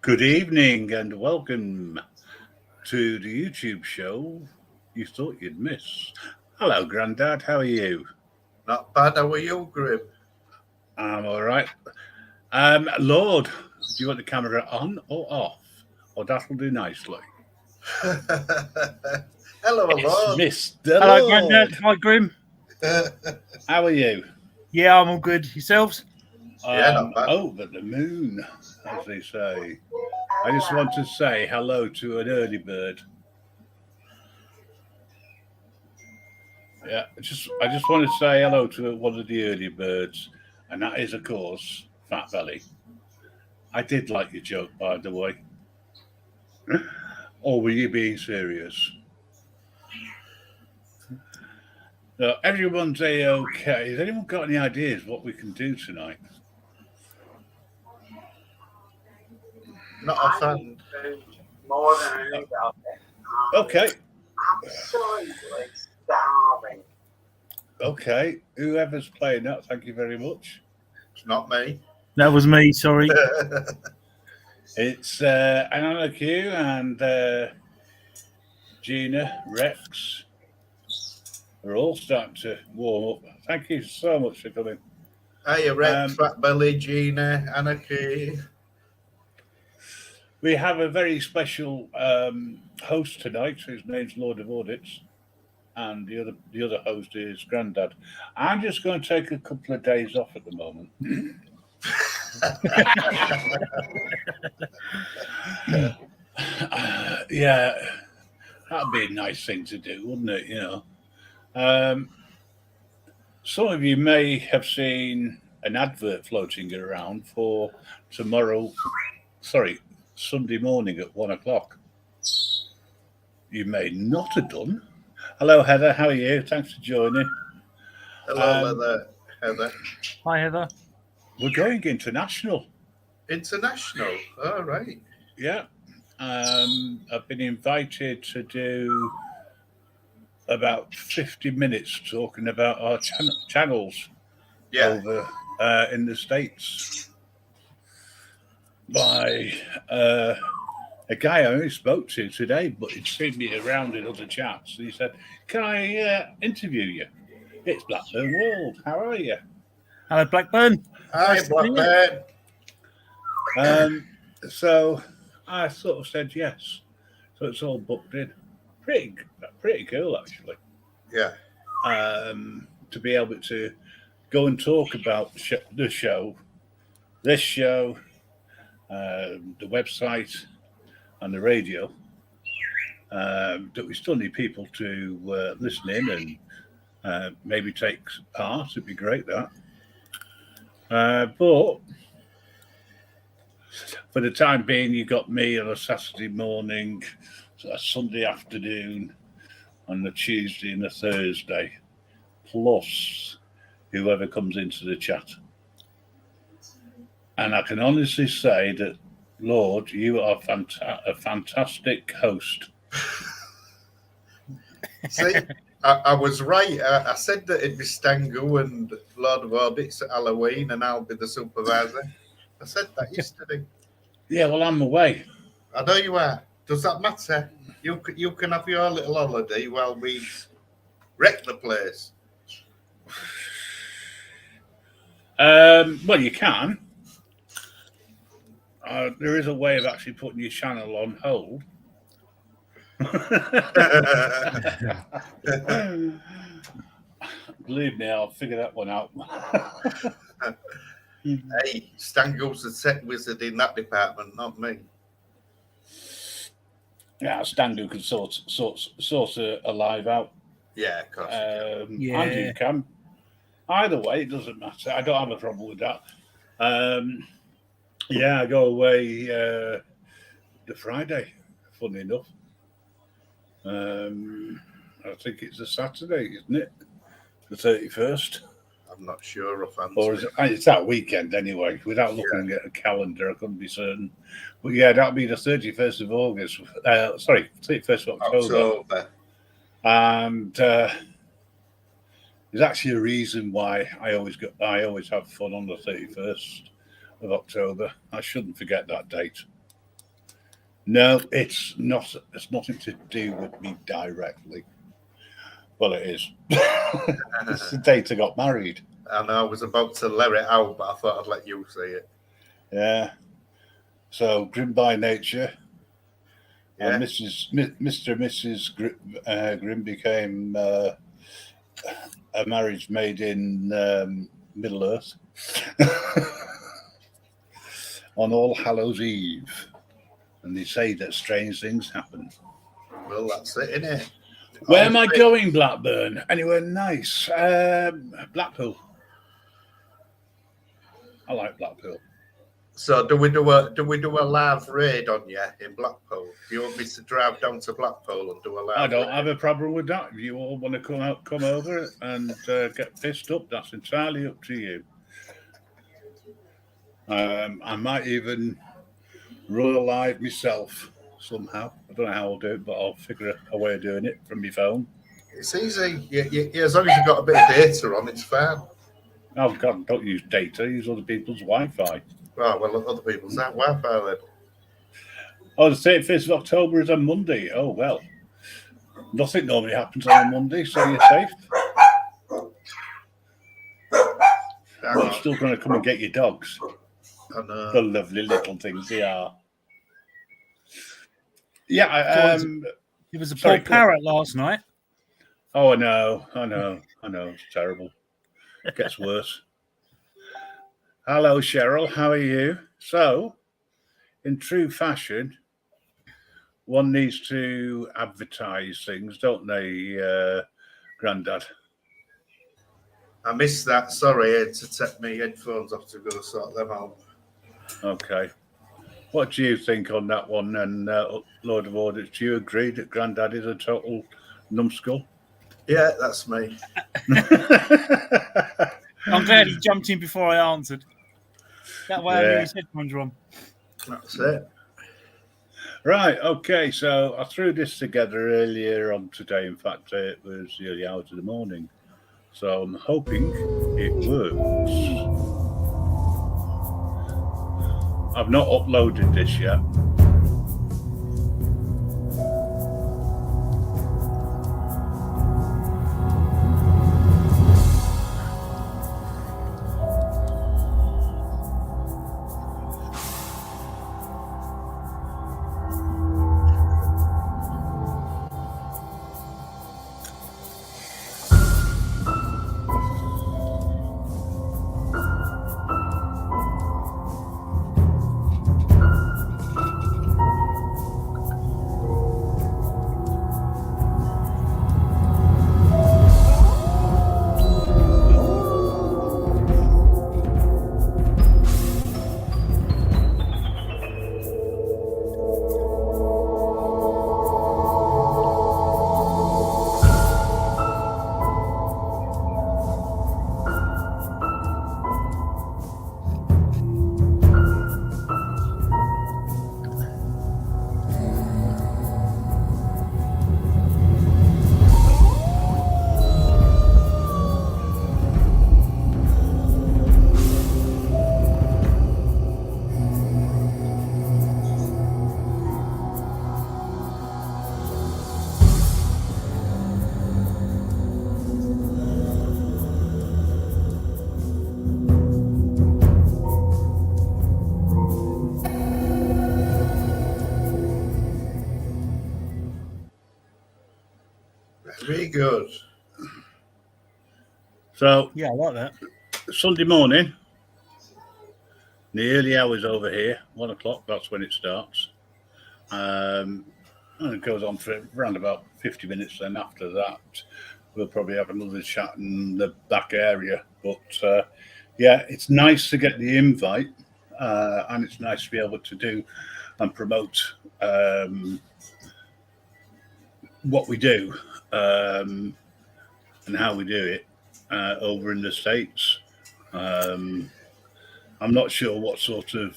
Good evening and welcome to the YouTube show you thought you'd miss. Hello, Grandad. How are you? Not bad. How are you, Grim? I'm all right. Lord, do you want the camera on or off? Or that'll do nicely. Hello, It's Lord. Mr. Hello, Lord. Grandad. Hi, Grim. How are you? Yeah, I'm all good. Yourselves? Yeah, not bad. Over the moon, as they say. I just want to say hello to an early bird. Yeah, I just want to say hello to one of the early birds, and that is, of course, Fat Belly. I did like your joke, by the way. Or were you being serious? So everyone's okay. Has anyone got any ideas what we can do tonight? Not offhand. More than anything else. Okay, Absolutely starving. okay. Whoever's playing that, thank you very much. It's not me. That was me. Sorry. It's Anna Q and Gina Rex. We're all starting to warm up. Thank you so much for coming. Hiya, Rex, Fat Belly, Gina, Anarchy. We have a very special host tonight. His name's Lord of Audits, and the other host is Grandad. I'm just going to take a couple of days off at the moment. Yeah, that'd be a nice thing to do, wouldn't it? Some of you may have seen an advert floating around for tomorrow. Sorry, Sunday morning at 1:00. You may not have done. Hello, Heather. How are you? Thanks for joining. Hello, Heather. Hi, Heather. We're going international. International. All right. Yeah. I've been invited to do about 50 minutes talking about our channels over in the States by a guy I only spoke to today, but he'd seen me around in other chats. And he said, "Can I interview you? It's Blackburn World. How are you?" Hello, Blackburn. Hi, Nice to meet you. Blackburn. So I sort of said yes. So it's all booked in. Pretty cool, actually. Yeah. To be able to go and talk about the show, this show, the website, and the radio. That we still need people to listen in and maybe take part. It'd be great, that. But for the time being, you got me on a Saturday morning, a Sunday afternoon, and a Tuesday and a Thursday, plus whoever comes into the chat. And I can honestly say that, Lord, you are a fantastic host. See, I was right. I said that it'd be Stangu and Lord of Audits at Halloween, and I'll be the supervisor. I said that yesterday. Yeah, well, I'm away. I know you are. Does that matter? You can have your little holiday while we wreck the place. Well, you can. There is a way of actually putting your channel on hold. Believe me, I'll figure that one out. Hey, Stangu's the set wizard in that department, not me. Yeah, Stangu can sort a live out. Yeah, of course. And you can. Either way, it doesn't matter. I don't have a problem with that. I go away the Friday, funny enough. I think it's a Saturday, isn't it? The 31st. I'm not sure of answer. Or is it? It's that weekend anyway. Without looking at a calendar, I couldn't be certain. But yeah, that'll be the 31st of August. 31st of October. And there's actually a reason why I always have fun on the 31st of October. I shouldn't forget that date. No, it's not. It's nothing to do with me directly. Well, it is. It's the date I got married. And I was about to let it out, but I thought I'd let you say it. Yeah. So grim by nature. Yeah. And Mr. and Mrs. Grim became a marriage made in Middle Earth on All Hallows Eve. And they say that strange things happen. Well, that's it, innit? Where am I going, Blackburn? Anywhere nice? Blackpool. I like Blackpool. So do we do a live raid on you in Blackpool? Do you want me to drive down to Blackpool and do a live I don't raid? have a problem with that. If you all want to come over and get pissed up, that's entirely up to you. I might even run a live myself somehow. I don't know how I'll do it, but I'll figure a way of doing it from my phone. It's easy. As long as you've got a bit of data on, it's fine. Oh God, don't use data. Use other people's Wi-Fi. Right, well, other people's that Wi-Fi then. Oh, the 31st of October is a Monday. Oh well, nothing normally happens on a Monday, so you're safe. I'm still going to come and get your dogs. I know. The lovely little things they are. Yeah, It was a Sorry, poor go on. parrot last night. oh, I know. It's terrible. It gets worse. Hello, Cheryl. How are you? So, in true fashion, one needs to advertise things, don't they, Grandad? I missed that. Sorry, I had to take my headphones off to go sort them out. Okay. What do you think on that one? And Lord of Orders, do you agree that Grandad is a total numbskull? Yeah, that's me. I'm glad he jumped in before I answered. That way I knew Yeah. his headphones were on. That's it. Right, okay, so I threw this together earlier on today. In fact, it was the early hours of the morning. So I'm hoping it works. I've not uploaded this yet. Very good. So Yeah, I like that. Sunday morning, the early hours over here, 1 o'clock, that's when it starts. And it goes on for around about 50 minutes. Then after that, we'll probably have another chat in the back area. But yeah, it's nice to get the invite, and it's nice to be able to do and promote what we do and how we do it over in the States. I'm not sure what sort of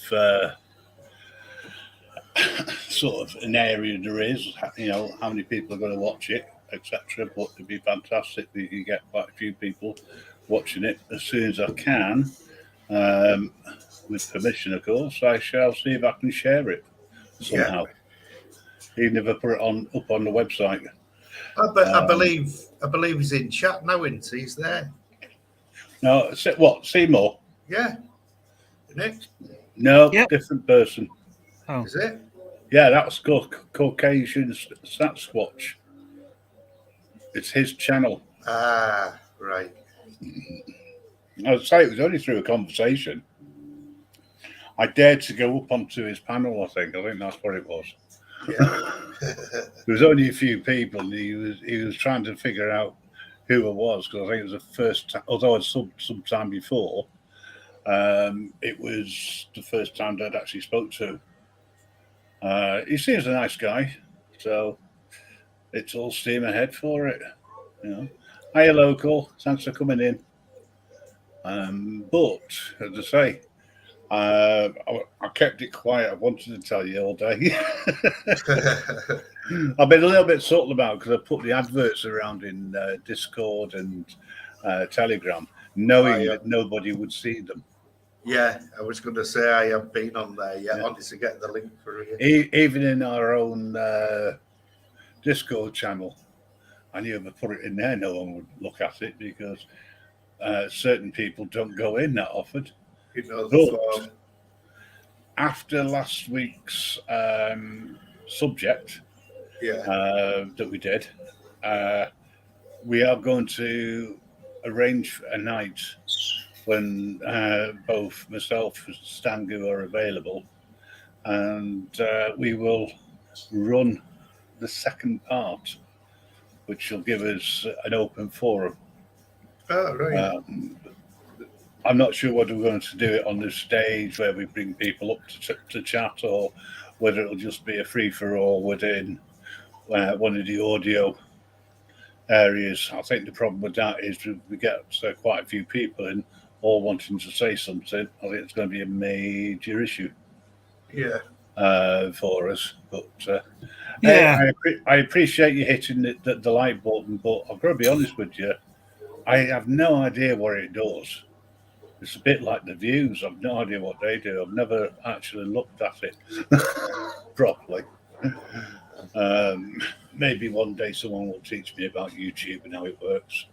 an area there is, you know, how many people are going to watch it, etc. But it'd be fantastic that you get quite a few people watching it. As soon as I can, with permission, of course, I shall see if I can share it somehow. He never put it up on the website. I believe he's in chat now, isn't he? He's there. No, what? Seymour? Yeah. Isn't it? No, Yep. different person. Oh, Is it? Yeah, that's Caucasian Sasquatch. It's his channel. Ah, right. I'd say it was only through a conversation. I dared to go up onto his panel. I think that's what it was. Yeah. There was only a few people, and he was trying to figure out who it was, because I think it was the first time, although some time before, it was the first time I'd actually spoke to him. He seems a nice guy, so it's all steam ahead for it. You know, hiya local, thanks for coming in. But as I say, I kept it quiet. I wanted to tell you all day. I've been a little bit subtle about it, because I put the adverts around in Discord and Telegram, knowing that nobody would see them. Yeah, I was going to say I have been on there. Yeah, Yeah. honestly, get the link for it. Even in our own Discord channel, I knew if I put it in there, no one would look at it, because certain people don't go in that often. You know, But after last week's subject that we did, we are going to arrange a night when both myself and Stangu are available, and we will run the second part, which will give us an open forum. Oh, right. I'm not sure whether we're going to do it on the stage where we bring people up to chat, or whether it'll just be a free-for-all within one of the audio areas. I think the problem with that is we get quite a few people in, all wanting to say something. I think it's going to be a major issue. Yeah. For us. But yeah. I appreciate you hitting the like button, but I've got to be honest with you, I have no idea what it does. It's a bit like the views. I've no idea what they do. I've never actually looked at it properly. Maybe one day someone will teach me about YouTube and how it works.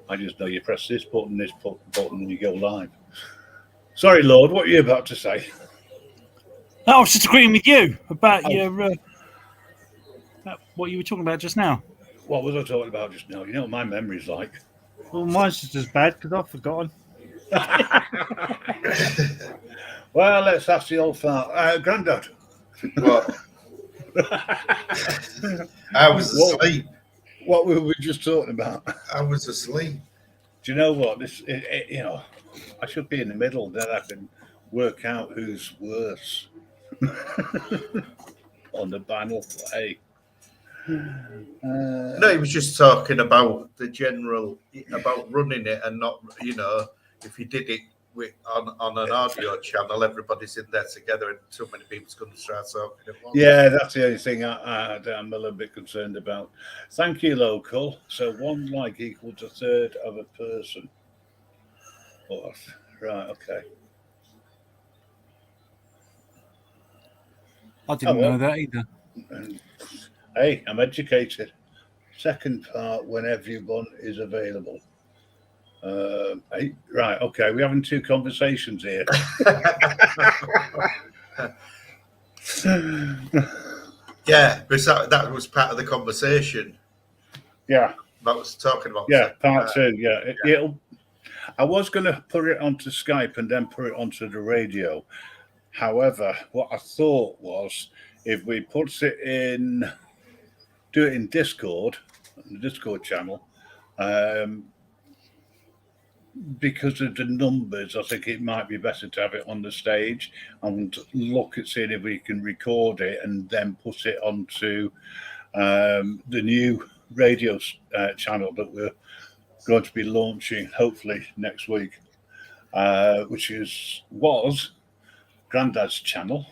I just know you press this button, and you go live. Sorry, Lord, what are you about to say? I was just agreeing with you about your what you were talking about just now. What was I talking about just now? You know what my memory's like. Well, mine's just as bad because I've forgotten. Well, let's ask the old fart. Grandad. What? I was asleep. What were we just talking about? I was asleep. Do you know what? You know, I should be in the middle, then I can work out who's worse on the panel. Hey. No, he was just talking about the general, about running it and not, you know, if you did it on an audio channel, everybody's in there together and so many people's going to start talking at once. Yeah, that's the only thing I'm a little bit concerned about. Thank you, local. So 1 like equals a third of a person. Oh, right, okay. I didn't know that either. Hey, I'm educated. Second part when everyone is available. Hey, right, okay, we're having two conversations here. Yeah, because that was part of the conversation. Yeah. That was talking about. Yeah, part two. Yeah. I was going to put it onto Skype and then put it onto the radio. However, what I thought was, if we do it in Discord, the Discord channel, because of the numbers, I think it might be better to have it on the stage and look at seeing if we can record it and then put it onto the new radio channel that we're going to be launching hopefully next week, which was Grandad's channel,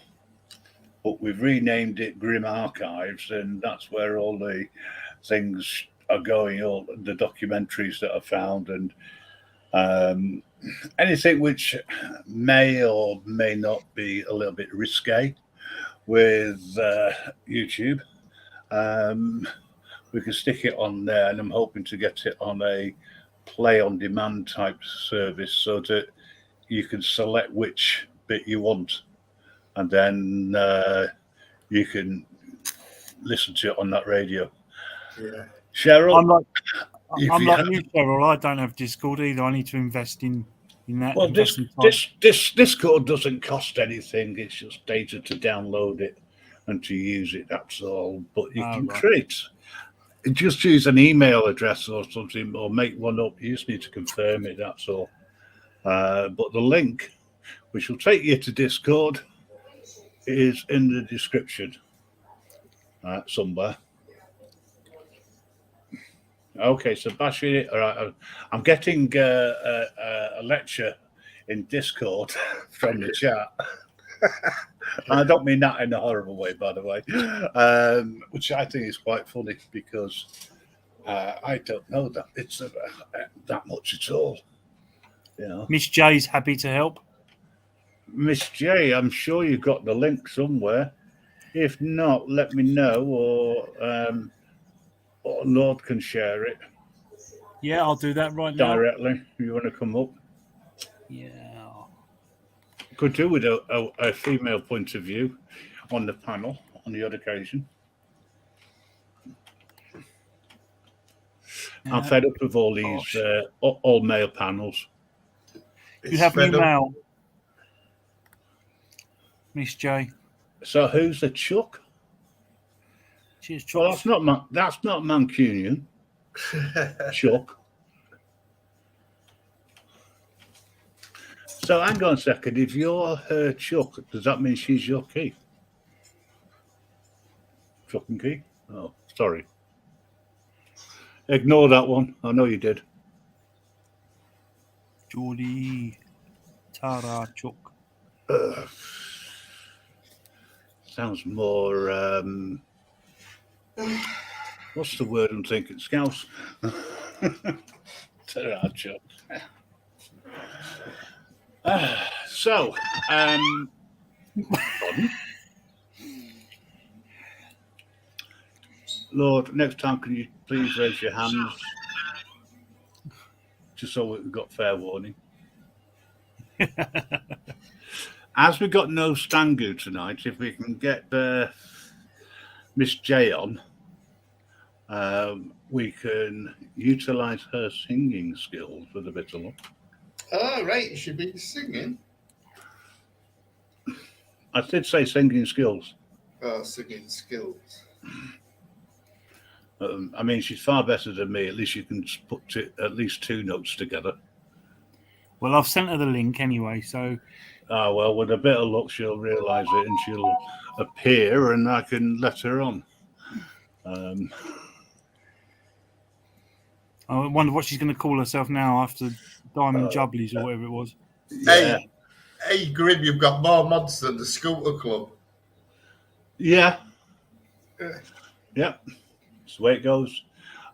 but we've renamed it Grim Archives, and that's where all the things are going, all the documentaries that I found, and anything which may or may not be a little bit risque with YouTube. we can stick it on there, and I'm hoping to get it on a play on demand type service so that you can select which bit you want, and then you can listen to it on that radio. Yeah. Cheryl, I'm like if you have- you, Cheryl. I don't have Discord either. I need to invest in that. well, invest some time. this Discord doesn't cost anything. It's just data to download it and to use it. That's all. But you can Right. create. Just use an email address or something, or make one up. You just need to confirm it. That's all. But the link, which will take you to Discord, is in the description somewhere. Okay, so bashing it. All right, I'm getting a lecture in Discord from the chat. I don't mean that in a horrible way, by the way, which I think is quite funny because I don't know that it's that much at all. You know, Miss J's happy to help. Miss J, I'm sure you've got the link somewhere. If not, let me know, or Lord can share it Yeah, I'll do that right now. directly. If you want to come up, Yeah. could do with a female point of view on the panel on the odd occasion. I'm fed up with all these all male panels. You have new mail, Miss J. So who's the Chuck? Cheers, Well, Chuck. that's not Mancunian. Chuck. So hang on a second. If you're her Chuck, does that mean she's your key? Chuck and key? Oh, sorry. Ignore that one. I know you did. Geordie Tara Chuck. Sounds more. What's the word I'm thinking? Scouse. Chuck. So, Lord, next time can you please raise your hands, just so we've got fair warning. As we've got no Stangu tonight, if we can get Miss J on, we can utilise her singing skills with a bit of luck. Oh, right. You should be singing. I did say singing skills. Oh, singing skills. I mean, she's far better than me. At least you can put at least two notes together. Well, I've sent her the link anyway, so. Well, with a bit of luck, she'll realise it and she'll appear, and I can let her on. I wonder what she's going to call herself now after Diamond Jubblies or whatever it was. Yeah. Hey, Grim, you've got more mods than the Scooter Club. Yeah. That's the way it goes.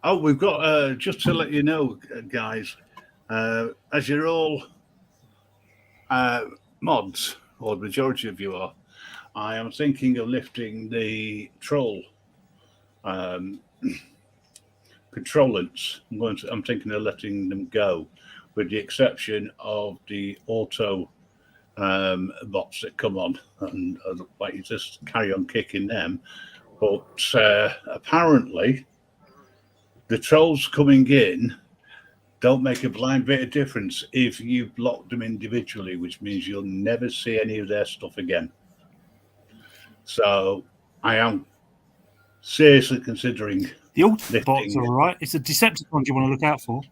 Oh, we've got, just to let you know, guys, as you're all mods, or the majority of you are, I am thinking of lifting the troll controllants. I'm thinking of letting them go, with the exception of the auto bots that come on, and I'd like you to just carry on kicking them. But apparently, the trolls coming in don't make a blind bit of difference if you block them individually, which means you'll never see any of their stuff again. So I am seriously considering the auto bots are all right. It's the Decepticons you want to look out for.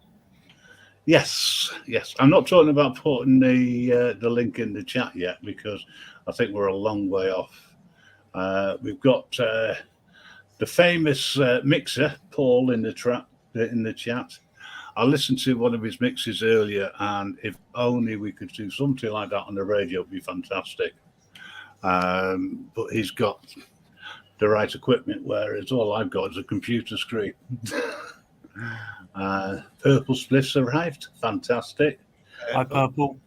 Yes. I'm not talking about putting the link in the chat yet, because I think we're a long way off. We've got the famous mixer, Paul, in the chat. I listened to one of his mixes earlier, and if only we could do something like that on the radio, it'd be fantastic. But he's got the right equipment, whereas all I've got is a computer screen. Purple Spliff's arrived. Fantastic. Hi, Purple.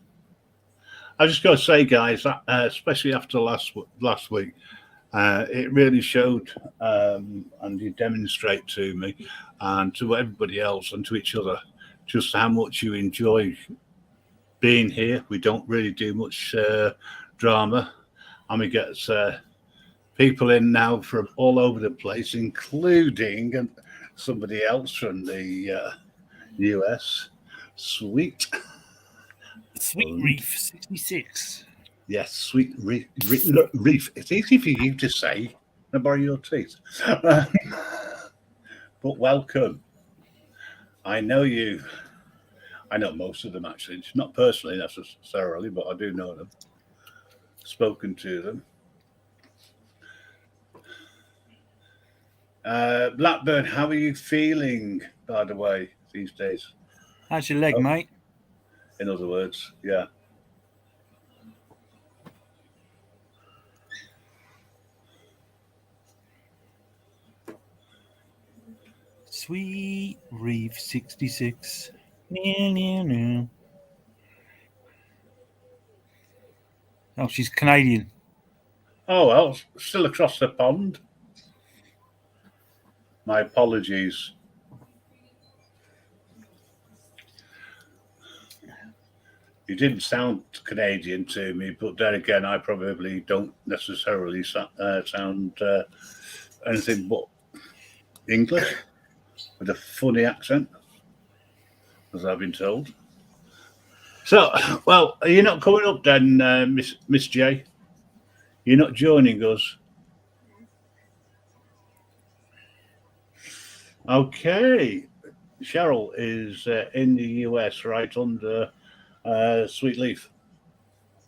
I just got to say, guys, especially after last week, It really showed, and you demonstrate to me and to everybody else and to each other just how much you enjoy being here. We don't really do much drama, and we get people in now from all over the place, including somebody else from the US. Sweet Reef 66. Yes, Sweet Reef. It's easy for you to say. I borrow your teeth. But welcome. I know you. I know most of them, actually. Not personally necessarily, but I do know them. Spoken to them. Blackburn, how are you feeling, by the way, these days? How's your leg, mate? In other words, yeah. Sweet Reef 66. Oh, she's Canadian. Oh, well, still across the pond. My apologies. You didn't sound Canadian to me, but then again, I probably don't necessarily sound anything but English with a funny accent, as I've been told. So, well, are you not coming up then, Miss J? You're not joining us? Okay. Cheryl is in the US, right under Sweet Leaf.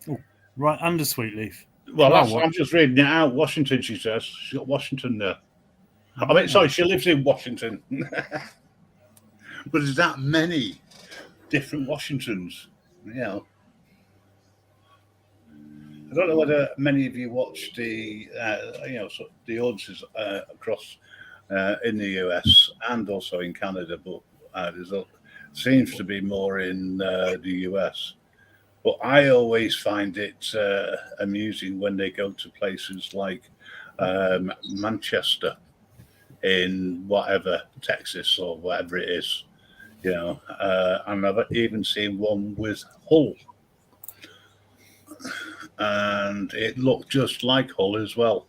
Oh, right under Sweet Leaf. Well, I'm just reading it out. Washington, she says. She's got Washington there. I mean, sorry, she lives in Washington. But there's that many different Washingtons. Yeah. I don't know whether many of you watch the, the audiences across in the US and also in Canada, but seems to be more in the US. But I always find it amusing when they go to places like Manchester in whatever, Texas or whatever it is, and I've even seen one with Hull. And it looked just like Hull as well.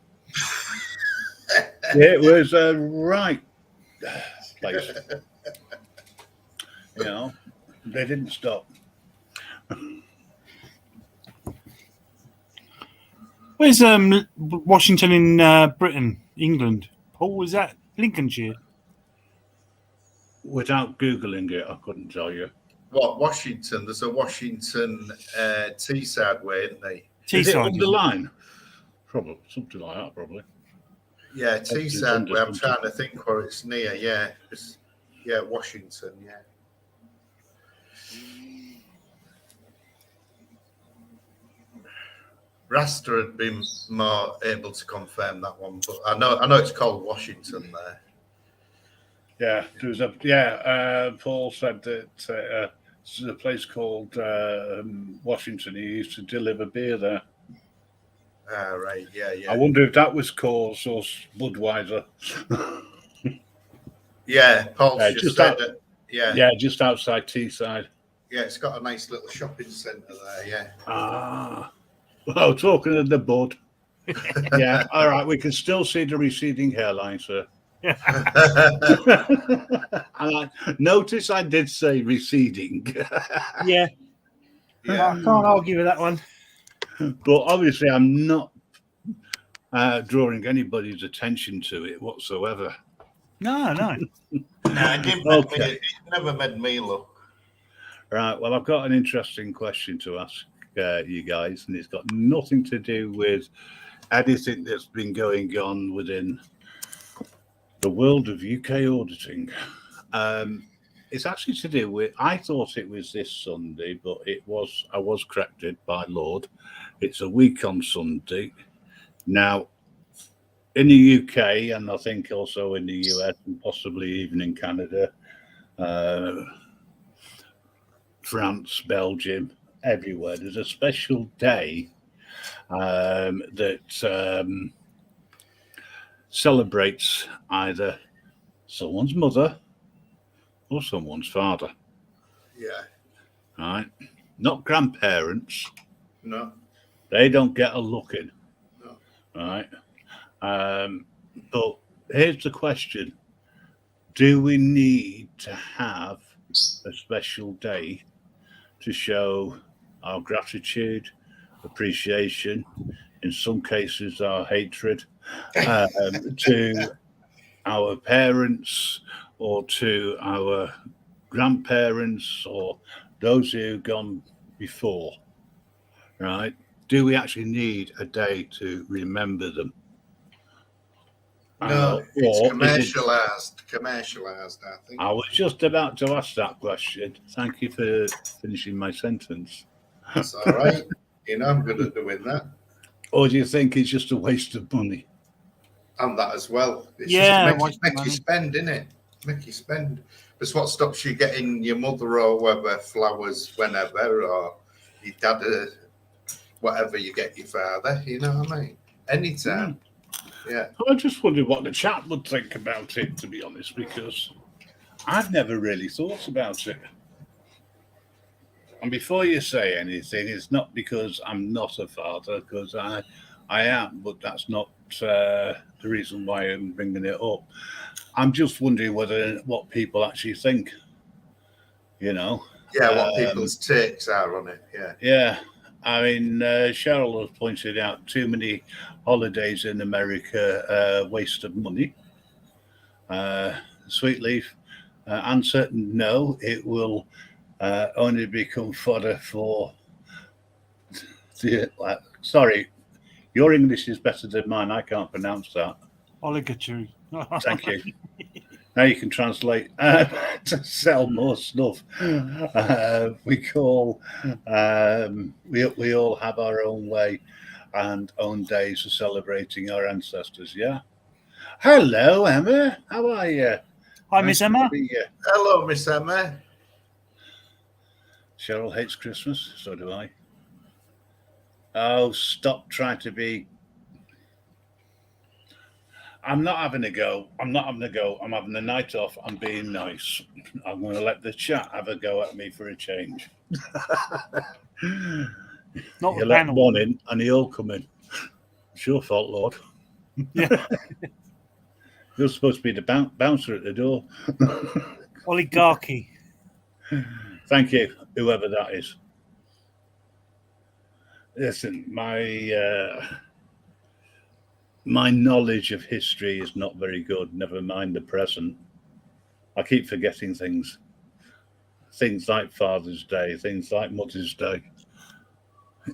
It was a right place. They didn't stop. Where's Washington in Britain, England? Paul, was that Lincolnshire? Without Googling it, I couldn't tell you. What, Washington? There's a Washington Teesside way, isn't there? Is it underline? Probably something like that. Probably. Yeah, Teesside way. I'm trying to think where it's near. Yeah, Washington. Yeah. Rasta had been more able to confirm that one, but I know it's called Washington there. Yeah, there was Paul said that there's a place called Washington. He used to deliver beer there. Right, yeah. I wonder if that was Coors or Budweiser. Yeah, Paul's just said that. Yeah, just outside Teesside. Yeah, it's got a nice little shopping centre there. Yeah. Well, talking of the bud. Yeah, all right. We can still see the receding hairline, sir. And notice I did say receding. Yeah. I can't argue with that one. But obviously, I'm not drawing anybody's attention to it whatsoever. No. It never made me look. Right. Well, I've got an interesting question to ask you guys, and it's got nothing to do with anything that's been going on within the world of UK auditing. It's actually to do with, I thought it was this Sunday, but I was corrected by Lord. It's a week on Sunday. Now, in the UK, and I think also in the US, and possibly even in Canada, France, Belgium, everywhere, there's a special day that celebrates either someone's mother or someone's father, Yeah. right? Not grandparents. No. They don't get a look in, No. right? But here's the question. Do we need to have a special day to show our gratitude, appreciation, in some cases our hatred, to our parents or to our grandparents or those who've gone before, right? Do we actually need a day to remember them? No, it's Or is it? commercialized, I think. I was just about to ask that question. Thank you for finishing my sentence. It's all right. You know, I'm good at doing that. Or do you think it's just a waste of money? And that as well. It's Yeah, just make you spend, innit? Make you spend. That's what stops you getting your mother or whoever flowers whenever, or your dad, whatever you get your father. You know what I mean? Anytime. Yeah. I just wondered what the chat would think about it, to be honest, because I've never really thought about it. And before you say anything, it's not because I'm not a father, because I am, but that's not the reason why I'm bringing it up. I'm just wondering what people actually think, you know. Yeah, what people's takes are on it. Yeah. Yeah. I mean, Cheryl has pointed out too many holidays in America, waste of money. Sweetleaf answer, no, it will only become fodder for the. Sorry, your English is better than mine. I can't pronounce that. Oligarchy. Thank you. Now you can translate to sell more stuff. We all have our own way and own days for celebrating our ancestors. Yeah. Hello, Emma. How are you? Hi, Miss Emma. Hello, Miss Emma. Cheryl hates Christmas. So do I. Oh, stop trying to be. I'm not having a go. I'm having a night off. I'm being nice. I'm going to let the chat have a go at me for a change. Not You the let panel. one in and they all come in. It's your fault, Lord. Yeah. You're supposed to be the bouncer at the door. Oligarchy. Thank you, whoever that is. Listen, my knowledge of history is not very good, never mind the present. I keep forgetting things. Things like Father's Day, things like Mother's Day,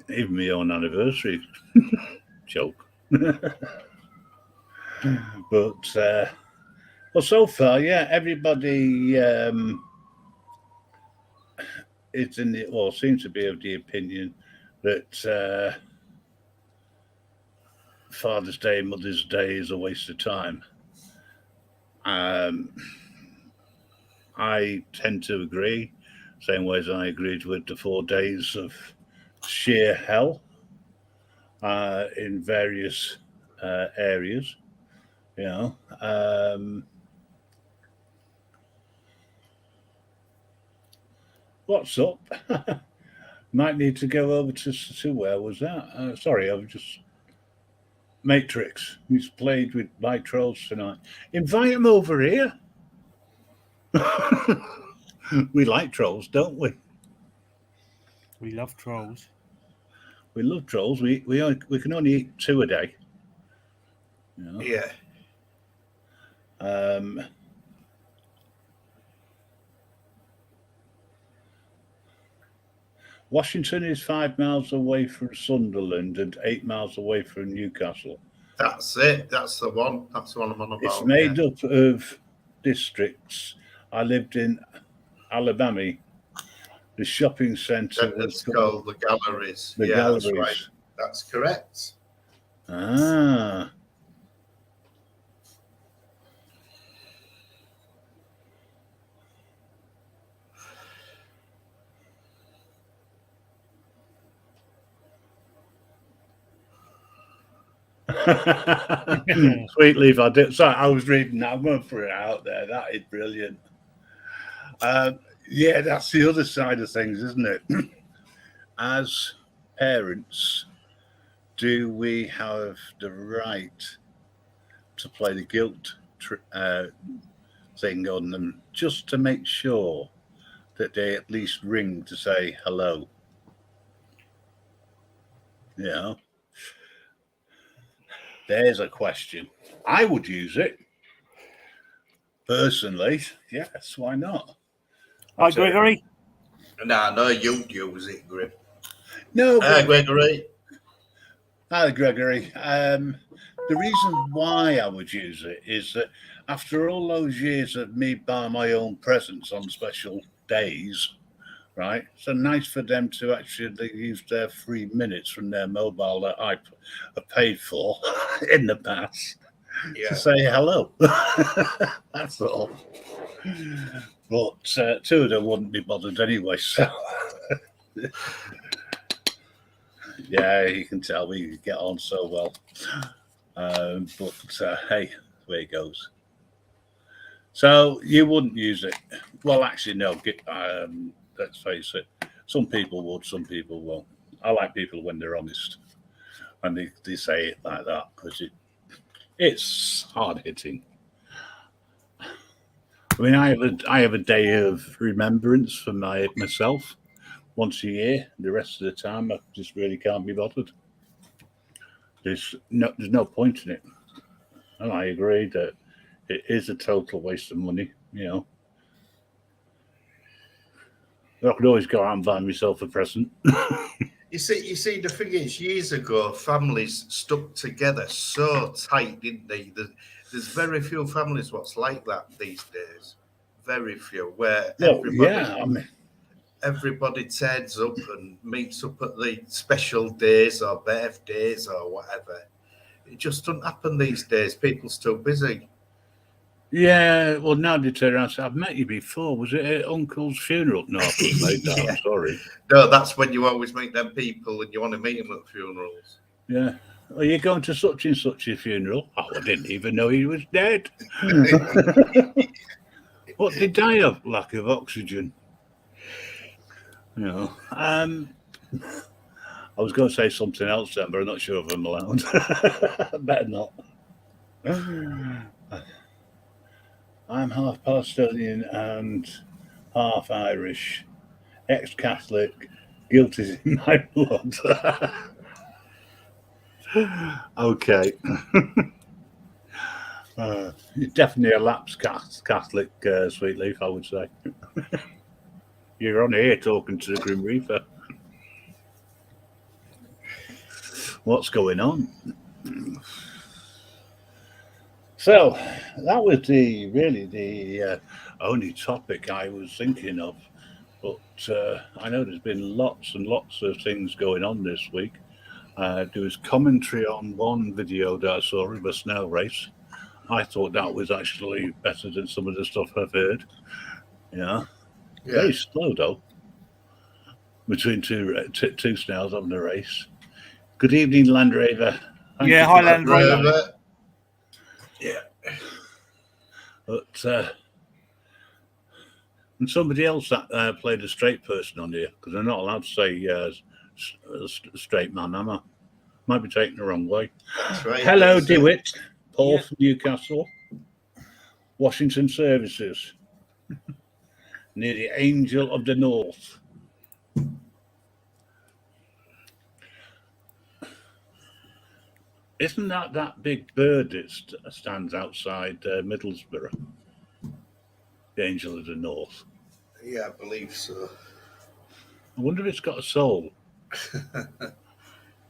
even my own anniversary. Joke. But, well, so far, yeah, everybody is seems to be of the opinion that Father's Day, Mother's Day is a waste of time. I tend to agree, same way as I agreed with the 4 days of sheer hell in various areas. You know, what's up? Might need to go over to where was that? Sorry, I was just Matrix. He's played with my trolls tonight. Invite him over here. We like trolls, don't we? We love trolls. We love trolls. We can only eat 2 a day. You know? Yeah. Washington is 5 miles away from Sunderland and 8 miles away from Newcastle. That's it. That's the one. That's the one I'm on about. It's made up of districts. I lived in Alabama. The shopping centre was called the Galleries. The Galleries. Galleries. That's right. That's correct. Ah. Sweet leaf, I did. Sorry, I was reading that. I'm going to put it out there. That is brilliant. Yeah, that's the other side of things, isn't it? As parents, do we have the right to play the guilt thing on them just to make sure that they at least ring to say hello? You know, there's a question. I would use it personally. Yes, why not? Hi, Gregory. No, you'd use it, Grim. No, Gregory. Hi, Gregory. The reason why I would use it is that after all those years of me buying my own presents on special days, right? So nice for them to actually use their 3 minutes from their mobile that I have paid for in the past to say hello. That's all. But two of them wouldn't be bothered anyway, so yeah, you can tell we get on so well. But hey, the way it goes. So you wouldn't use it? Well, actually, no. Let's face it. Some people would, some people won't. I like people when they're honest and they say it like that because it's hard hitting. I mean, I have a day of remembrance for myself once a year. The rest of the time, I just really can't be bothered. There's no point in it, and I agree that it is a total waste of money. You know, I could always go out and buy myself a present. You see, the thing is, years ago, families stuck together so tight, didn't they? There's very few families what's like that these days. Very few, where everybody turns up and meets up at the special days or birthdays or whatever. It just doesn't happen these days. People's too busy. Yeah, well, now they turn around and say, I've met you before. Was it at Uncle's funeral? No, I couldn't make that. Yeah. I'm sorry. No, that's when you always meet them people and you want to meet them at funerals. Yeah. Are you going to such and such a funeral? Oh, I didn't even know he was dead. What, did he die of? Lack of oxygen. You know. I was going to say something else then, but I'm not sure if I'm allowed. Better not. I'm half Palestinian and half Irish, ex-Catholic, guilt is in my blood. Okay. You're definitely a lapsed Catholic, Sweet Leaf, I would say. You're on here talking to the Grim Reaper. What's going on? So that was the only topic I was thinking of, but I know there's been lots and lots of things going on this week. There was commentary on one video that I saw of a snail race. I thought that was actually better than some of the stuff I've heard. Yeah. Very slow though. Between two snails having a race. Good evening, Landraver. Yeah, hi, Landraver. Yeah. But and somebody else that played a straight person on here, because I'm not allowed to say straight man, am I? Might be taken the wrong way. Right. Hello, DeWitt. Paul from Newcastle. Washington Services. Near the Angel of the North. Isn't that big bird that stands outside Middlesbrough? The Angel of the North. Yeah, I believe so. I wonder if it's got a soul.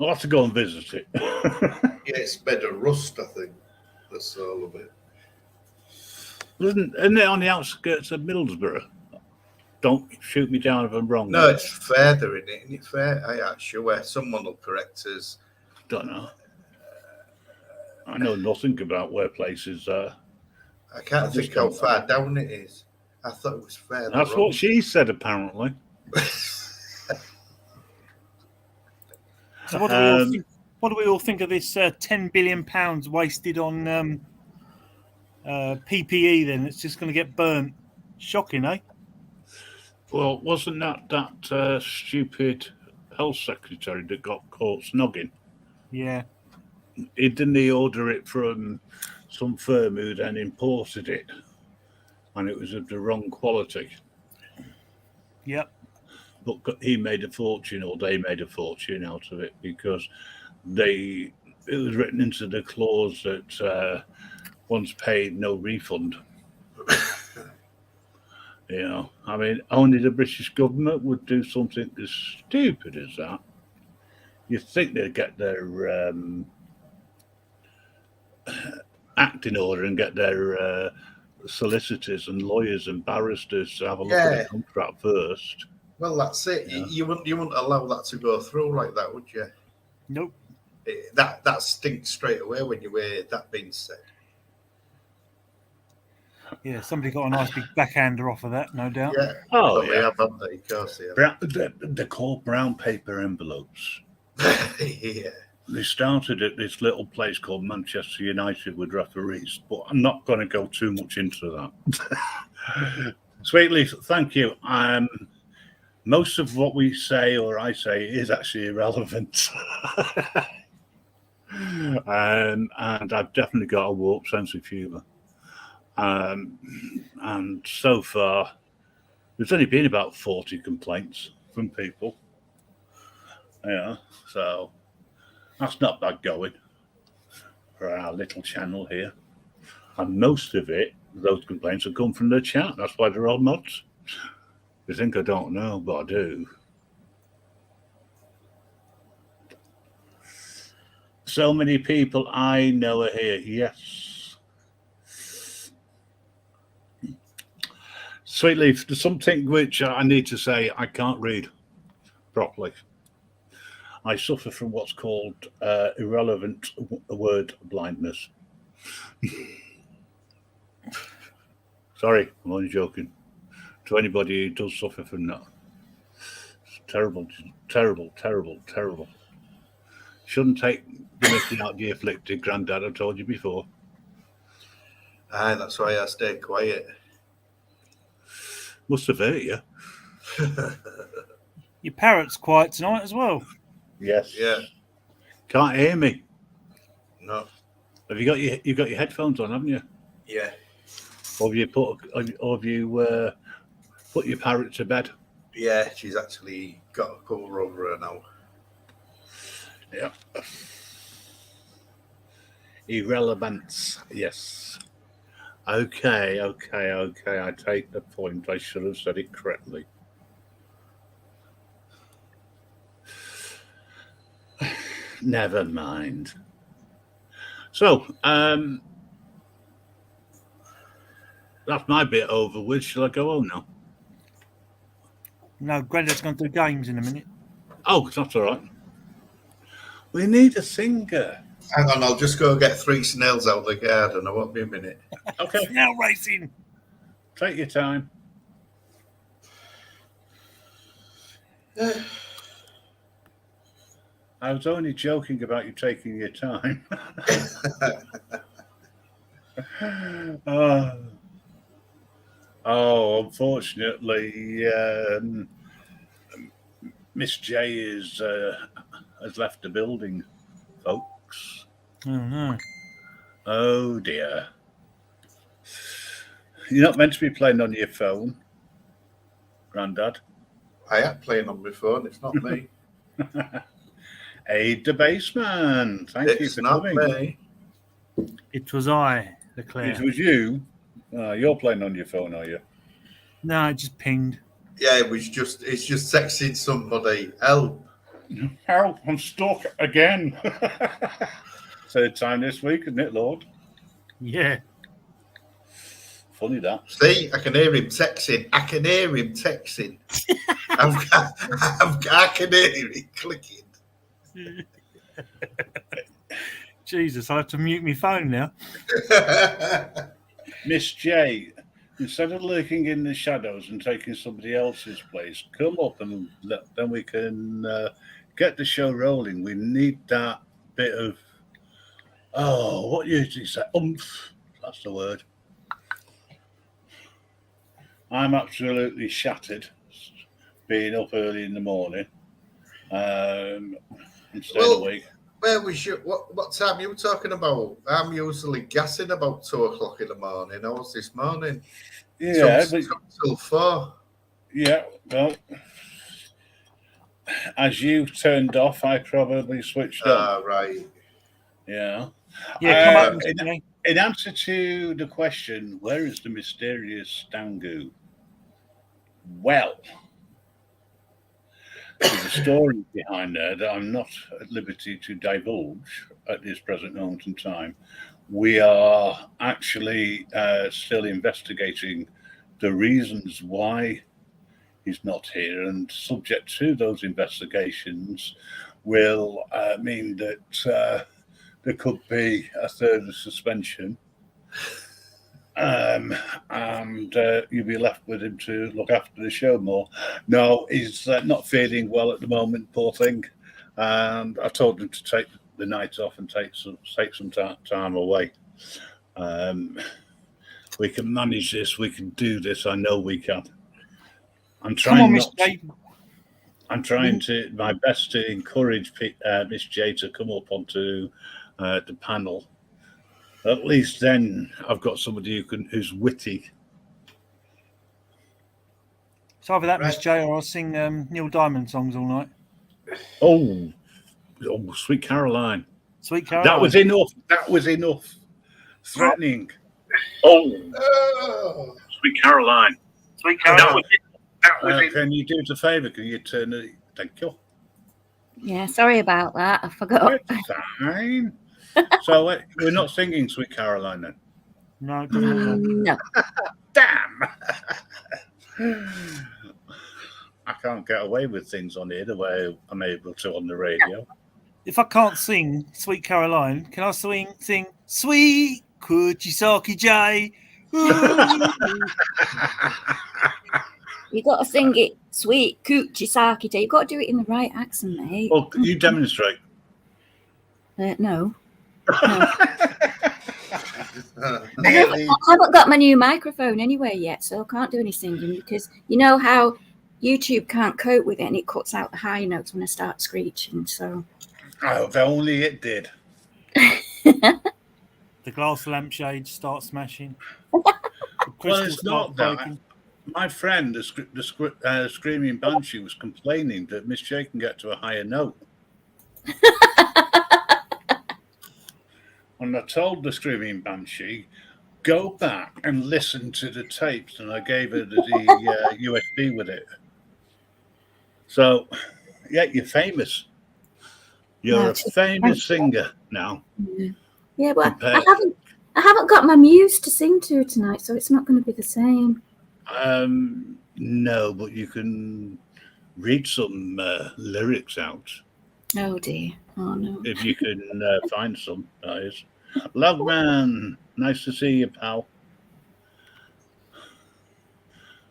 I'll have to go and visit it. Yeah, it's made of rust, I think. The soul of it. Isn't it on the outskirts of Middlesbrough? Don't shoot me down if I'm wrong. No, it's further in it. Isn't it fair? I'm not sure. Someone will correct us. Don't know. I know nothing about where places are. I can't think how far down it is. I thought it was further. That's what she said, apparently. So what do we all think? What do we all think of this £10 billion wasted on PPE then? It's just going to get burnt. Shocking, eh? Well, wasn't that stupid health secretary that got caught snogging? Yeah. Didn't he order it from some firm who then imported it, and it was of the wrong quality? Yep. But he made a fortune, or they made a fortune out of it, because it was written into the clause that once paid, no refund. You know, I mean, only the British government would do something as stupid as that. You'd think they'd get their act in order and get their solicitors and lawyers and barristers to have a look at the contract first. Well, that's it. Yeah. You wouldn't allow that to go through like that, would you? Nope. That stinks straight away when you hear that being said. Yeah, somebody got a nice big backhander off of that, no doubt. Yeah. Oh, They have, haven't they? Of course they have. They're called brown paper envelopes. Yeah. They started at this little place called Manchester United with referees, but I'm not going to go too much into that. Sweetly, thank you. Most of what we say or I say is actually irrelevant. And I've definitely got a warped sense of humour. And so far, there's only been about 40 complaints from people. Yeah, so that's not bad going for our little channel here. And most of it, those complaints have come from the chat. That's why they're all mods. You think I don't know, but I do. So many people I know are here. Yes. Sweetleaf, there's something which I need to say I can't read properly. I suffer from what's called irrelevant word blindness. Sorry, I'm only joking. To anybody who does suffer from that. It's terrible, terrible, terrible, terrible. Shouldn't take the mickey out the afflicted, Grandad, I told you before. Aye, that's why I stay quiet. Must have hurt you. Your parrot's quiet tonight as well. Yes. Yeah. Can't hear me. No. Have you got your headphones on, haven't you? Yeah. Or have you put your parrot to bed? Yeah, she's actually got a cover over her now. Yeah. Irrelevance. Yes. Okay. I take the point. I should have said it correctly. Never mind. So, that's my bit over with. Shall I go on now? No, Grandad's going to do games in a minute. Oh, that's all right. We need a singer. Hang on, I'll just go get 3 snails out of the garden. I won't be a minute. Okay, Snail racing. take your time. I was only joking about you taking your time. Unfortunately, Miss J has left the building, folks. Oh, no. Oh, dear. You're not meant to be playing on your phone, Grandad. I am playing on my phone. It's not me. Aid the baseman. Thank you It's for not coming. me. It was I, It Leclerc. was you. You're playing on your phone, are you? No, it just pinged. Yeah, it's just sexing somebody. Help. Help, I'm stuck again. Third time this week, isn't it, Lord? Yeah. Funny that. See, I can hear him texting. I can hear it clicking. Jesus, I have to mute my phone now. Miss J, instead of lurking in the shadows and taking somebody else's place, come up and then we can get the show rolling. We need that bit of, what usually say, oomph. That's the word. I'm absolutely shattered being up early in the morning and staying awake. Where was you? What time you were talking about? I'm usually gassing about 2:00 in the morning. I was this morning. Yeah, Till 4. Yeah, well, as you turned off, I probably switched on. Right. Yeah. Yeah, come up, in answer to the question, where is the mysterious Stangu? Well, there's a story behind there that I'm not at liberty to divulge at this present moment in time. We are actually still investigating the reasons why he's not here, and subject to those investigations will mean that there could be a further suspension, and you'll be left with him to look after the show more. No, he's not feeling well at the moment, poor thing, and I told him to take the night off and take some time away. We can manage this. We can do this. I know we can. I'm trying my best to encourage Miss J to come up onto the panel. At least then I've got somebody who's witty. So either that, Miss J, or I'll sing Neil Diamond songs all night. Oh, Sweet Caroline. Sweet Caroline. That was enough. Threatening. Oh, Sweet Caroline. Sweet Caroline. Can you do us a favour? Can you turn it? Thank you. Yeah, sorry about that. I forgot. It's fine. So we're not singing Sweet Caroline then? No. No. Damn. I can't get away with things on here the way I'm able to on the radio. If I can't sing Sweet Caroline, can I sing Sweet Kuchisaki J? You got to sing it, Sweet Kuchisaki J. You got to do it in the right accent, mate. Well, you demonstrate. No. Nearly. I haven't got my new microphone anyway yet, so I can't do any singing because you know how YouTube can't cope with it and it cuts out the high notes when I start screeching. So, if only it did. The glass lampshades start smashing. Well, it's not that. Breaking. My friend, the Screaming Banshee, was complaining that Miss J can get to a higher note. And I told the Screaming Banshee, go back and listen to the tapes, and I gave her the USB with it. So, yeah, you're famous. You're a famous singer now. Yeah, but I haven't got my muse to sing to tonight, so it's not going to be the same. No, but you can read some lyrics out. Oh dear. Oh no. If you can find some, that is. Love man, nice to see you, pal.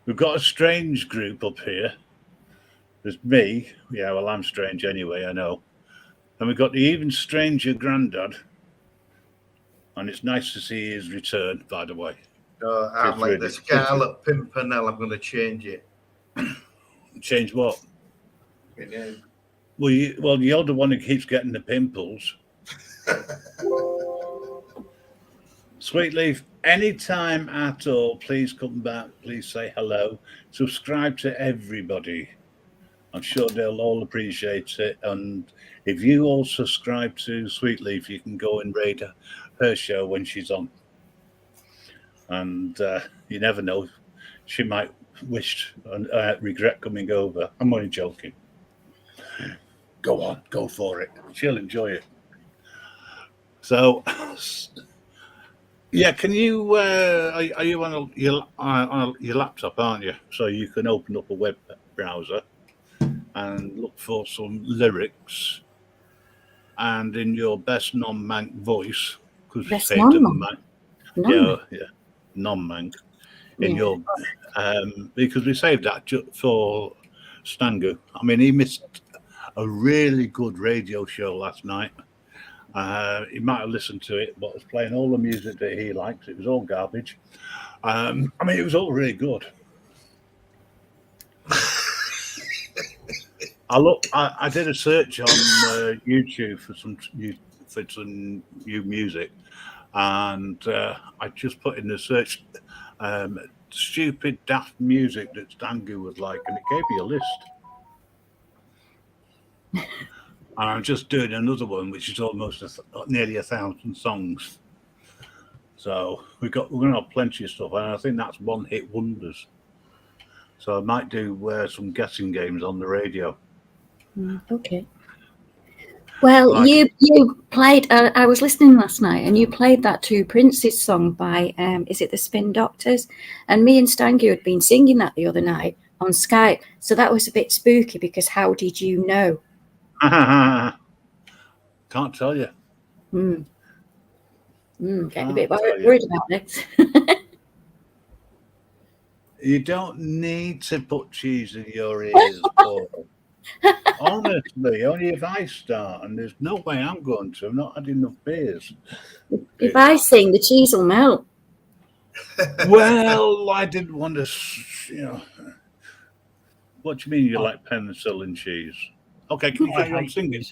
We've got a strange group up here. There's me. Yeah, well, I'm strange anyway, I know. And we've got the even stranger granddad. And it's nice to see his return, by the way. I'm like the Scarlet Pimpernel. I'm going to change it. Change what? You know. Well, you're the one who keeps getting the pimples. Sweet Leaf, anytime at all, please come back. Please say hello. Subscribe to everybody. I'm sure they'll all appreciate it. And if you all subscribe to Sweet Leaf, you can go and raid her show when she's on. And you never know. She might wish and regret coming over. I'm only joking. Go on, go for it. She'll enjoy it. So, yeah, can you? Are you on your laptop, aren't you? So you can open up a web browser and look for some lyrics, and in your best non-mank voice, because we saved them, non-mank. In your because we saved that for Stangu. I mean, he missed a really good radio show last night, He might have listened to it, but was playing all the music that he likes. It was all garbage. I mean, it was all really good. I did a search on YouTube for some new music, and I just put in the search stupid daft music that Stangu would like, and it gave me a list. And I'm just doing another one, which is almost nearly 1,000 songs. So we're going to have plenty of stuff, and I think that's one-hit wonders. So I might do some guessing games on the radio. Okay. Well, you played. I was listening last night, and you played that Two Princes song by is it the Spin Doctors? And me and Stangu had been singing that the other night on Skype, so that was a bit spooky because how did you know? Can't tell you. Getting a bit worried about this. You don't need to put cheese in your ears, Paul. Honestly, only if I start, and there's no way I'm going to. I've not had enough beers. If I sing, the cheese will melt. Well, I didn't want to, What do you mean you like penicillin cheese? Okay, can you carry on singing?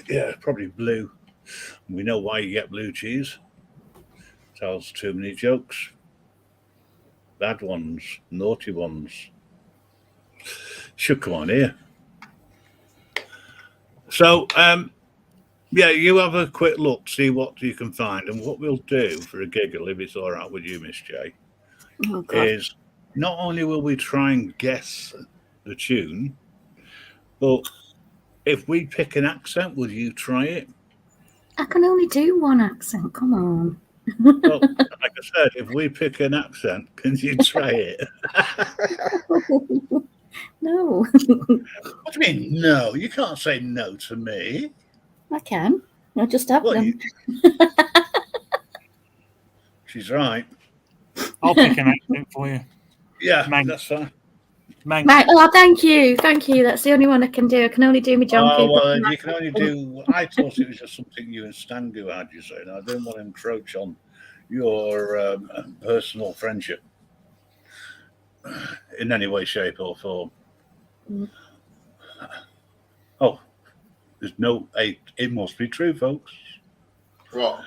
Yeah, probably blue. We know why you get blue cheese. Tells too many jokes. Bad ones, naughty ones. Should come on here. So, you have a quick look, see what you can find. And what we'll do for a giggle, if it's all right with you, Miss J, is not only will we try and guess the tune, but if we pick an accent, will you try it? I can only do one accent. Come on. Well, like I said, if we pick an accent, can you try it? No. What do you mean, no? You can't say no to me. I can. I'll just have them. She's right. I'll pick an accent for you. Yeah, Manx. that's fine. Manx. Oh, thank you. That's the only one I can do. I can only do my John Cooper. Well, you can only do. I thought it was just something you and Stangu had. You say, and I didn't want to encroach on your personal friendship in any way, shape, or form. Oh, there's no. It must be true, folks. What?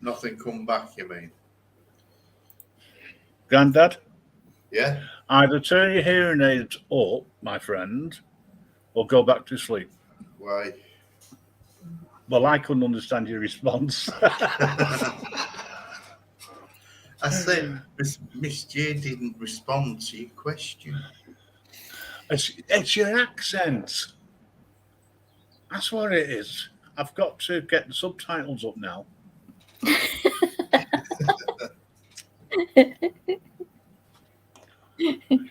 Nothing come back, you mean? Grandad? Yeah. Either turn your hearing aids up, my friend, or go back to sleep. Why? Well, I couldn't understand your response. I said Miss J didn't respond to your question. It's your accent. That's what it is. I've got to get the subtitles up now.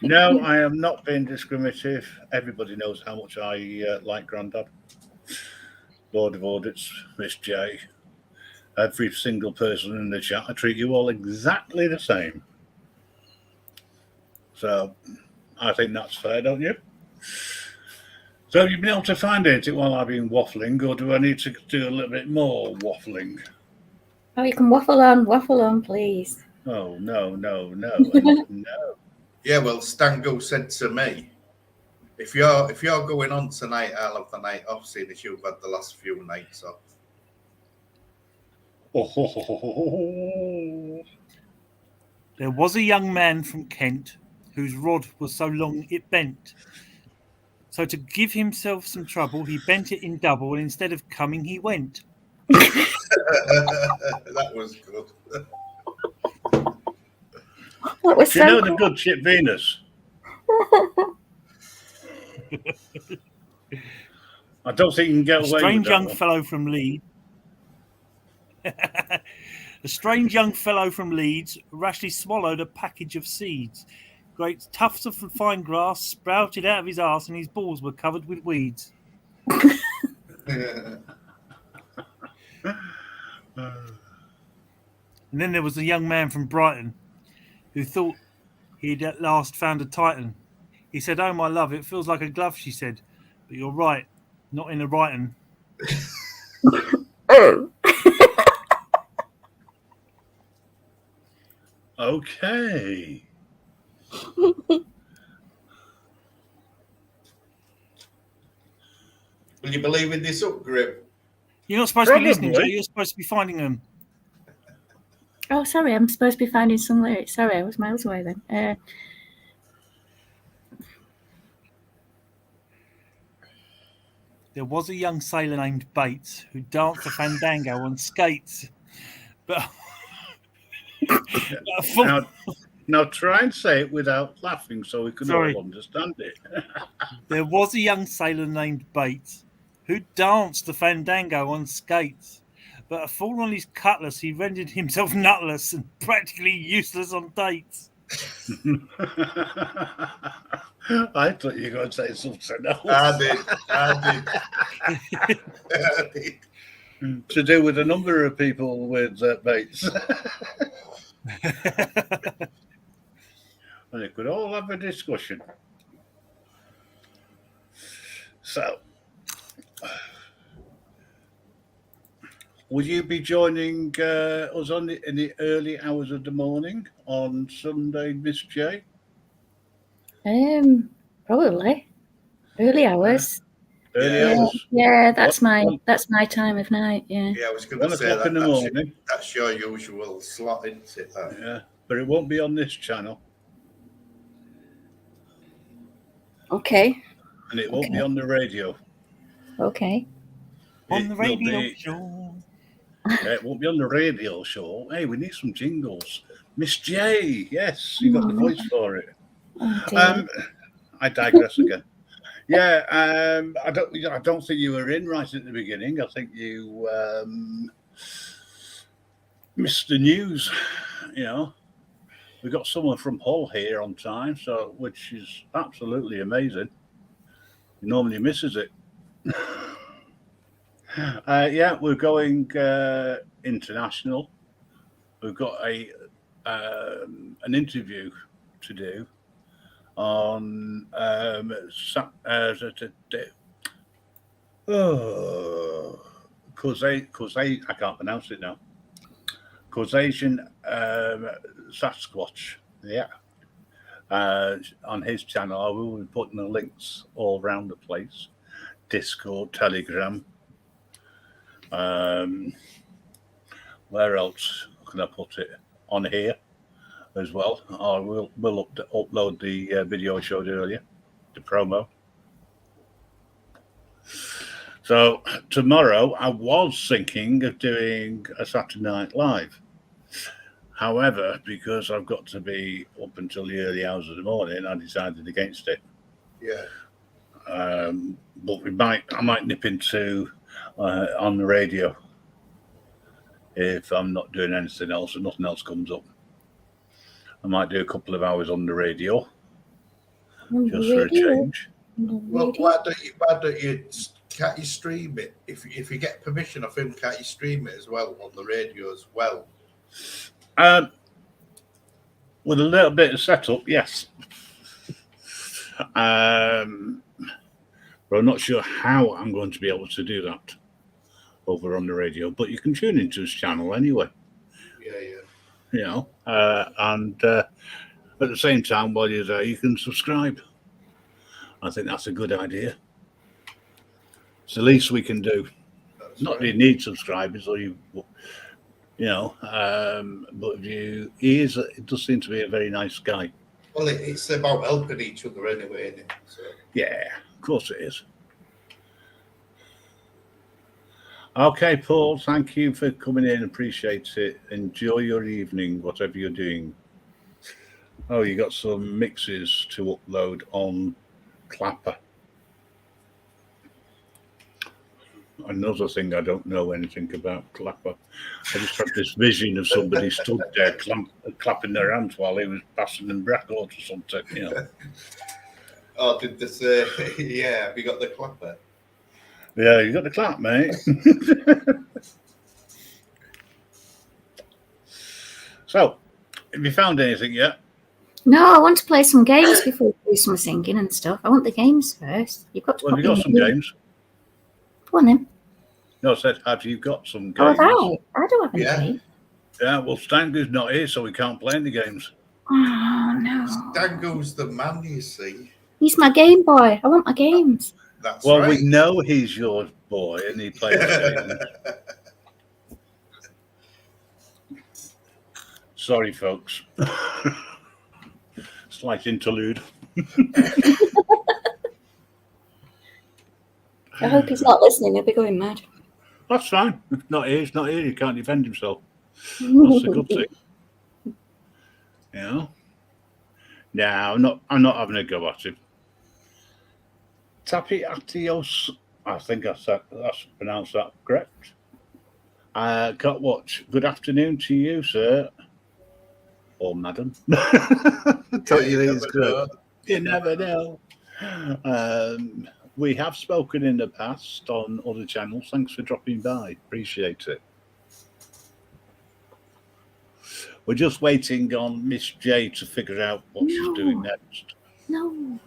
No, I am not being discriminative. Everybody knows how much I like Grandad. Lord of Audits, Miss J. Every single person in the chat, I treat you all exactly the same. So I think that's fair, don't you? So you've been able to find anything while I've been waffling, or do I need to do a little bit more waffling? Oh, you can waffle on, please. Oh, no. No. Yeah, well, Stango said to me, if you're going on tonight, I'll have the night off, seeing as you've had the last few nights off. There was a young man from Kent whose rod was so long it bent. So to give himself some trouble, he bent it in double, and instead of coming, he went. That was good. That was Do you know the good ship Venus? I don't think you can get away with Strange that young one. fellow from Leeds. A strange young fellow from Leeds rashly swallowed a package of seeds. Great tufts of fine grass sprouted out of his arse, and his balls were covered with weeds. And then there was a young man from Brighton who thought he'd at last found a Titan. He said, "Oh, my love, it feels like a glove," she said. "But you're right. Not in the writing. Oh. Okay. Will you believe in this up, Grim? You're not supposed to be listening, Joe. Probably. You're supposed to be finding them. Oh, sorry. I'm supposed to be finding some lyrics. Sorry, I was miles away then. There was a young sailor named Bates who danced a fandango on skates. But Now try and say it without laughing so we can Sorry. all understand it. there was a young sailor named Bates who danced the fandango on skates. But a fall on his cutlass, he rendered himself nutless and practically useless on dates. I thought you were going to say something else. I did. To do with a number of people with Bates. And they could all have a discussion. So, will you be joining us in the early hours of the morning on Sunday, Miss J? Probably early hours. Early hours. Yeah, that's my time of night. Yeah. Yeah, I was going 1 to say o'clock in the morning. That's your usual slot, isn't it? Yeah, but it won't be on this channel, Okay. and it won't be on the radio. Okay. On It the will radio be- show. It won't be on the radio show. Hey, we need some jingles. Miss J, yes, you got the voice for it. Oh, dear. I digress again. Yeah, I don't think you were in right at the beginning. I think you missed the news. You know, we got someone from Hull here on time, so which is absolutely amazing. He normally misses it. Yeah, we're going international. We've got an interview to do on Causation. I can't pronounce it now. Causation Sasquatch. Yeah. On his channel, I will be putting the links all around the place. Discord, Telegram. Where else can I put it? On here as well. I will upload the video I showed earlier, the promo. So tomorrow I was thinking of doing a Saturday Night Live. However, because I've got to be up until the early hours of the morning, I decided against it. Yeah. But I might nip into on the radio if I'm not doing anything else and nothing else comes up. I might do a couple of hours on the radio just for a change. Well, why don't you can't you stream it? If you get permission of him, can't you stream it as well on the radio as well? With a little bit of setup, yes. But I'm not sure how I'm going to be able to do that over on the radio. But you can tune into his channel anyway. Yeah. You know, and at the same time, while you're there, you can subscribe. I think that's a good idea. It's the least we can do. That's Not that right. you need subscribers, or you know, but it does seem to be a very nice guy. Well, it's about helping each other anyway, isn't it? So. Yeah, of course it is. Okay, Paul, thank you for coming in. Appreciate it. Enjoy your evening, whatever you're doing. Oh, you got some mixes to upload on Clapper. Another thing I don't know anything about Clapper. I just had this vision of somebody stood there clapping their hands while he was passing them records or something, you know. Oh, did this? Yeah, have you got the clapper? Yeah, you got the clap, mate. So, have you found anything yet? No, I want to play some games before we do some singing and stuff. I want the games first. You've got to Well, have put you got me some in. games? Go on then. No, I said, have you got some Oh, games? I don't have any Yeah. games. Yeah, well, Stangu's not here, so we can't play any games. Oh, no. Stango's the man, you see. He's my Game Boy. I want my games. That's Well, right. we know he's your boy and he plays games. Sorry, folks. Slight interlude. I hope he's not listening. He'll be going mad. That's fine. If not here, he's not here. He can't defend himself. That's a good thing. You know? No, I'm not having a go at him. Tapi Atios. I think that's pronounced that correct. Can't watch. Good afternoon to you, sir. Or madam. Don't you think it's good? You never know. We have spoken in the past on other channels. Thanks for dropping by. Appreciate it. We're just waiting on Miss J to figure out what she's doing next. No.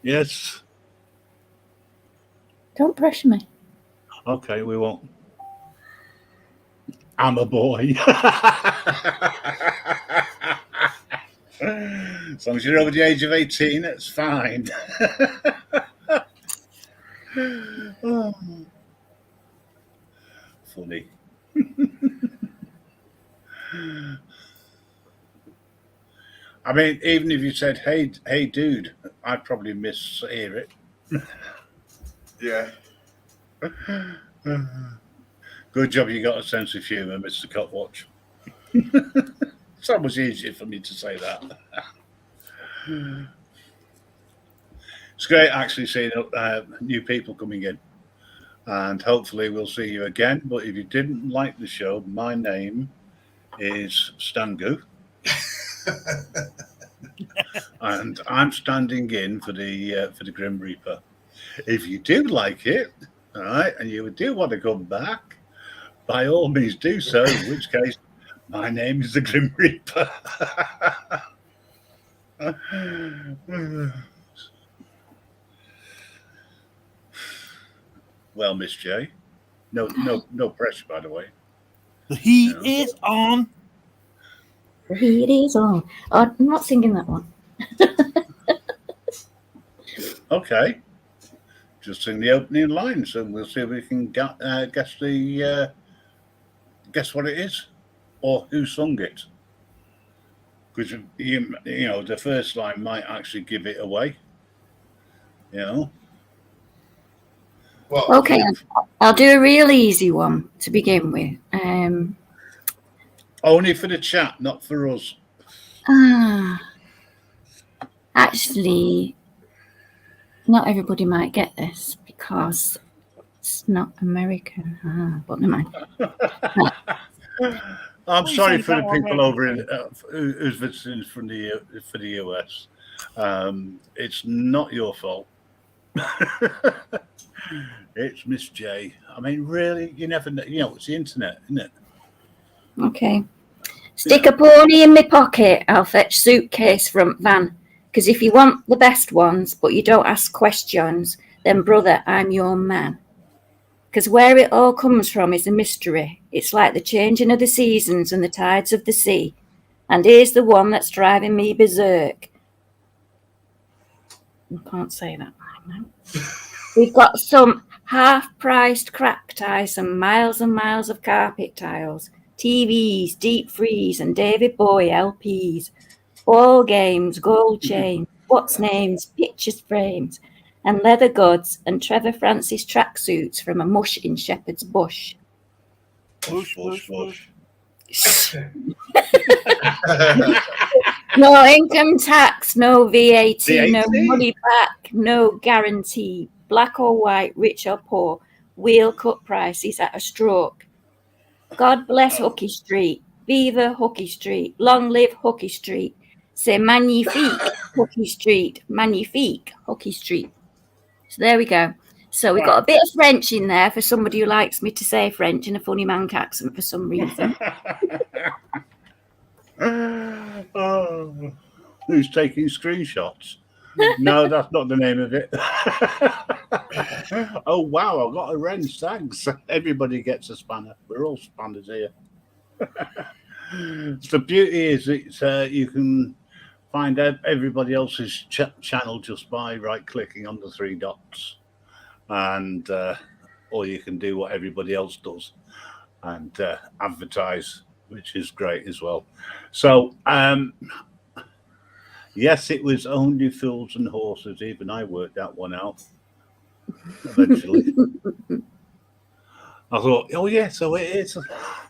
Yes. Don't pressure me. Okay, we won't. I'm a boy. As long as you're over the age of 18, it's fine. Oh. Funny. I mean, even if you said, hey, dude, I'd probably mishear it. Yeah. Good job you got a sense of humour, Mr. Cotwatch. It's so much easier for me to say that. It's great actually seeing new people coming in. And hopefully we'll see you again. But if you didn't like the show, my name is Stangu. And I'm standing in for the Grim Reaper. If you do like it, all right, and you do want to come back, by all means do so, in which case my name is the Grim Reaper. Well, Miss J, no pressure, by the way. The heat is on. The heat is on. Oh, I'm not singing that one. Okay, just sing the opening lines, and we'll see if we can guess what it is or who sung it. Because you know the first line might actually give it away. You know. Well, Okay, I'll do a real easy one to begin with. Only for the chat, not for us. Actually, not everybody might get this because it's not American. But never mind. I'm sorry for the that people already. over in who's visiting from for the US. It's not your fault. It's Miss J. I mean, really, you never know. You know, it's the internet, isn't it? Okay. Stick a pony in my pocket. I'll fetch suitcase from van. Because if you want the best ones, but you don't ask questions, then brother, I'm your man. Because where it all comes from is a mystery. It's like the changing of the seasons and the tides of the sea. And here's the one that's driving me berserk. I can't say that right now. We've got some half-priced crack ties, some miles and miles of carpet tiles, TVs, deep freeze, and David Bowie LPs, ball games, gold chains, what's names, pictures frames, and leather goods, and Trevor Francis tracksuits from a mush in Shepherd's Bush. Bush, bush, bush. No income tax, no VAT, no VAT? money back, no guarantee. Black or white, rich or poor, wheel cut prices at a stroke. God bless Hooky Street. Viva Hooky Street. Long live Hooky Street. C'est magnifique, Hooky Street. Magnifique, Hooky Street. So there we go. So we've got a bit of French in there for somebody who likes me to say French in a funny mank accent for some reason. Oh, who's taking screenshots? No, that's not the name of it. Oh, wow, I've got a wrench. Thanks. Everybody gets a spanner. We're all spanners here. The beauty is that you can find out everybody else's channel just by right-clicking on the three dots. And or you can do what everybody else does and advertise, which is great as well. So, yes, it was only Fools and Horses. Even I worked that one out eventually. I thought, oh, yeah, so it is.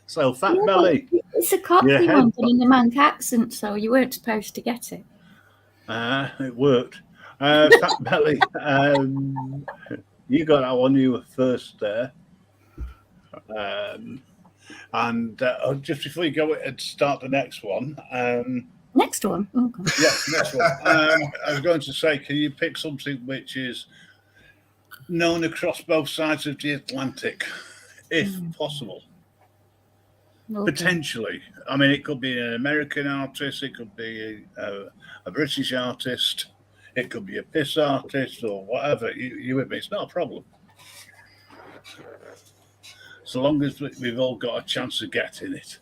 So, Fat Belly. It's a Cockney Yeah, one, but in the Manc accent, so you weren't supposed to get it. It worked. Fat Belly, you got that one. You were first there. And just before you go and start the next one. Next one. Oh, God. Yeah, next one. I was going to say, can you pick something which is known across both sides of the Atlantic, if possible? Okay. Potentially. I mean, it could be an American artist, it could be a British artist, it could be a piss artist or whatever. You with me? It's not a problem. So long as we've all got a chance of getting it.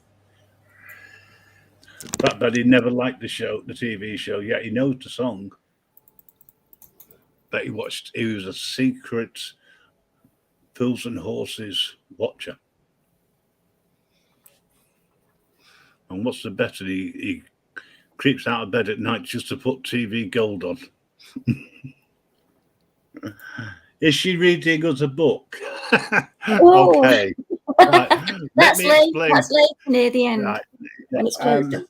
But he never liked the show, the TV show, yet he knows the song that he watched. He was a secret Fools and Horses watcher. And what's the better? He creeps out of bed at night just to put TV Gold on. Is she reading us a book? Okay. Right. That's late near the end. Right. When it's closed up.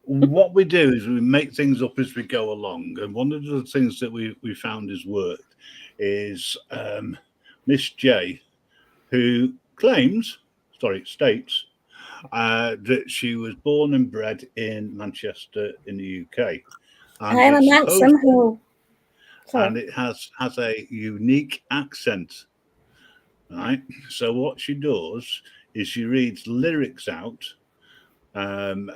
What we do is we make things up as we go along. And one of the things that we found has worked is Miss J, who states that she was born and bred in Manchester in the UK. I am a man somehow. And it has a unique accent, right? So what she does is she reads lyrics out, and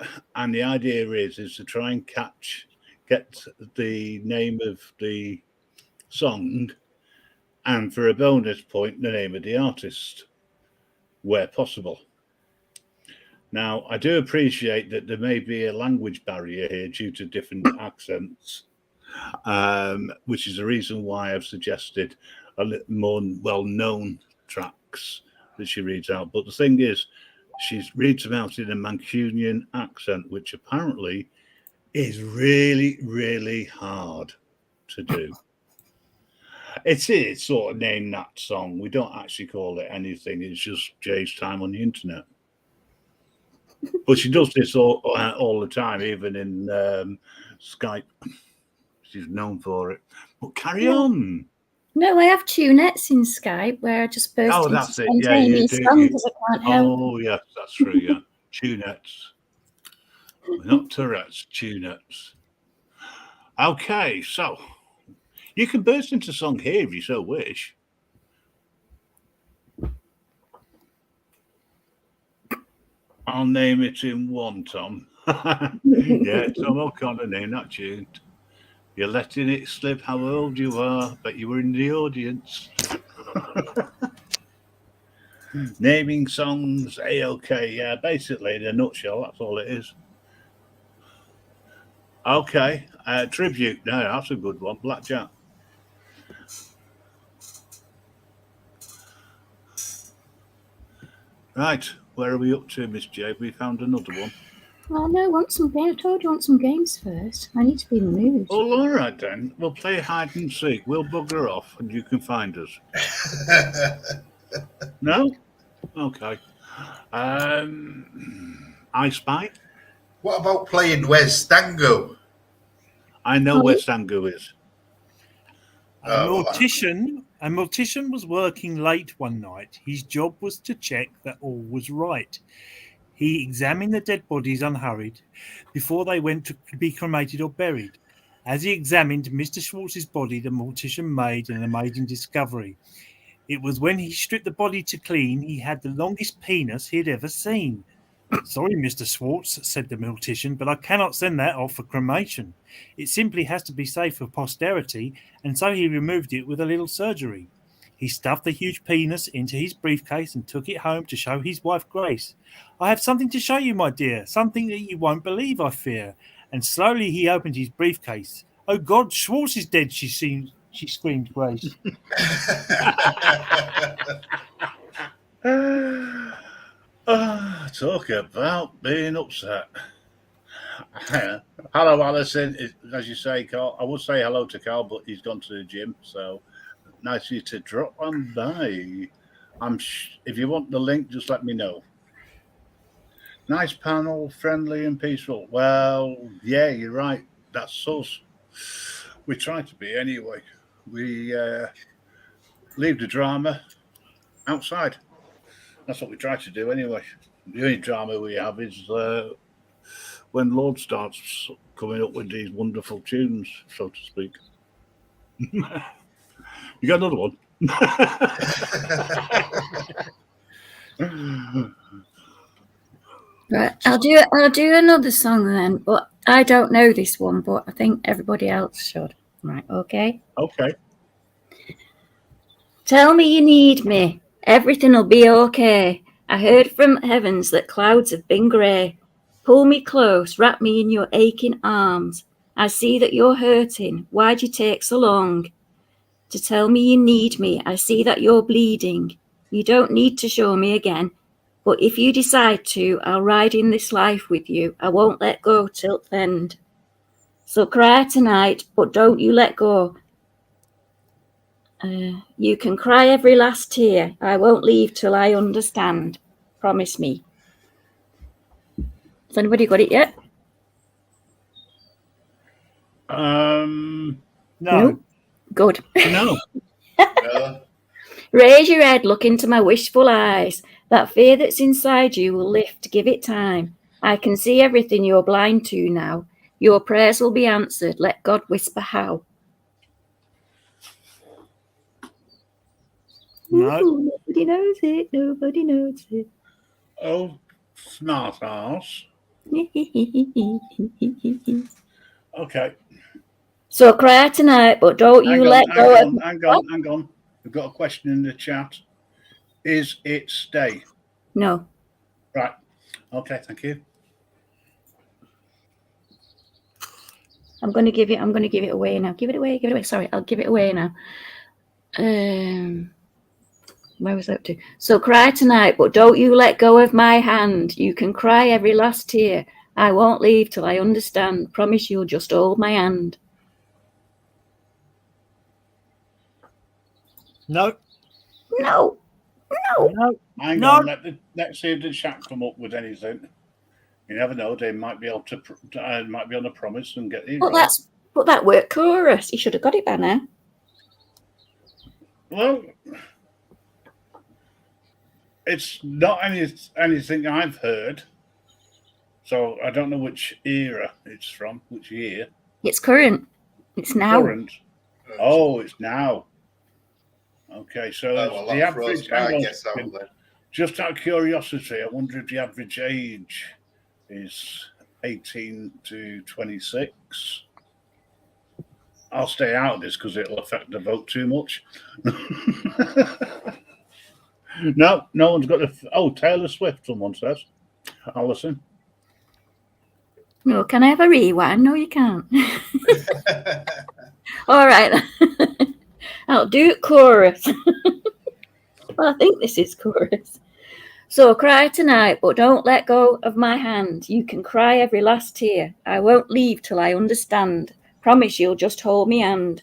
the idea is to try and get the name of the song, and for a bonus point, the name of the artist, where possible. Now, I do appreciate that there may be a language barrier here due to different accents. Which is the reason why I've suggested a little more well-known tracks that she reads out. But the thing is, she reads them out in a Mancunian accent, which apparently is really, really hard to do. It is sort of named that song. We don't actually call it anything. It's just Jay's time on the internet. But she does this all the time, even in Skype. She's known for it. But carry on. No, I have tunettes in Skype where I just burst into that's it. spontaneous songs because I can't help. Oh, yes, that's true, yeah. Tunettes. Not Tourette's, tunettes. Okay, so you can burst into song here if you so wish. I'll name it in one, Tom. Yeah, Tom O'Connor named that tune. You're letting it slip how old you are, but you were in the audience. Naming songs, A-OK, yeah, basically in a nutshell, that's all it is. Okay, tribute, no, that's a good one, Blackjack. Right, where are we up to, Miss J? We found another one. Oh no, I told you I want some games first. I need to be in the mood. Oh, all right then. We'll play hide and seek. We'll bugger off and you can find us. No? Okay. I Spy? What about playing Where's Stango? I know where Stango is. A mortician was working late one night. His job was to check that all was right. He examined the dead bodies unhurried before they went to be cremated or buried. As he examined Mr. Schwartz's body, the mortician made an amazing discovery. It was when he stripped the body to clean, he had the longest penis he had ever seen. Sorry, Mr. Schwartz, said the mortician, but I cannot send that off for cremation. It simply has to be saved for posterity, and so he removed it with a little surgery. He stuffed the huge penis into his briefcase and took it home to show his wife Grace. I have something to show you, my dear, something that you won't believe, I fear. And slowly he opened his briefcase. Oh God, Schwartz is dead, she screamed, Grace. Talk about being upset. Hello, Alison. As you say, Carl, I would say hello to Carl, but he's gone to the gym. So nice of you to drop on by. If you want the link, just let me know. Nice panel, friendly and peaceful. Well, yeah, you're right. That's us. We try to be anyway. We leave the drama outside. That's what we try to do anyway. The only drama we have is when Lord starts coming up with these wonderful tunes, so to speak. You got another one? Right, I'll do another song then, but I don't know this one, but I think everybody else should. Right, okay? Okay. Tell me you need me. Everything'll be okay. I heard from heavens that clouds have been grey. Pull me close, wrap me in your aching arms. I see that you're hurting. Why'd you take so long to tell me you need me? I see that you're bleeding. You don't need to show me again. But if you decide to, I'll ride in this life with you. I won't let go till the end. So cry tonight, but don't you let go. You can cry every last tear. I won't leave till I understand. Promise me. Has anybody got it yet? No. Nope. Good. No. No. Raise your head, look into my wishful eyes. That fear that's inside you will lift, give it time. I can see everything you're blind to now. Your prayers will be answered. Let God whisper how. No. Ooh, nobody knows it. Nobody knows it. Oh, smart ass. Okay. So cry tonight, but don't you let go of... Hang on. We've got a question in the chat. Is it stay? No. Right. Okay, thank you. I'm going to give it away now. Give it away. Sorry, I'll give it away now. Where was I up to? So cry tonight, but don't you let go of my hand. You can cry every last tear. I won't leave till I understand. Promise you'll just hold my hand. No. No. Hang on. Let's see if the chat come up with anything. You never know. They might be able to. Might be on a promise and get it. But that worked chorus. You should have got it by now. Well, it's not anything I've heard, so I don't know which era it's from. Which year? It's current. It's now. Current. Oh, it's now. Okay, so the average. Just out of curiosity, I wonder if the average age is 18 to 26. I'll stay out of this because it'll affect the vote too much. No one's got the. Oh, Taylor Swift, someone says. Alison. No, can I have a rewind? No, you can't. All right. I'll do it chorus. Well, I think this is chorus. So cry tonight, but don't let go of my hand. You can cry every last tear. I won't leave till I understand. Promise you'll just hold me hand.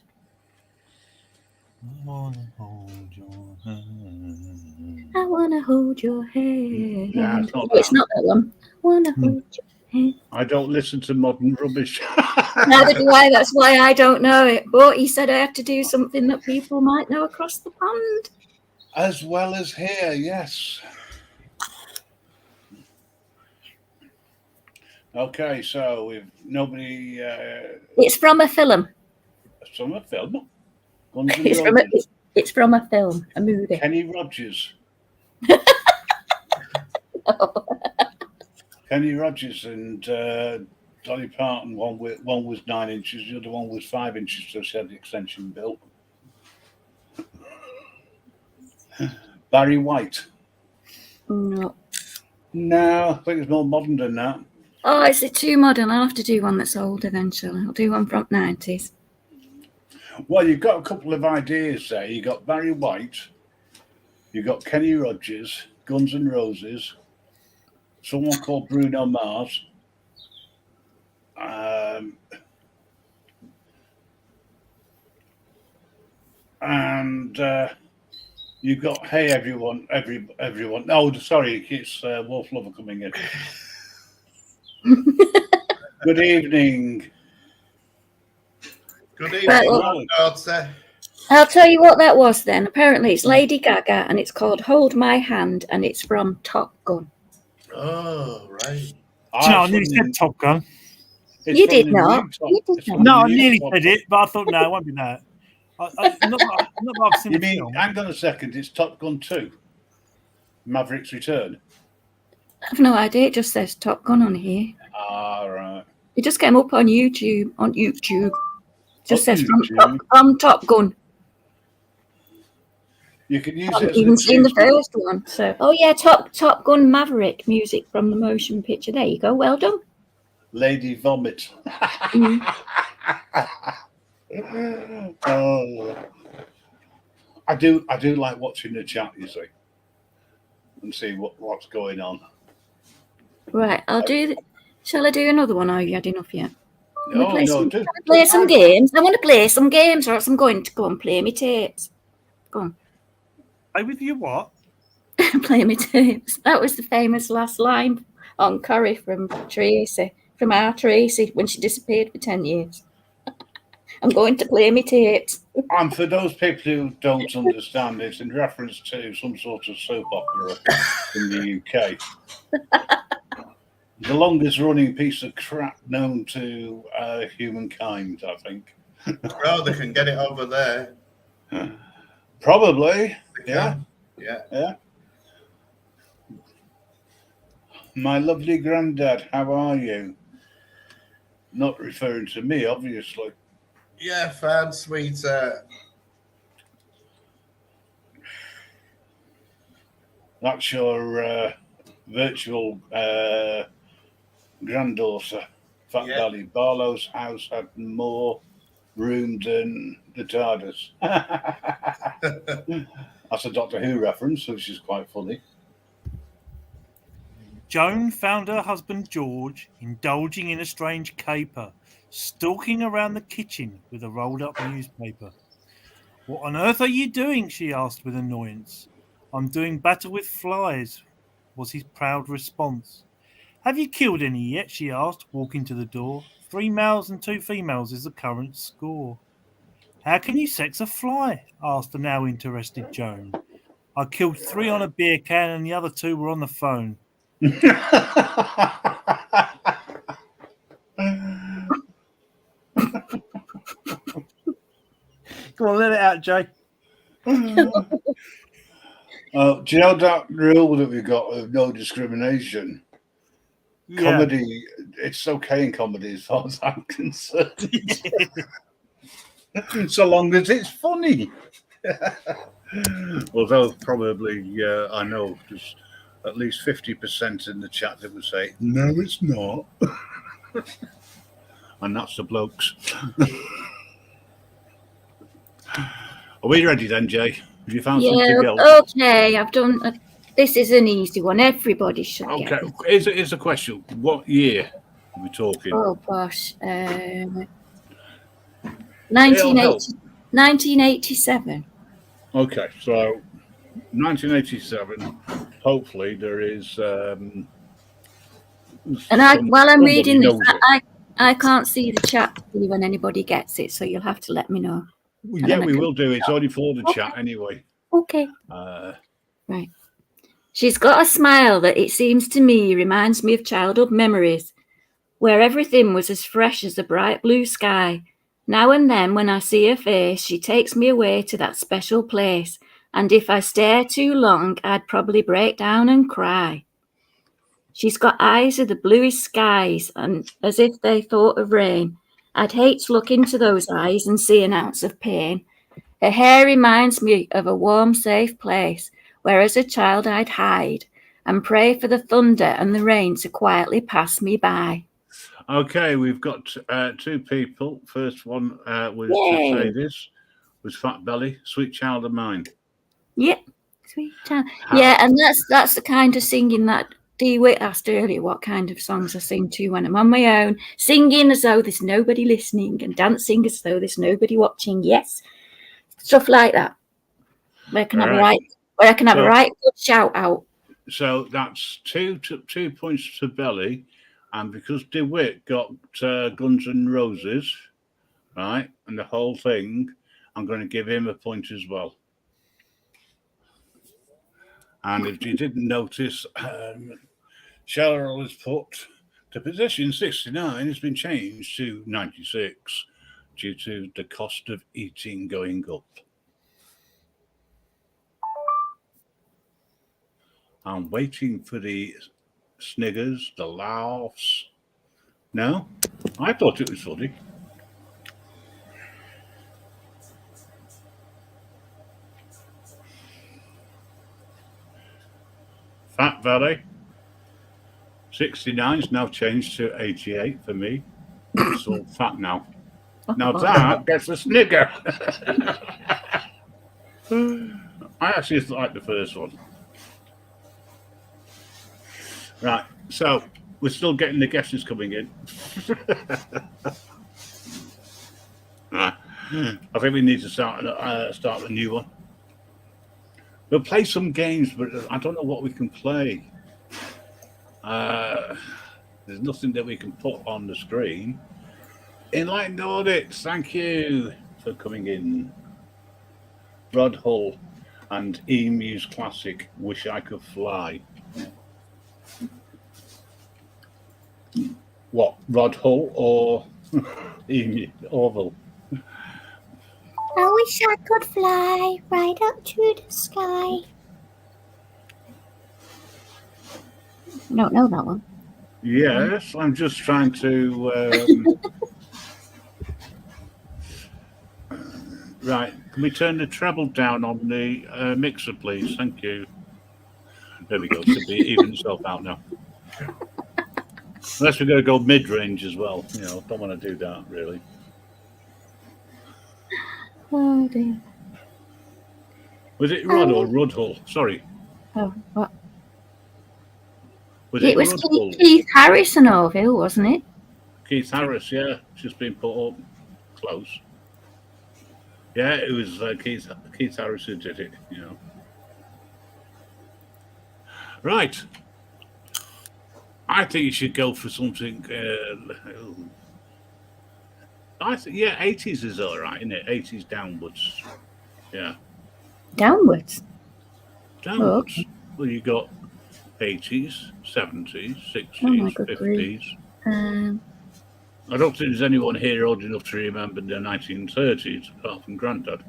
I wanna hold your hand. I wanna hold your hand. Nah, It's not that one. I wanna hold your hand. I don't listen to modern rubbish. Neither do I. That's why I don't know it. But he said I had to do something that people might know across the pond. As well as here, yes. Okay, so if nobody. It's from a film. From a film. It's from a film, a movie. Kenny Rogers. Kenny Rogers and Dolly Parton. One was 9 inches, the other one was 5 inches. So she had the extension built. Barry White. No. No, I think it's more modern than that. Oh, is it too modern? I'll have to do one that's older then, shall I? I'll do one from 90s. Well, you've got a couple of ideas there. You got Barry White, you got Kenny Rogers, Guns N' Roses, someone called Bruno Mars, and you got Hey Everyone, everyone. Oh, sorry, it's Wolf Lover coming in. Good evening. Good Right, evening, well- daughter. I'll tell you what that was then. Apparently it's Lady Gaga and it's called Hold My Hand and it's from Top Gun. Oh, right. I nearly said Top Gun. You did not. You did not. No, I nearly said it, but I thought, no, it won't be that. Not that I've seen You the mean, film. hang on a second, it's Top Gun 2, Maverick's Return. I've no idea. It just says Top Gun on here. Ah, right. It just came up on YouTube. Just On says YouTube. from Top Gun. You can use I it haven't as even an seen the excuse. first one. So, oh yeah, Top Gun Maverick music from the motion picture. There you go. Well done. Lady Vomit. Mm. Oh. I do like watching the chat, you see, and see what's going on. Right, I'll do. Shall I do another one? Or have you had enough yet? No, play no, Play some games. I want to play some games, or else I'm going to go and play me tapes. Go on. Play with you what? Play me tapes. That was the famous last line on Curry from our Tracy, when she disappeared for 10 years. I'm going to play me tapes. And for those people who don't understand, it's in reference to some sort of soap opera in the UK. The longest running piece of crap known to humankind, I think. Oh, they can get it over there. Probably. They Yeah. can. Yeah. Yeah. My lovely granddad, how are you? Not referring to me, obviously. Yeah, fine, sweetheart. That's your virtual granddaughter, Fat Yeah. Belly. Barlow's house had more room than the TARDIS. That's a Doctor Who reference, which is quite funny. Joan found her husband George indulging in a strange caper, stalking around the kitchen with a rolled up newspaper. What on earth are you doing? She asked with annoyance. I'm doing battle with flies, was his proud response. Have you killed any yet? She asked, walking to the door. 3 males and 2 females is the current score. How can you sex a fly? Asked the now interested Joan. I killed 3 on a beer can and the other 2 were on the phone. Come on, let it out, Jay. Do you know that rule that we got of no discrimination? Yeah. Comedy, it's okay in comedy as far as I'm concerned. So long as it's funny. Although probably I know there's at least 50% in the chat that would say, no, it's not. And that's the blokes. Are we ready then, Jay? Have you found something else? Okay, I've done. This is an easy one. Everybody should get Okay, this. here's a question. What year are we talking? Oh gosh, 1987. Okay, so 1987. Hopefully, there is. And while I'm reading this, I can't see the chat when anybody gets it, so you'll have to let me know. Yeah, we will do. It's only for the chat anyway. Okay. Right. She's got a smile that it seems to me reminds me of childhood memories, where everything was as fresh as a bright blue sky. Now and then, when I see her face, she takes me away to that special place. And if I stare too long, I'd probably break down and cry. She's got eyes of the bluest skies, and as if they thought of rain. I'd hate to look into those eyes and see an ounce of pain. Her hair reminds me of a warm, safe place where as a child I'd hide and pray for the thunder and the rain to quietly pass me by. Okay, we've got 2 people. First one was Yay. to say this was Fat Belly, Sweet Child of Mine. Yep, sweet child. Yeah, and that's the kind of singing that Dee Witt asked earlier, what kind of songs I sing to when I'm on my own, singing as though there's nobody listening and dancing as though there's nobody watching. Yes, stuff like that. Where I can have a right good shout out. So that's 2 points to Belly, and because DeWitt got Guns N' Roses, right, and the whole thing, I'm going to give him a point as well. And if you didn't notice, Cheryl has put the position 69 has been changed to 96 due to the cost of eating going up. I'm waiting for the sniggers, the laughs. No? I thought it was funny. Fat Valley. 69 is now changed to 88 for me. It's all fat now. Now that gets a snigger. I actually like the first one. Right, so we're still getting the guesses coming in. Right. I think we need to start a new one. We'll play some games, but I don't know what we can play. There's nothing that we can put on the screen. Enlightened Audits, thank you for coming in. Rod Hull and Emu's classic, Wish I Could Fly. What, Rod Hull or Emu Orville? I wish I could fly right up to the sky. I don't know that one. Yes, I'm just trying to. Right, can we turn the treble down on the mixer, please? Thank you. There we go. Should be even itself out now. Unless we're going to go mid-range as well. You know, don't want to do that really. Oh dear. Was it Rod or Rudhull? Sorry. Oh, what? Was It was Rudhull? Keith Harrison Orville, wasn't it? Keith Harris, yeah. It's just been put up close. Yeah, it was Keith Harris who did it, you know. Right. I think you should go for something. I think, yeah, 80s is all right, isn't it? 80s downwards. Yeah. Downwards. Downwards. Oh, okay. Well, you got 80s, 70s, 60s, Oh my good 50s. grief. I don't think there's anyone here old enough to remember the 1930s, apart from Grandad.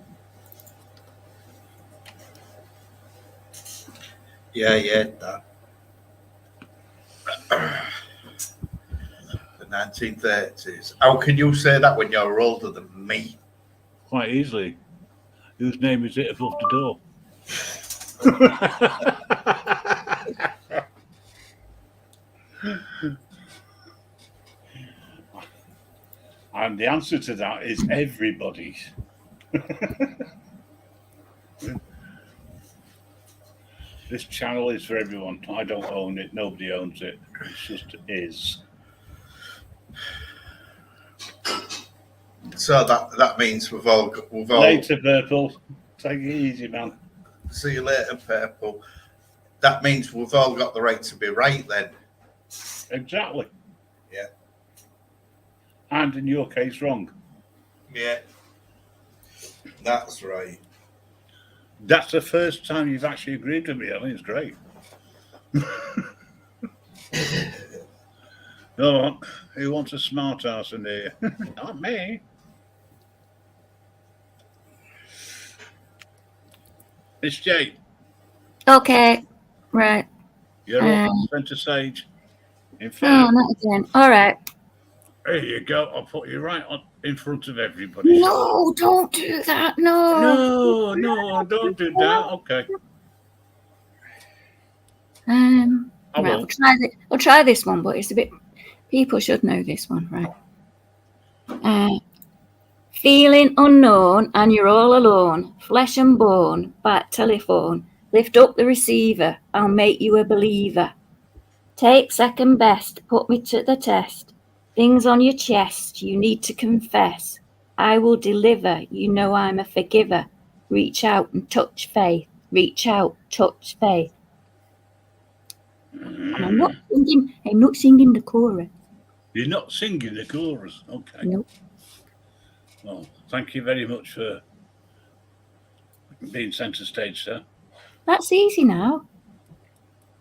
Yeah, that. The 1930s. How can you say that when you're older than me? Quite easily. Whose name is it above the door? And the answer to that is everybody. This channel is for everyone. I don't own it. Nobody owns it. It just is. So that means we've all Later, Purple. Take it easy, man. See you later, Purple. That means we've all got the right to be right then. Exactly. Yeah. And in your case, wrong. Yeah. That's right. That's the first time you've actually agreed with me. I think it's great. No, who wants a smart ass in here? Not me. It's Jay. Okay, right. You're up, Centre Sage. In fact, Oh, not again. All right. there you go. I'll put you right on in front of everybody. No, don't do that. No. No, don't do that. Okay. I Right, will. we'll try this one, but it's a bit. People should know this one, right? Feeling unknown and you're all alone, flesh and bone, by telephone. Lift up the receiver, I'll make you a believer. Take second best, put me to the test. Things on your chest, you need to confess. I will deliver, you know I'm a forgiver. Reach out and touch faith. Reach out, touch faith. And I'm not singing the chorus. You're not singing the chorus. Okay. Nope. Well, thank you very much for being centre stage, sir. That's easy now.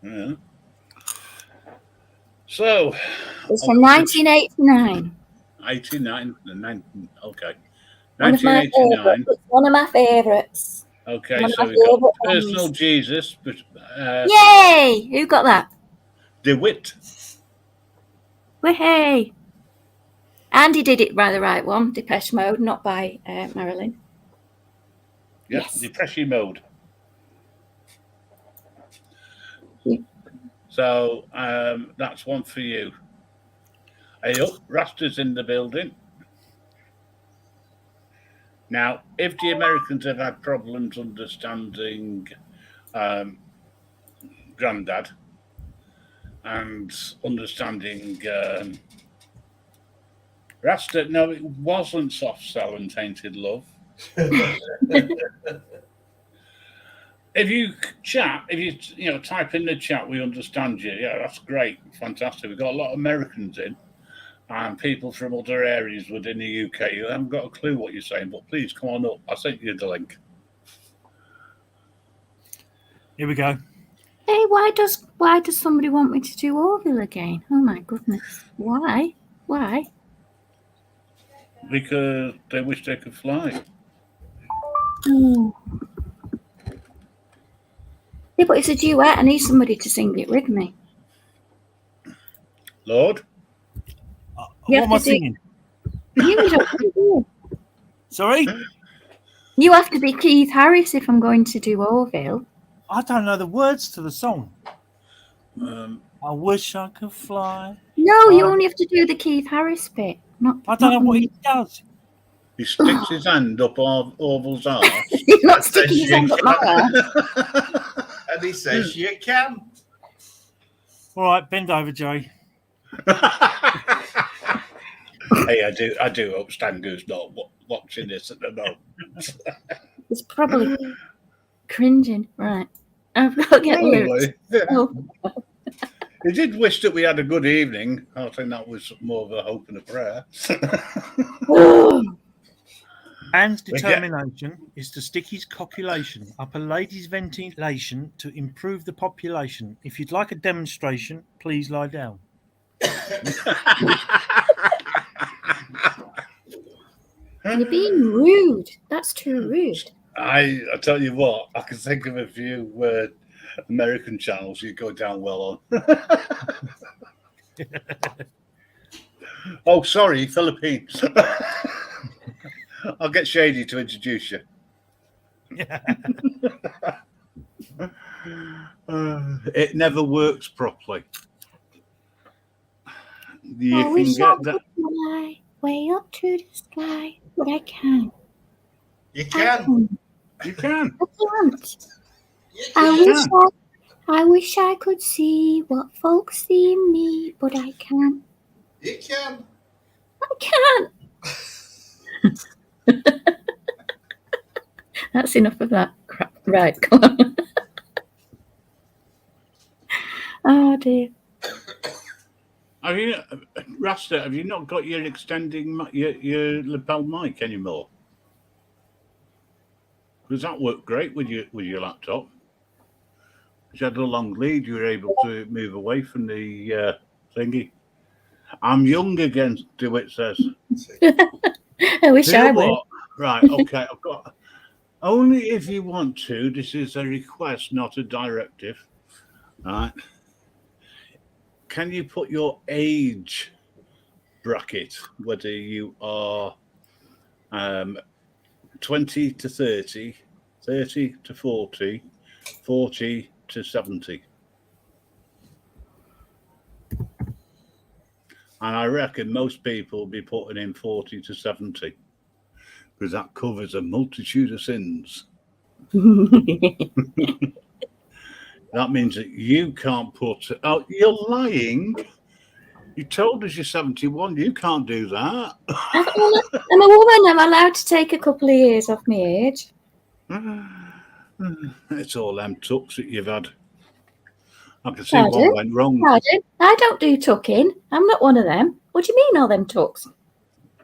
Yeah. So, It's from 1989. 89, 19, okay. One of my 1989. favourites. It's one of my favourites. Okay, One of so my we've got favourite Personal ones. Jesus, but Yay! Who got that? DeWitt. Hey! Andy did it by the right one, Depeche Mode, not by Marilyn. Yes, Yes. Depression mode. Yeah. So that's one for you. Hey up, Rasta's in the building. Now, if the Americans have had problems understanding Grandad and understanding Rasta, no, it wasn't Soft Cell and Tainted Love. If you chat, if you type in the chat, we understand you. Yeah, that's great, fantastic. We've got a lot of Americans in, and people from other areas within the UK. You haven't got a clue what you're saying, but please come on up. I sent you the link. Here we go. Hey, why does somebody want me to do Orville again? Oh my goodness. Why? Because they wish they could fly. Oh. Yeah, but it's a duet. I need somebody to sing it with me. Lord? What You have am I to do- singing? You don't do it. Sorry? You have to be Keith Harris if I'm going to do Orville. I don't know the words to the song. Um, I wish I could fly. No, you only have to do the Keith Harris bit. I don't know what he does. he sticks his hand up Orville's arse. He's not sticking his hand up my arse. And he says, you can. All right, bend over, Joey. Hey, I do hope Stangu's not watching this at the moment. He's probably cringing. Right. I've got to get lyrics. Probably. Oh. He did wish that we had a good evening. I think that was more of a hope and a prayer. Anne's determination is to stick his copulation up a lady's ventilation to improve the population. If you'd like a demonstration, please lie down. You're being rude. That's too rude. I tell you what, I can think of a few American channels you go down well on. Oh, sorry, Philippines. I'll get Shady to introduce you. It never works properly. You I can wish I get could that. fly way up to the sky, but I can't. You I can. can't. You can. I can't. You I can. wish I could see what folks see in me, but I can't. You can. I can't. That's enough of that crap. Right, come on. Oh dear. Have you, Rasta? Have you not got your your lapel mic anymore? Because that worked great with your laptop. You had a long lead. You were able to move away from the thingy. I'm young again. DeWitt says. I wish You know I would. what? Right. Okay. I've got. Only if you want to. This is a request, not a directive. All right. can you put your age bracket, whether you are 20 to 30, 30 to 40, 40 to 70? And I reckon most people will be putting in 40 to 70 because that covers a multitude of sins. That means that you can't put. Oh, you're lying. You told us you're 71. You can't do that. I'm a woman. I'm allowed to take a couple of years off my age. It's all them tucks that you've had. I can see Pardon? one went wrong. Pardon? I don't do tucking. I'm not one of them. What do you mean, all them tucks?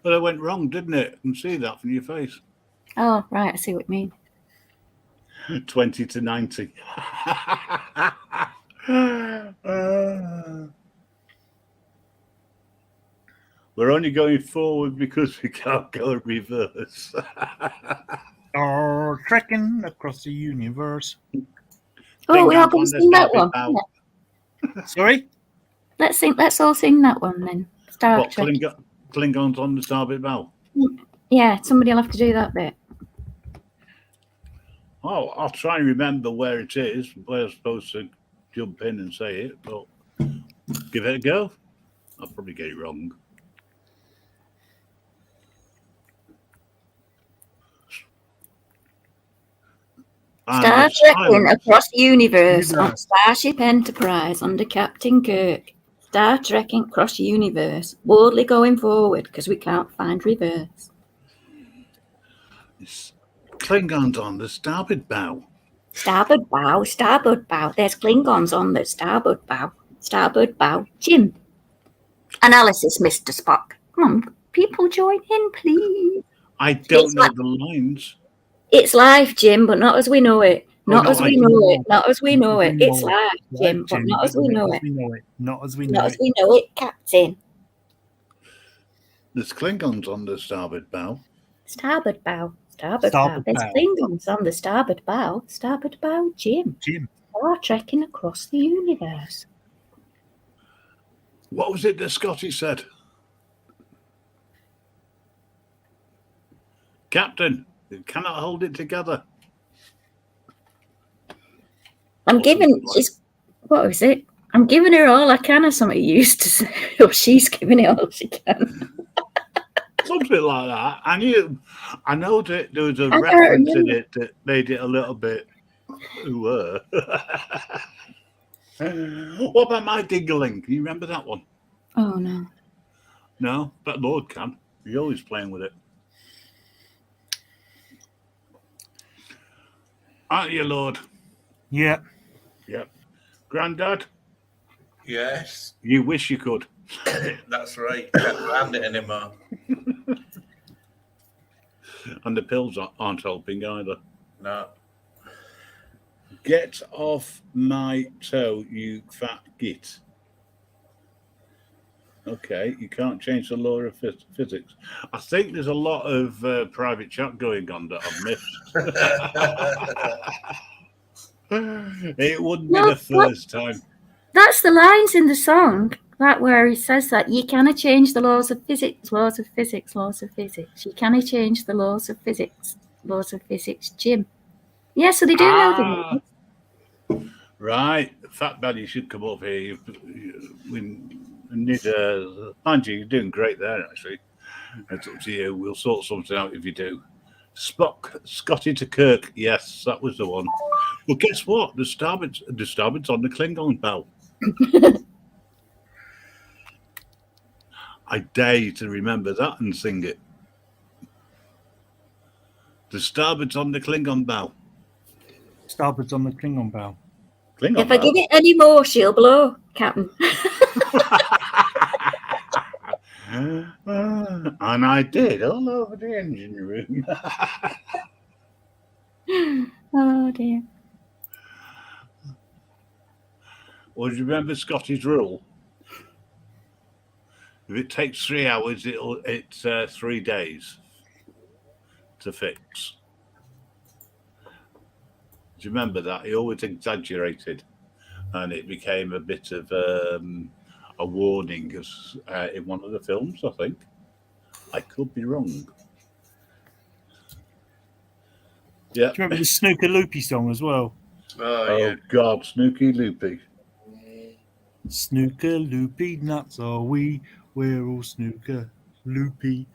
But it went wrong, didn't it? I can see that from your face. Oh, right. I see what you mean. 20 to 90. We're only going forward because we can't go reverse. Or trekking across the universe. Oh, we are going to sing that one. Yeah. Sorry? Let's sing. Let's all sing that one then. Star What, Trek. Klingons on the starboard bow? Yeah, somebody will have to do that bit. Oh, I'll try and remember where it is, where I'm supposed to jump in and say it, but give it a go. I'll probably get it wrong. Star Trekking across the universe on Starship Enterprise under Captain Kirk. Star Trekking across the universe, boldly going forward because we can't find reverse. It's Klingons on the starboard bow. Starboard bow, starboard bow. There's Klingons on the starboard bow. Starboard bow, Jim. Analysis, Mr. Spock. Come on, people join in, please. I don't know the lines. It's life, Jim, but not as we know it. Not as we know it. Not as we know it. It's life, Jim, but not as we know it. Not as we Not know as it. we know it, Captain. There's Klingons on the starboard bow. Starboard bow. Starboard bow. There's Klingons on the starboard bow. Starboard bow, Jim. Star trekking across the universe. What was it that Scotty said? Captain, you cannot hold it together. I'm giving, what was it? I'm giving her all I can, or something you used to say, or she's giving it all she can. Something like that. I know that there was a reference in it that made it a little bit. What about my dingling? Can you remember that one? Oh, no. No, but Lord can. He's always playing with it. Aren't you, Lord? Yeah. Yep. Grandad? Yes. You wish you could. That's right. Can't find it anymore. And the pills aren't helping either. No. Get off my toe, you fat git. Okay, you can't change the law of physics. I think there's a lot of private chat going on that I've missed. It wouldn't be the first time. That's the lines in the song, that where he says that you cannot change the laws of physics, laws of physics, laws of physics. You cannot change the laws of physics, Jim. Yeah, so they do know the Right, Fat Belly should come up here. We need mind you, you're doing great there, actually. It's up to you. We'll sort something out if you do. Spock, Scotty to Kirk. Yes, that was the one. Well, guess what? The starboard's on the Klingon bow. I dare you to remember that and sing it. The starboard's on the Klingon bow. Starboard's on the Klingon bow. Klingon If I give it any more, she'll blow, Captain. And I did all over the engine room. Oh, dear. Well, do you remember Scotty's rule? If it takes 3 hours, it's 3 days to fix. Do you remember that? He always exaggerated, and it became a bit of a warning as in one of the films, I think. I could be wrong. Yeah. Do you remember the Snooker Loopy song as well? Oh, yeah. Oh God, Snooky Loopy. Snooker Loopy nuts are we? We're all snooker loopy.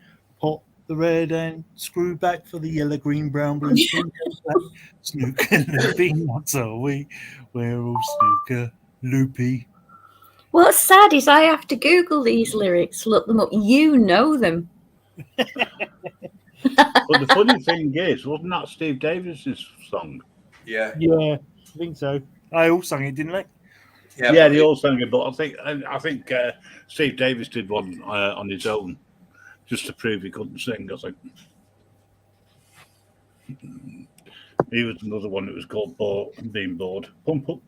Pop the red and screw back for the yellow, green, brown, blue, pink, and black. Snooker Loopy nuts are we? We're all snooker loopy. What's sad is I have to Google these lyrics, look them up. You know them. But the funny thing is, wasn't that Steve Davis's song? Yeah. Yeah, I think so. I all sang it, didn't they? Yeah, they all sang it, but I think Steve Davis did one on his own, just to prove he couldn't sing. I think he was another one that was called Being Bored. Pump up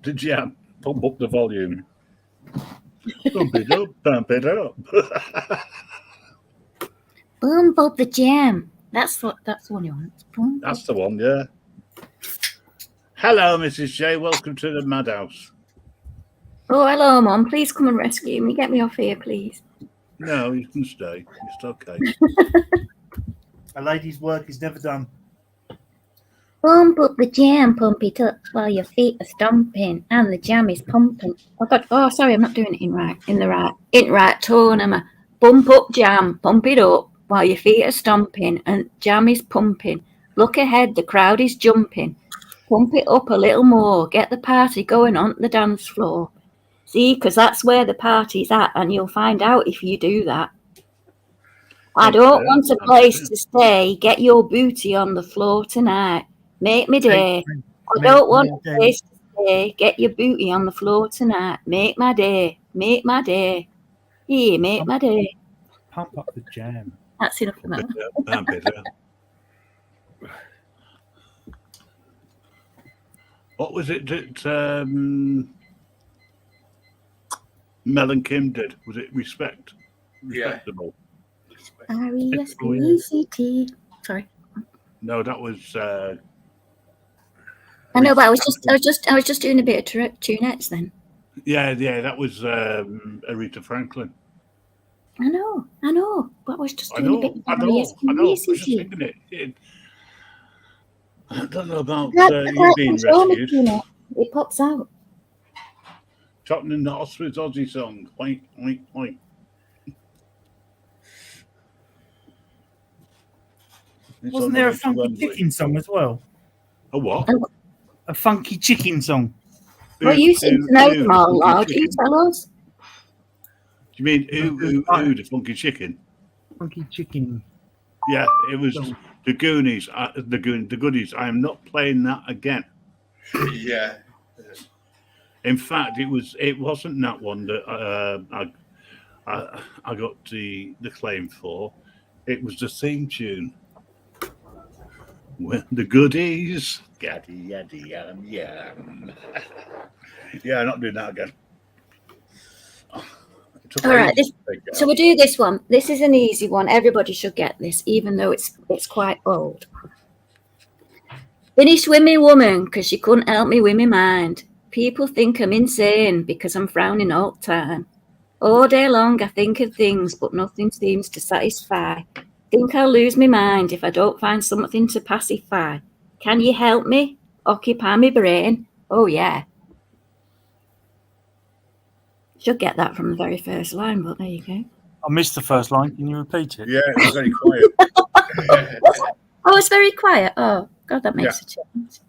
the jam, pump up the volume, pump it up, pump it up. Boom, Bob the Jam. That's the one you want. Boom, That's the one, yeah. Hello, Mrs. J. Welcome to the Madhouse. Oh, hello, Mum. Please come and rescue me. Get me off here, please. No, you can stay. It's okay. A lady's work is never done. Pump up the jam, pump it up while your feet are stomping and the jam is pumping. Oh God! Oh, sorry, I'm not doing it in the right tone. Am I? Bump up jam, pump it up while your feet are stomping and jam is pumping. Look ahead, the crowd is jumping. Pump it up a little more. Get the party going on the dance floor. See, because that's where the party's at, and you'll find out if you do that. I don't want a place to stay. Get your booty on the floor tonight. Make me day. I don't want a place to stay. Get your booty on the floor tonight. Make my day. Make my day. Yeah, make my day. Pump up the jam. That's enough for that. What was it that Mel and Kim did? Was it Respect? Respectable. R-E-S-P-E-C-T. Sorry. No, that was. I know, but I was just doing a bit of tunettes then. Yeah, that was Aretha Franklin. I know, but I was just I doing know. a bit of I was just R-E-S-P-E-C-T. thinking it. I don't know about That you being control me, rescued. you know. It pops out. Chopping in the Ostrich Aussie song. Oink, oink, oink. It's Wasn't on there the a way to funky Wembley. chicken song as well? A what? A funky chicken song. Well, you seem to know them all, Lord. You tell us. Do you mean ooh, the funky chicken? Funky chicken. Yeah, it was the Goonies. The Goonies. I am not playing that again. Yeah. In fact, it wasn't that one that I got the claim for. It was the theme tune. When the Goodies, yaddy yaddy yum yum. Yeah, I'm not doing that again. All right, so we'll do this one. This is an easy one. Everybody should get this, even though it's quite old. Finished with me woman because she couldn't help me with me mind. People think I'm insane because I'm frowning all the time. All day long I think of things, but nothing seems to satisfy. Think I'll lose my mind if I don't find something to pacify. Can you help me? Occupy my brain? Oh, yeah. Should get that from the very first line, but there you go. I missed the first line. Can you repeat it? Yeah, it was very quiet. Oh, it's very quiet. Oh, God, that makes a change.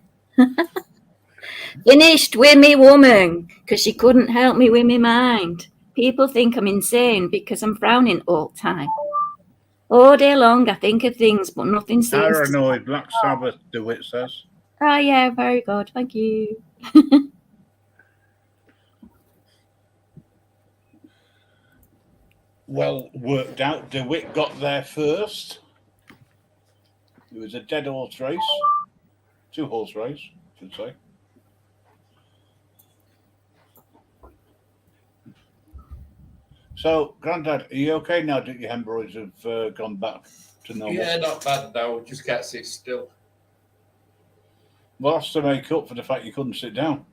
Finished with me woman because she couldn't help me with my mind. People think I'm insane because I'm frowning all the time. All day long I think of things, but nothing seems Paranoid, Black Sabbath, DeWitt says. Oh, yeah, very good. Thank you. Well worked out. DeWitt got there first. It was a dead horse race. 2-horse race, I should say. So, Grandad, are you okay now that your hemorrhoids have gone back to normal? Yeah, not bad now. Just can't sit still. Well, that's to make up for the fact you couldn't sit down.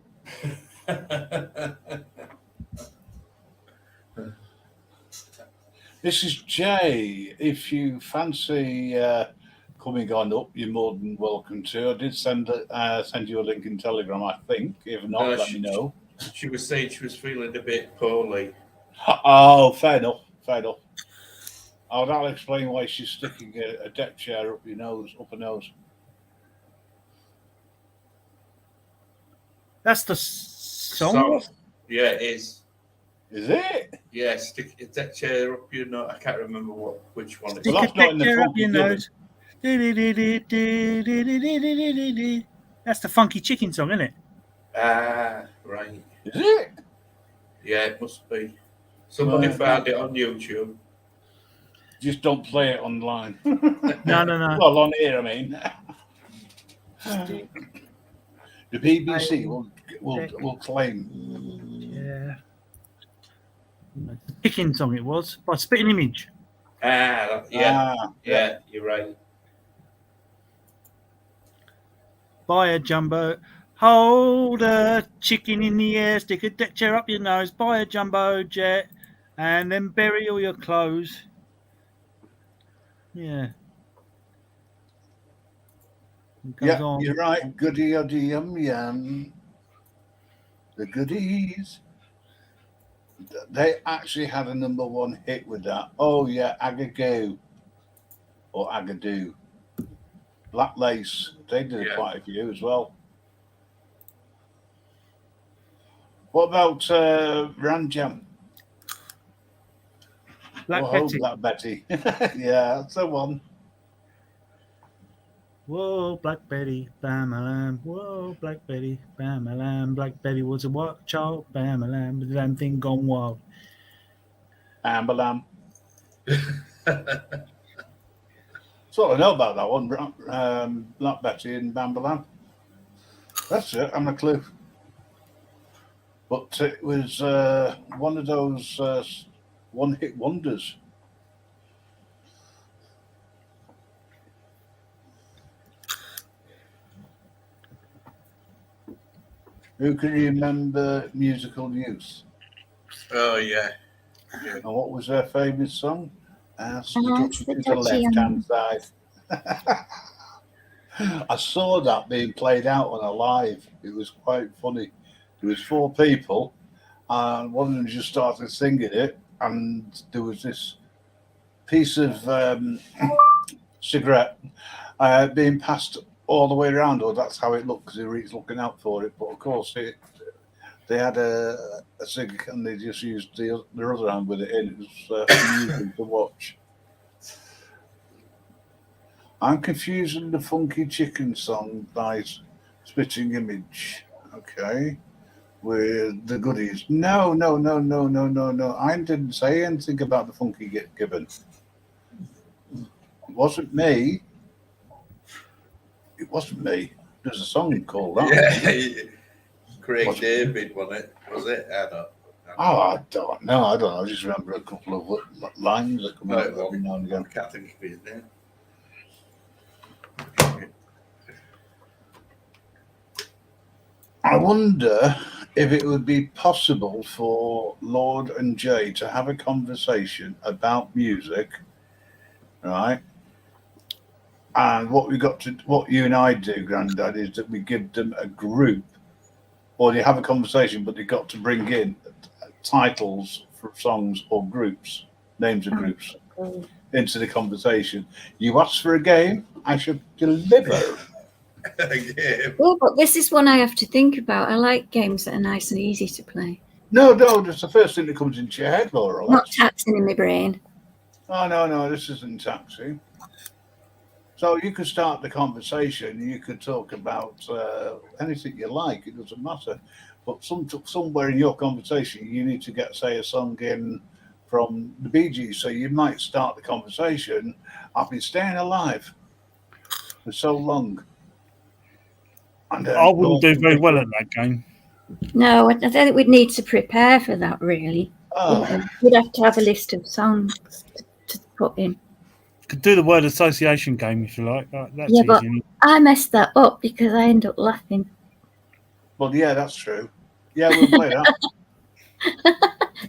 This is Jay. If you fancy coming on up, you're more than welcome to. I did send you a link in Telegram, I think. If not, let me know. She was saying she was feeling a bit poorly. Oh, fair enough. Fair enough. That'll explain why she's sticking a deck chair up her nose. That's the song. Yeah, it is. Is it? Yeah, stick a deck chair up your nose. I can't remember which one it is. Stick Well, a that's not deck in the chair up funky your gibbon. nose. That's the funky chicken song, isn't it? Ah, right. Is it? Yeah, it must be. Somebody Right. found it on YouTube. Just don't play it online. No. Well, on here, I mean. The BBC will claim. Yeah. Chicken song it was by Spitting Image. Yeah, you're right. Buy a jumbo, hold a chicken in the air, stick a deck chair up your nose, buy a jumbo jet, and then bury all your clothes. Yeah. It goes Yeah, on. you're right. Goody oddy yum yum. The Goodies. They actually had a #1 hit with that. Oh yeah, Agagoo or Agadoo. Black Lace. They did quite a few as well. What about Ranjam? Black Betty. Black Betty. Yeah, that's the one. Whoa, Black Betty, bam-a-lam. Whoa, Black Betty, bam-a-lam. Black Betty was a what child, bam-a-lam. The damn thing gone wild. Amberlam. That's all I know about that one. Black Betty and Bambalam. That's it. I'm a clue. But it was one of those one-hit wonders. Who can remember Musical Youth? Oh, yeah. And what was their favourite song? Ask the Ask Ducky the to the Ducky left-hand side. I saw that being played out on a live. It was quite funny. There was 4 people, and one of them just started singing it, and there was this piece of cigarette being passed all the way around, or that's how it looked, because he was looking out for it. But of course, they had a cig, and they just used their other hand with it in. It was amusing to watch. I'm confusing the Funky Chicken song by Spitting Image. Okay. With the Goodies. No. I didn't say anything about the Funky Gibbon. It wasn't me. There's a song called that. Yeah. Craig David, wasn't it? Was it? I don't know. I don't know. I just remember a couple of lines that come out every now and again. I can't think of his name. I wonder if it would be possible for Lord and Jay to have a conversation about music, right? And what you and I do, Grandad, is that we give them a group, or they have a conversation, but they've got to bring in titles for songs or groups, names of groups, into the conversation. You ask for a game, I should deliver. Oh, but this is one I have to think about. I like games that are nice and easy to play. No, that's the first thing that comes into your head, Laura. Not taxing in my brain. Oh, no, this isn't taxing. So you could start the conversation. You could talk about anything you like. It doesn't matter. But somewhere in your conversation, you need to get, say, a song in from the Bee Gees. So you might start the conversation. I've been staying alive for so long. And, I wouldn't do very well at that game. No, I think we'd need to prepare for that, really. We'd have to have a list of songs to put in. Could do the word association game if you like. That's Yeah, but easy. I messed that up because I end up laughing. Well, yeah, that's true. Yeah, we'll play that.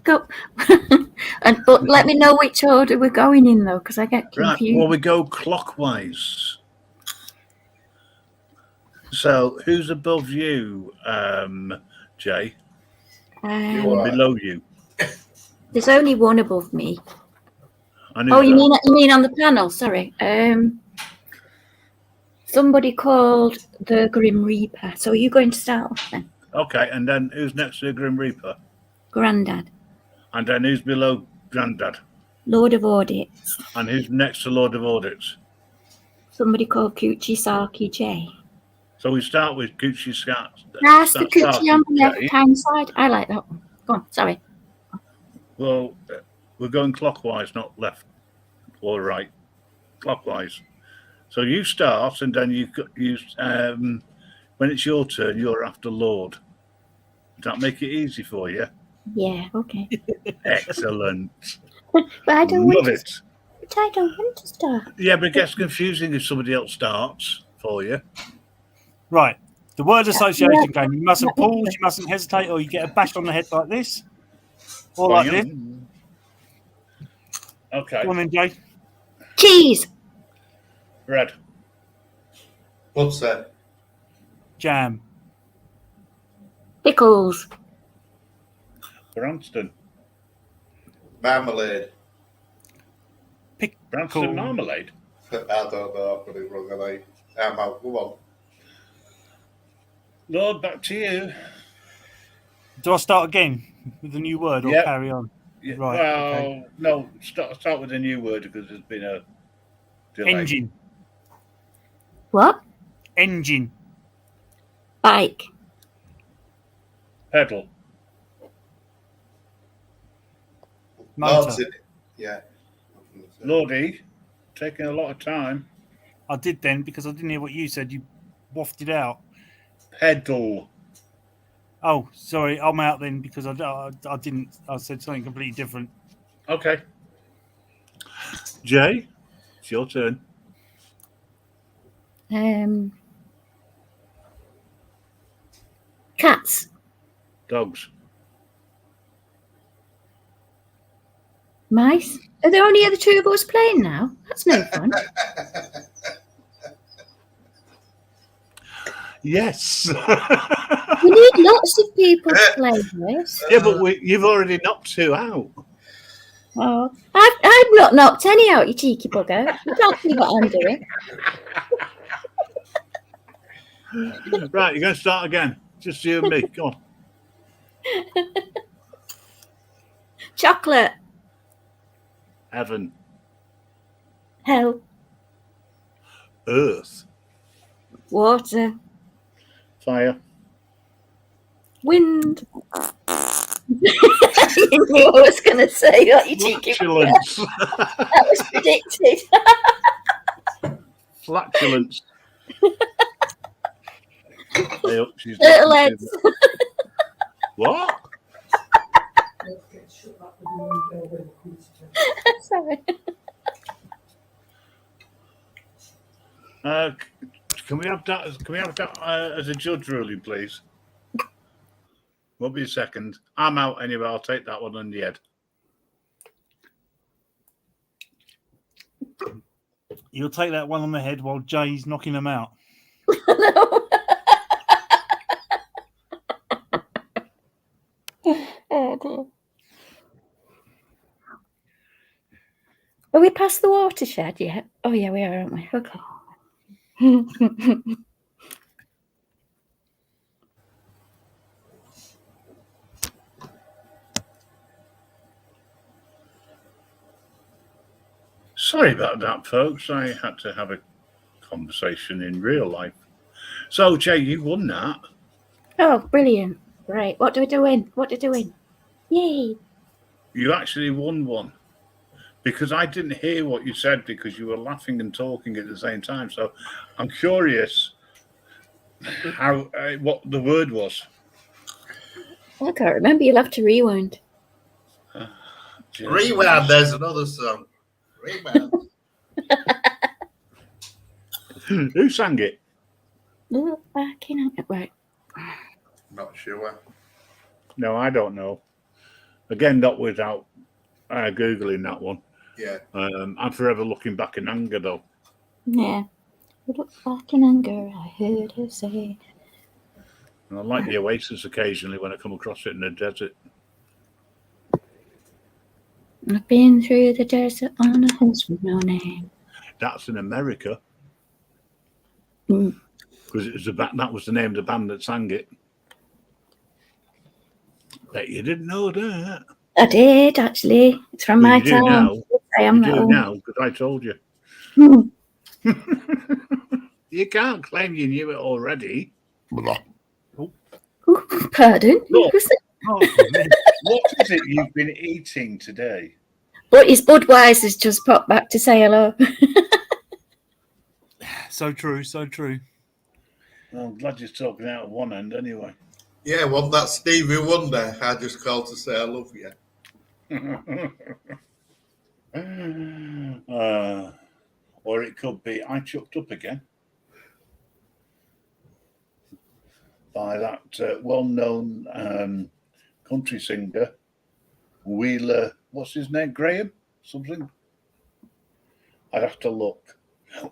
Go. But let me know which order we're going in, though, because I get Right. confused. Well, we go clockwise. So, who's above you, Jay? Or below you? There's only one above me. And Oh, who's you that? mean on the panel? Sorry. Somebody called the Grim Reaper. So are you going to start off then? Okay, and then who's next to the Grim Reaper? Grandad. And then who's below Grandad? Lord of Audits. And who's next to Lord of Audits? Somebody called Coochie Sarky J. So we start with Coochie Scat. That's the Coochie on the left-hand side. I like that one. Go on, sorry. Well, we're going clockwise, not left or right. Clockwise. So you start, and then when it's your turn, you're after Lord. Does that make it easy for you? Yeah, okay. Excellent. But I don't Love want it. to, but I don't want to start. Yeah, but it gets confusing if somebody else starts for you. Right. The word association game. You mustn't pause, you mustn't hesitate, or you get a bash on the head like this. Or like this. Okay. Go on then, Jay. Cheese. Red. What's that? Jam. Pickles. Branston. Marmalade. Branston marmalade. I don't know. I put it wrong. I'm out. Go on. Lord, back to you. Do I start again with a new word or Yep. carry on? Yeah, Right, well, okay. no, start with a new word because there's been a delay. Engine. What? Engine. Bike. Pedal. Motor. Yeah. Lordy, taking a lot of time. I did then because I didn't hear what you said. You wafted out. Pedal. Oh, sorry. I'm out then because I didn't. I said something completely different. Okay. Jay, it's your turn. Cats. Dogs. Mice. Are there only the two of us playing now? That's no fun. Yes. We need lots of people to play this. Yeah, but you've already knocked two out. Oh, I've not knocked any out, you cheeky bugger. You can't see what I'm doing. Right, you're going to start again. Just you and me. Go on. Chocolate. Heaven. Hell. Earth. Water. Fire. Wind. You knew I was going to say that, you cheeky bugger. Flatulence. That was predicted. Flatulence. Hey, oh, she's Little listening heads. to that. What? Sorry. Can we have that? Can we have that as a judge ruling, please? Won't be a second. I'm out anyway. I'll take that one on the head. You'll take that one on the head while Jay's knocking them out. Oh, dear. Are we past the watershed yet? Oh, yeah, we are, aren't we? Okay. Sorry about that, folks. I had to have a conversation in real life. So, Jay, you won that. Oh, brilliant. Right. What do we do win? What did I win? Yay. You actually won one because I didn't hear what you said because you were laughing and talking at the same time. So I'm curious how what the word was. I can't remember. You'll have to rewind. Rewind, there's another song. Rewind. Who sang it? Look back in it. Right. Not sure. No, I don't know. Again, not without Googling that one. Yeah. I'm forever looking back in anger, though. Yeah. I look back in anger, I heard her say. And I like the Oasis occasionally when I come across it in the desert. I've been through the desert on a horse with no name. That's in America. Mm. Because it was that was the name of the band that sang it. Bet you didn't know that. I did, actually. It's from Well, my you do town. now. I am You that do old. now because I told you. Hmm. You can't claim you knew it already. Pardon? Look. Who's that? Oh, What is it you've been eating today? But his Budweiser's just popped back to say hello. so true, so true. Well, I'm glad you're talking out of one end anyway. Yeah, wasn't that Stevie Wonder? I just called to say I love you. Or it could be I chucked up again by that well-known country singer Wheeler. What's his name? Graham? Something? I'd have to look.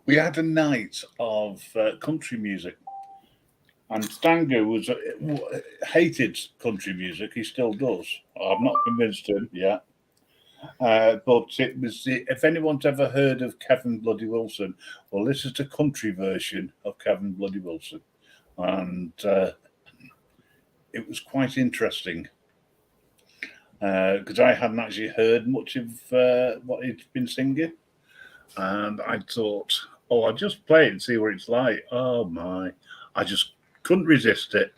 We had a night of country music, and Stanger was hated country music. He still does. I've not convinced him yet. But it was, if anyone's ever heard of Kevin Bloody Wilson, well, this is the country version of Kevin Bloody Wilson. And it was quite interesting because I hadn't actually heard much of what he'd been singing. And I thought, oh, I'll just play it and see what it's like. Oh, my. I just couldn't resist it.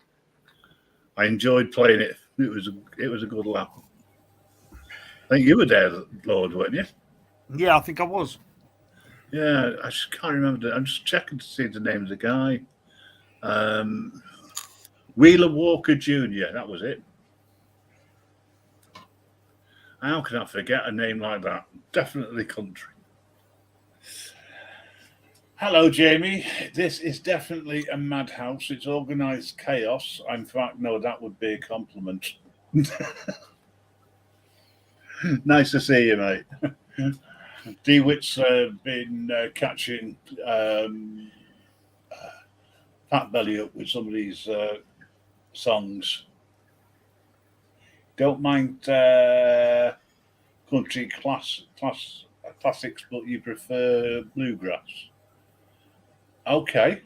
I enjoyed playing it. It was a good laugh. I think you were there, Lord, weren't you? Yeah, I think I was. Yeah, I just can't remember. I'm just checking to see the name of the guy. Wheeler Walker Jr., that was it. How can I forget a name like that? Definitely country. Hello, Jamie. This is definitely a madhouse. It's organised chaos. In fact, no, that would be a compliment. Nice to see you, mate. DeWitt's been catching Pat Belly up with some of these songs. Don't mind country classics, but you prefer bluegrass. Okay.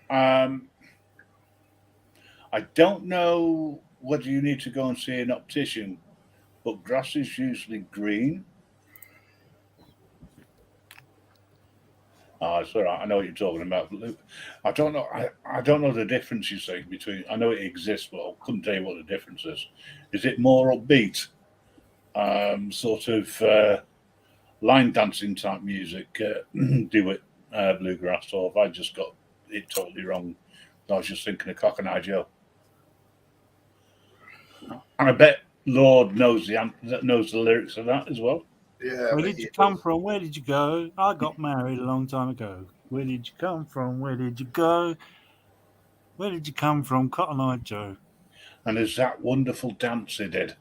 I don't know whether you need to go and see an optician, but grass is usually green. Oh, it's all right. I know what you're talking about. I don't know. I don't know the difference you say between. I know it exists, but I couldn't tell you what the difference is. Is it more upbeat, sort of line dancing type music? Do it bluegrass, or have I just got it totally wrong? I was just thinking of Cock and Eye Joe, and I bet Lord knows the lyrics of that as well. Yeah. Where did you come from? Where did you go? I got married a long time ago. Where did you come from? Where did you go? Where did you come from, Cotton Eye Joe? And there's that wonderful dance he did.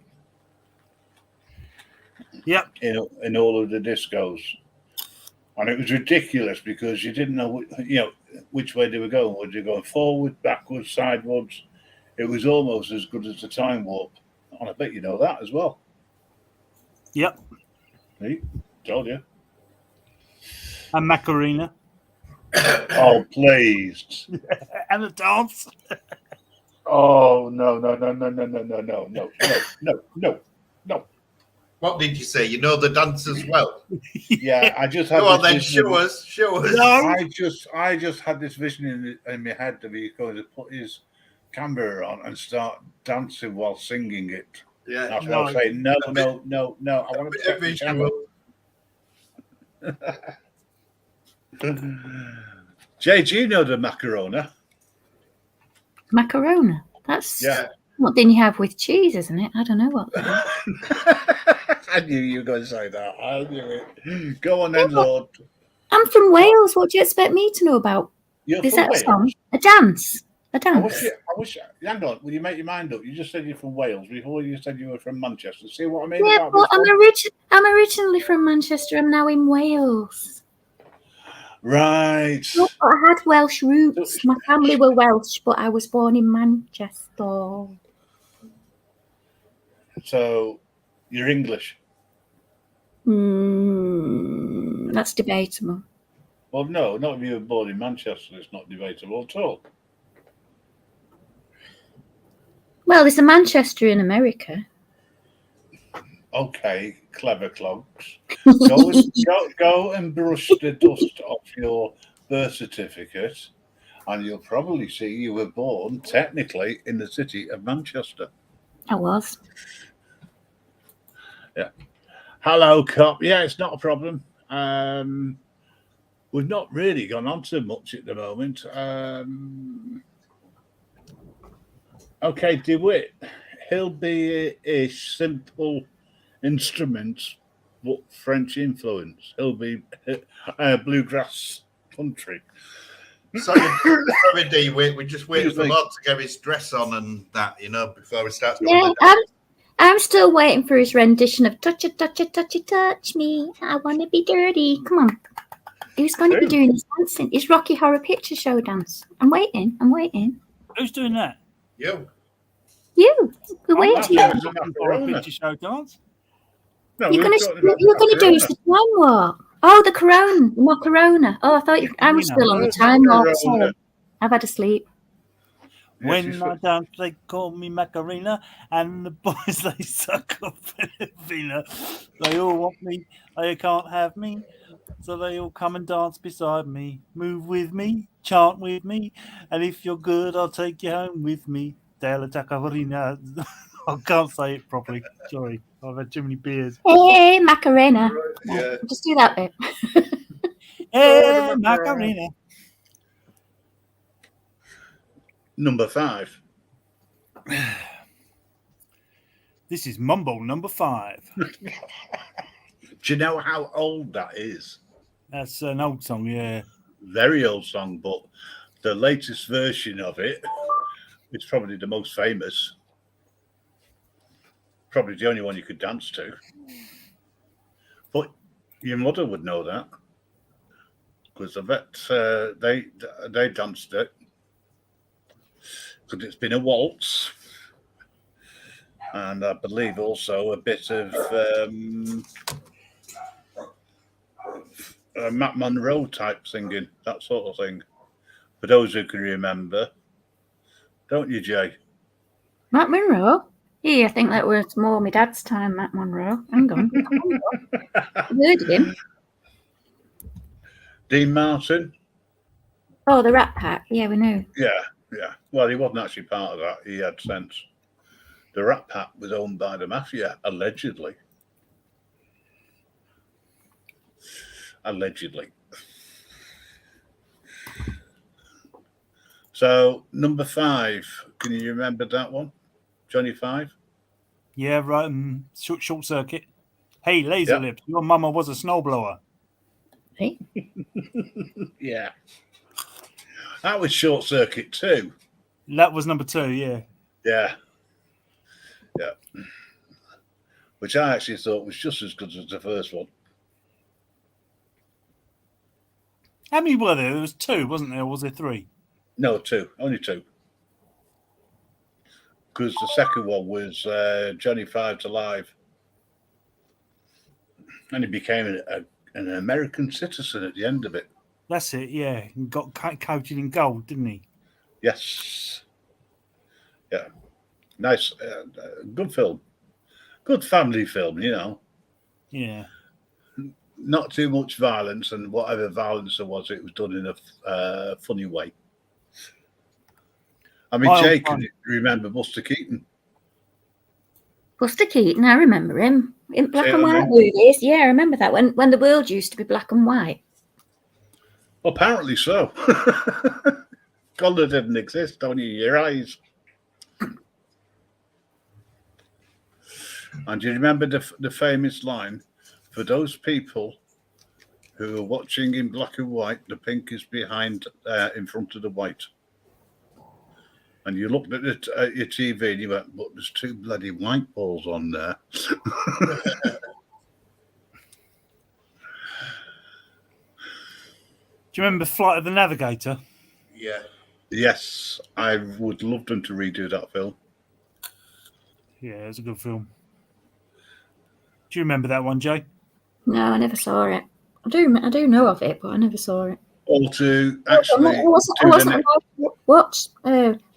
Yep. In all of the discos. And it was ridiculous because you didn't know, which way they were going. Were they going forward, backwards, sideways? It was almost as good as the Time Warp. And I bet you know that as well. Yep. See? Told you. And Macarena. Oh, please. And the dance. Oh, no. What did you say? You know the dance as well? Yeah, I just had Go on this then, vision. show us. No. I just had this vision in my head that he's going to put his camera on and start dancing while singing it. Yeah. That's what I was saying. No. I want to check the channel. Jay, do you know the macarona? Macarona. That's Yeah. what then you have with cheese, isn't it? I don't know what. I knew you were going to say that. I knew it. Go on then, Lord. I'm from Wales. What do you expect me to know about? You're Is from that Wales? a song? A dance? A I dance. wish. Hang on. Will you make your mind up? You just said you're from Wales before. You said you were from Manchester. See what I mean Yeah, about but this one? I'm originally from Manchester. I'm now in Wales. Right. I had Welsh roots. My family were Welsh, but I was born in Manchester. So you're English. That's debatable. Well, no, not if you were born in Manchester. It's not debatable at all. Well, there's a Manchester in America. Okay, clever clogs. Go and brush the dust off your birth certificate, and you'll probably see you were born technically in the city of Manchester. I was. Yeah. Hello, cop. Yeah, it's not a problem. We've not really gone on to much at the moment. Okay, DeWitt. He'll be a simple instrument, but French influence. He'll be bluegrass country. Sorry, D. We're just waiting for Lord to get his dress on and that, before we start going. Yeah, I'm still waiting for his rendition of "Touch it, touch it, touch it, touch me. I want to be dirty." Come on, who's going to be doing his dancing? His Rocky Horror Picture Show dance. I'm waiting. Who's doing that? You. We're waiting. Horror Picture Show dance. No, You're going to do his time warp. Oh, the Macarona. Oh, I thought I was still on the time warp. Sorry, I've had a sleep. When I dance, they call me Macarena, and the boys they suck up Filipina. They all want me, they can't have me, so they all come and dance beside me. Move with me, chant with me, and if you're good, I'll take you home with me. Della Tacavarina. I can't say it properly. Sorry, I've had too many beers. Hey, Macarena. Yeah. Just do that bit. Hey, Macarena. Number 5. This is Mumble number 5. Do you know how old that is? That's an old song, yeah. Very old song, but the latest version of it is probably the most famous. Probably the only one you could dance to. But your mother would know that, because I bet they danced it. Because it's been a waltz, and I believe also a bit of Matt Monroe type singing, that sort of thing. For those who can remember, don't you, Jay? Matt Monroe? Yeah, I think that was more my dad's time, Matt Monroe. Hang on. I've heard of him. Dean Martin? Oh, the Rat Pack. Yeah, we know. Yeah. Well, he wasn't actually part of that. He had sense. The Rat Pack was owned by the mafia, allegedly. So, number 5. Can you remember that one? Johnny 5? Yeah, right. Short circuit. Hey, Laser Lips, your mama was a snowblower. Hey? Yeah. That was Short Circuit too. That was number 2, yeah. Yeah. Which I actually thought was just as good as the first one. How many were there? There was 2, wasn't there? Or was there 3? No, 2. Only 2. Because the second one was Johnny 5 to Live. And he became an American citizen at the end of it. That's it, yeah. He got coated in gold, didn't he? Yes. Yeah. Nice. Good film. Good family film, Yeah. Not too much violence, and whatever violence there was, it was done in a funny way. I mean, Jay, can you remember Buster Keaton? Buster Keaton, I remember him. In black and white movies. Yeah, I remember that. When the world used to be black and white. Apparently so. Colour didn't exist, only your eyes. And do you remember the famous line? For those people who are watching in black and white, the pink is behind, in front of the white. And you looked at your TV and you went, "But there's two bloody white balls on there." Do you remember Flight of the Navigator? Yeah. Yes, I would love them to redo that film. Yeah, it was a good film. Do you remember that one, Jay? No, I never saw it. I do know of it, but I never saw it. Or to actually I wasn't allowed to watch.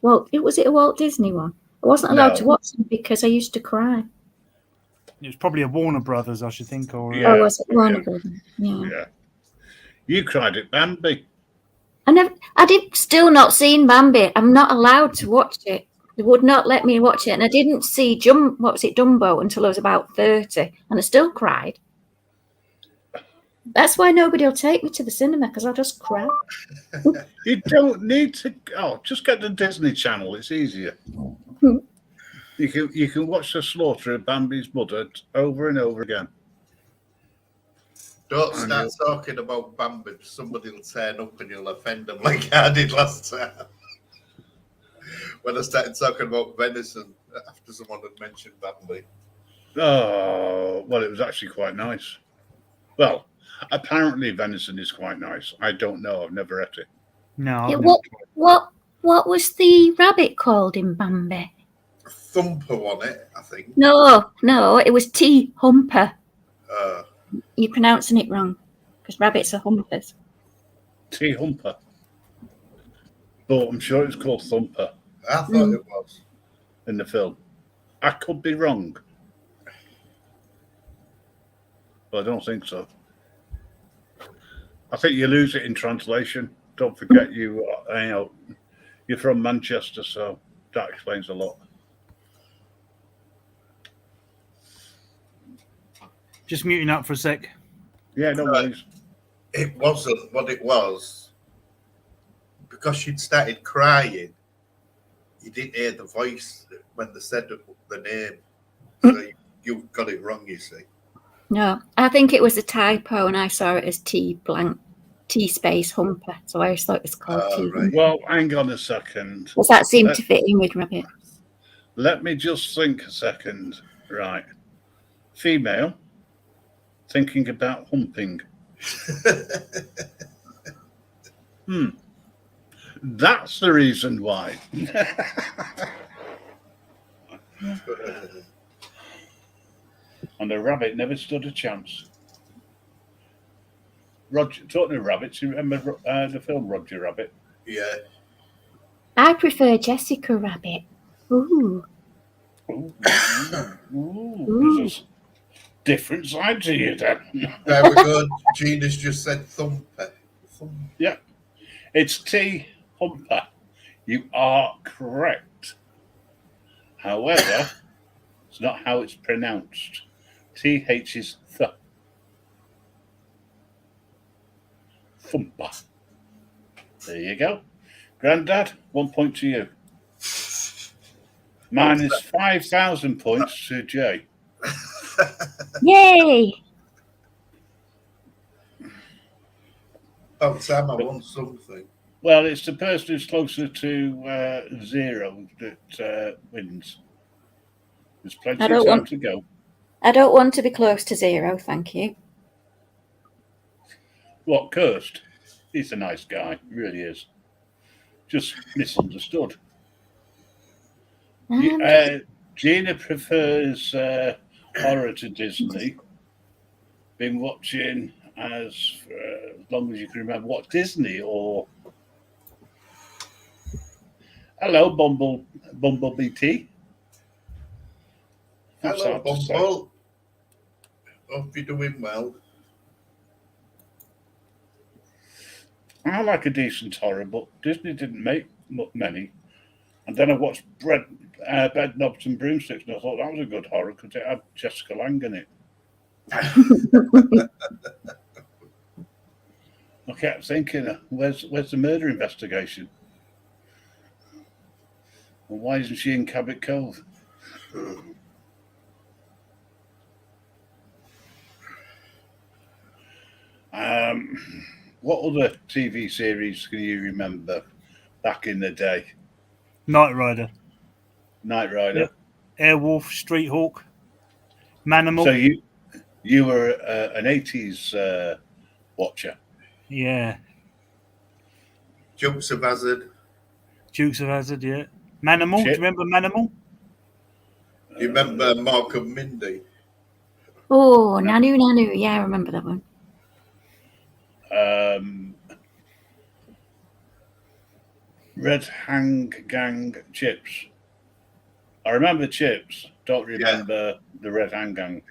Well, was it a Walt Disney one? I wasn't allowed to watch them because I used to cry. It was probably a Warner Brothers, I should think, or Yeah. Oh, was it Warner Brothers? Yeah. Yeah. You cried at Bambi. I did still not seen Bambi. I'm not allowed to watch it. They would not let me watch it, and I didn't see Dumbo until I was about 30, and I still cried. That's why nobody will take me to the cinema, because I'll just cry. You don't need to. Oh, just get the Disney Channel. It's easier. You can watch the slaughter of Bambi's mother over and over again. Don't start talking about Bambi. Somebody will turn up and you'll offend them like I did last time. When I started talking about venison after someone had mentioned Bambi. Oh, well, it was actually quite nice. Well, apparently venison is quite nice. I don't know. I've never had it. no. Yeah, what was the rabbit called in Bambi? Thumper on it, I think. No, it was T. Humper. Uh, You're pronouncing it wrong, because rabbits are humpers. T. Humper. But I'm sure it's called Thumper I thought it was. in the film. I could be wrong. But I don't think so. I think you lose it in translation. Don't forget you're from Manchester, so that explains a lot. Just muting up for a sec. Yeah, no worries. It wasn't what it was. Because she'd started crying, you didn't hear the voice when they said the name. So you got it wrong, you see. No, I think it was a typo, and I saw it as T space Humper. So I always thought it was called T. Right. Well, hang on a second. Does that seem to fit in with rabbit? Let me just think a second. Right. Female thinking about humping. That's the reason why. And the rabbit never stood a chance. Roger, talking of rabbits, you remember the film Roger Rabbit? Yeah. I prefer Jessica Rabbit. Ooh. Ooh, there's a different side to you then. There we go. Gina's just said Thumper. Yeah, it's T. Humper. You are correct. However, it's not how it's pronounced. TH is th. Thumper. There you go. Grandad, 1 point to you. Minus 5,000 points to Jay. Yay! Oh, Sam, I want something. Well, it's the person who's closer to 0 that wins. There's plenty of time to go. I don't want to be close to 0, thank you. What, cursed? He's a nice guy, he really is. Just misunderstood. Gina prefers horror to Disney. Been watching as long as you can remember. What, Disney or... Hello, Bumblebee T. Hello, Bumble. Hope you're doing well. I like a decent horror, but Disney didn't make many. And then I watched Bed Knobs and Broomsticks, and I thought that was a good horror because it had Jessica Lange in it. I kept thinking, where's the murder investigation? And why isn't she in Cabot Cove? What other TV series can you remember back in the day? Knight Rider, Knight Rider. Airwolf, Street Hawk, Manimal. So you were an 80s watcher. Yeah. Dukes of Hazzard. Dukes of Hazzard, yeah. Manimal, do you Chip. remember Manimal? Do you remember Mark and Mindy? Oh, Nanu. Yeah, I remember that one. Red Hang Gang Chips. I remember Chips. Don't remember the Red Hang Gang.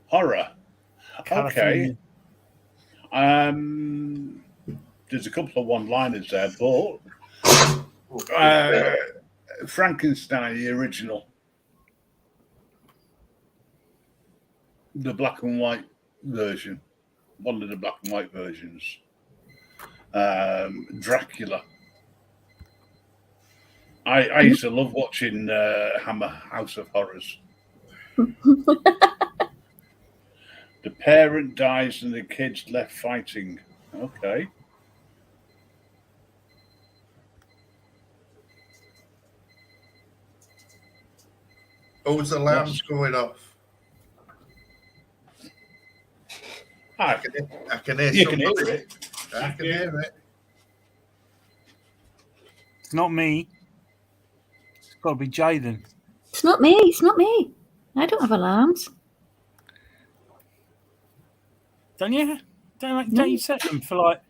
Horror. California. Okay. There's a couple of one-liners there, but Frankenstein, the original, the black and white version, one of the black and white versions. Dracula. I used to love watching Hammer House of Horrors. The parent dies and the kid's left fighting. Okay. Oh, was the alarms going off? Hi. I can hear You can somebody. hear it. I can hear it. It's not me. It's got to be Jay then. It's not me. It's not me. I don't have alarms. Don't you? Don't you set them for like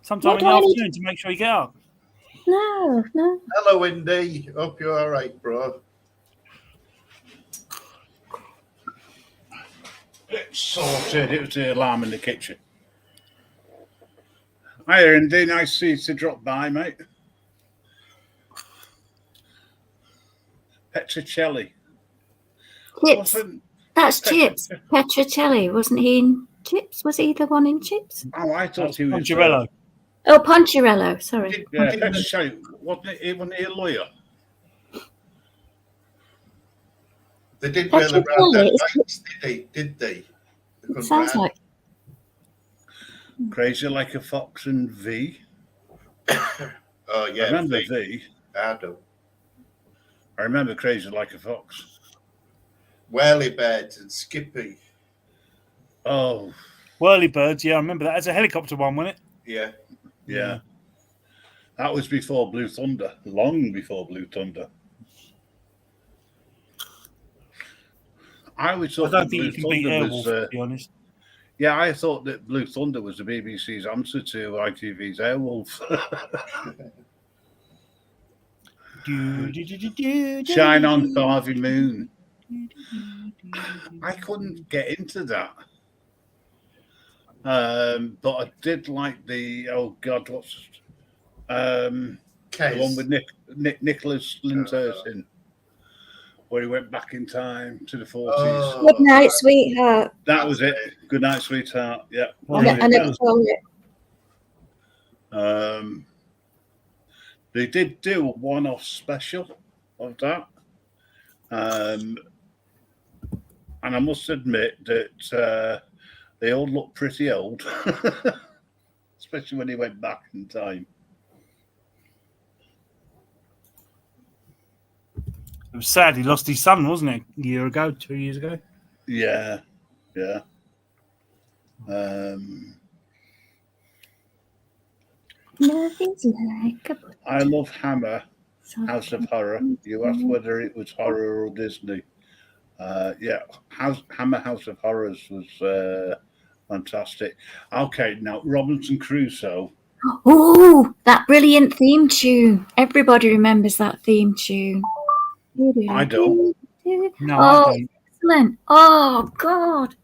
sometime What in the do I need afternoon to make sure you get up? No. Hello, Indy. Hope you're all right, bro. It's sorted. It was the alarm in the kitchen. Hi, Andy. Nice to see you to drop by, mate. Petricelli. Chips. That's Chips. Petricelli. Wasn't he in Chips? Was he the one in Chips? Oh, I thought he was. Poncherello. Oh, Poncherello. Sorry. Yeah, Petricelli. Wasn't he a lawyer? They didn't really ride their bikes, did they? It sounds like. Crazy Like a Fox and V. Oh, yeah. I remember V. Adam. I remember Crazy Like a Fox. Whirlybirds and Skippy. Oh, Whirlybirds, yeah, I remember that. As a helicopter one, wasn't it? yeah. That was before Blue Thunder. Long before Blue Thunder. I always thought I don't that think Blue you can beat Thunder Airwolf, was. to be honest. Yeah, I thought that Blue Thunder was the BBC's answer to ITV's Airwolf. Shine on, Harvey Moon. I couldn't get into that. But I did like the what's the one with Nicholas Lyndhurst, where he went back in time to the 40s. Good night, sweetheart. That was it. Good night, sweetheart. Yeah. I never told it. They did do a one-off special of that. And I must admit that they all look pretty old, especially when he went back in time. It was sad he lost his son, wasn't it? A year ago, 2 years ago. Yeah. Nothing's like a I love Hammer House of Horror. You asked whether it was horror or Disney. Hammer House of Horrors was fantastic. Okay, now Robinson Crusoe. Oh, that brilliant theme tune. Everybody remembers that theme tune. I don't. No, I don't. Excellent. Oh, God.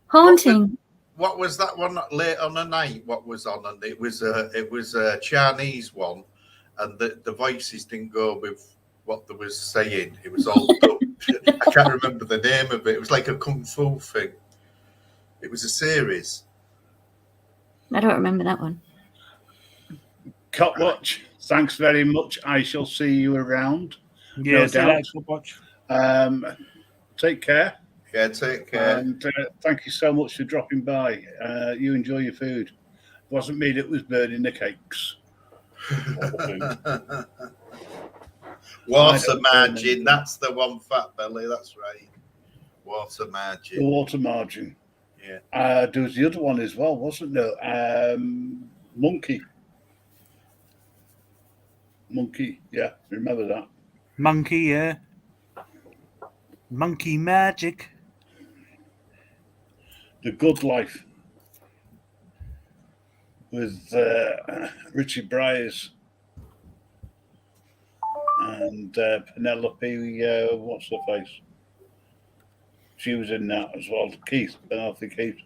Haunting. What was that one late on the night? What was on? And it was a Chinese one, and the voices didn't go with what they was saying. It was all dubbed. I can't remember the name of it. It was like a kung fu thing. It was a series. I don't remember that one. Cotwatch, thanks very much. I shall see you around. Yeah, No doubt. watch. Take care. Yeah, take care. And thank you so much for dropping by. You enjoy your food. It wasn't me that was burning the cakes. Or the food. Water margin. That's the one, Fat Belly. That's right. Water The margin. water margin. Yeah. There was the other one as well, wasn't there? Monkey. Monkey. Yeah, remember that. Monkey, yeah. Monkey magic. The Good Life with Richie Bryars and Penelope. What's her face? She was in that as well. Penelope Keith.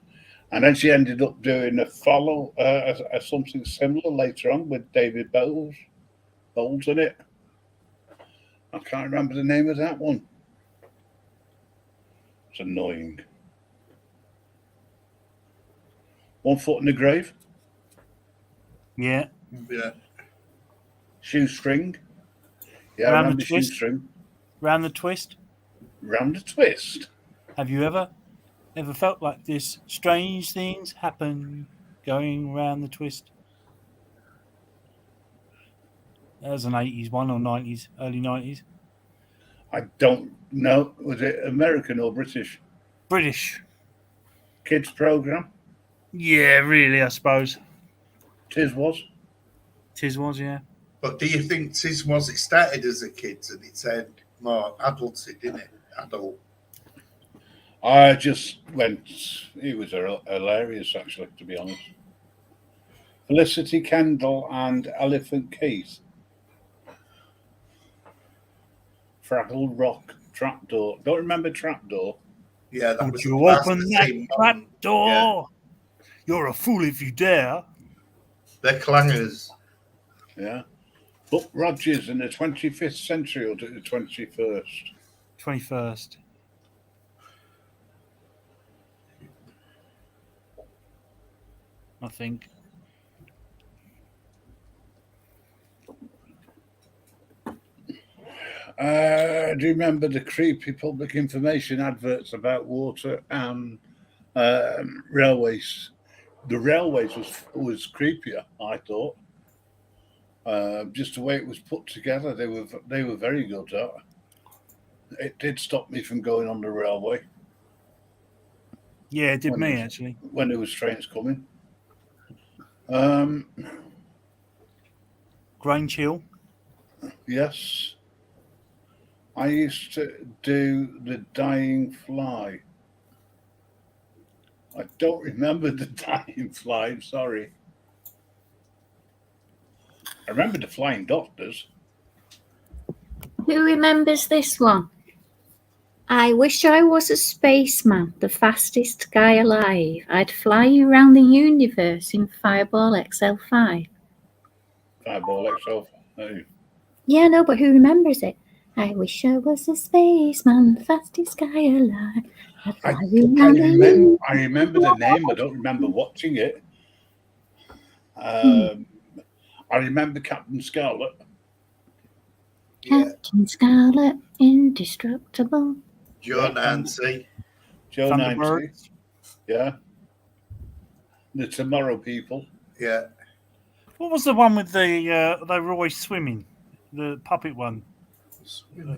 And then she ended up doing a follow, something similar later on with David Bowles in it. I can't remember the name of that one. It's annoying. One Foot in the Grave. Yeah. Yeah. Shoestring. Yeah, Round I the remember Twist. Shoestring. Round the Twist. Round the Twist. Have you ever felt like this? Strange things happen going round the twist. That was an 80s one or 90s, early 90s. I don't know. Was it American or British? British. Kids program? Yeah, really, I suppose. Tis was. Yeah. But do you think it started as a kids and it said more adulty, didn't it? Adult. I just went. It was hilarious, actually, to be honest. Felicity Kendall and Elephant Keith. Fraggle Rock Trapdoor. Don't remember Trapdoor. Yeah, that Would was you that's open the that same trap one. door? Yeah. You're a fool if you dare. They're clangers. Yeah. Buck Rogers in the 25th century or the 21st? 21st. I think. Do you remember the creepy public information adverts about water and railways? The railways was creepier, I thought. Just the way it was put together, they were very good at. It did stop me from going on the railway. Yeah, it did me actually. When there was trains coming. Grange Hill. Yes. I used to do the Dying Fly. I don't remember the Dying Fly, I'm sorry. I remember the Flying Doctors. Who remembers this one? I wish I was a spaceman, the fastest guy alive. I'd fly you around the universe in Fireball XL5. Fireball XL5. Yeah, no, but who remembers it? I wish I was a spaceman, the fastest guy alive. I'd fly you around the universe. I remember the name. I don't remember watching it. I remember Captain Scarlet. Captain Scarlet, indestructible. Joe Nancy. Joe Nancy. Thunderbirds. Yeah. The Tomorrow People. Yeah. What was the one with the they were always swimming? The puppet one. Swimming.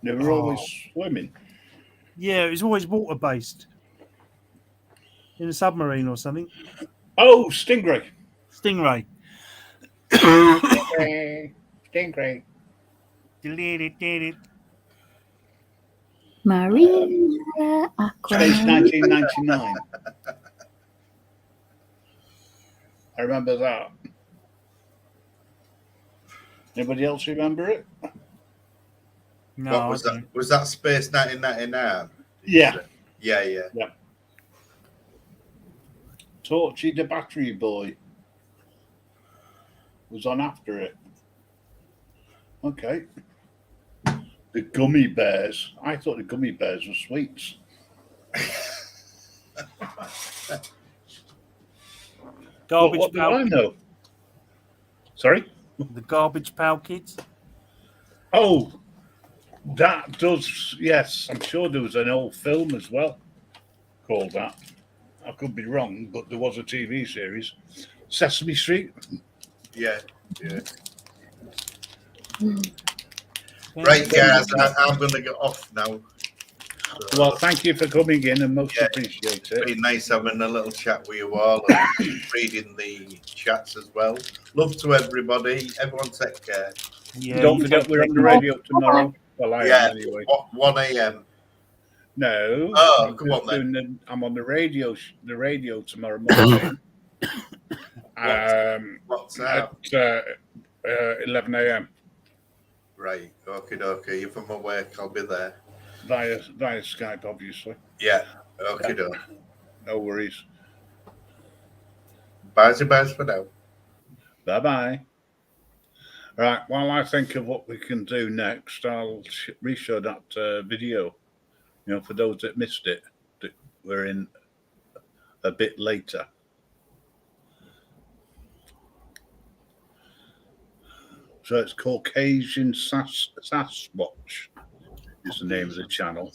They were always swimming. Yeah, it was always water based. In a submarine or something. Oh, Stingray. Stingray. Stingray. Maria Space Aquaman. 1999. I remember that. Anybody else remember it? No, What was that? Was that Space 1999? Yeah. Yeah. Torchy the Battery Boy was on after it. Okay. The Gummy Bears. I thought the Gummy Bears were sweets. Garbage what do Pail. I know? Sorry? The Garbage Pail Kids. Oh, that does, yes. I'm sure there was an old film as well called that. I could be wrong, but there was a TV series. Sesame Street. Yeah. Right, guys, I'm going to get off now. So, Well, thank you for coming in and most Yeah. appreciate it's it. been nice having a little chat with you all and reading the chats as well. Love to everybody. Everyone take care. Yeah, Don't you forget take we're on the care. radio tomorrow. Well, I am anyway. 1 a.m. No. Oh, come on then. I'm on the radio tomorrow morning. What's At that? 11 a.m. Right. Okay. If I'm awake, I'll be there. via Skype, obviously. Yeah. Okay. No worries. Bye for now. Bye. Right. While I think of what we can do next, I'll reshow that video. You know, for those that missed it, that we're in a bit later. So it's Caucasian Sasquatch is the name of the channel.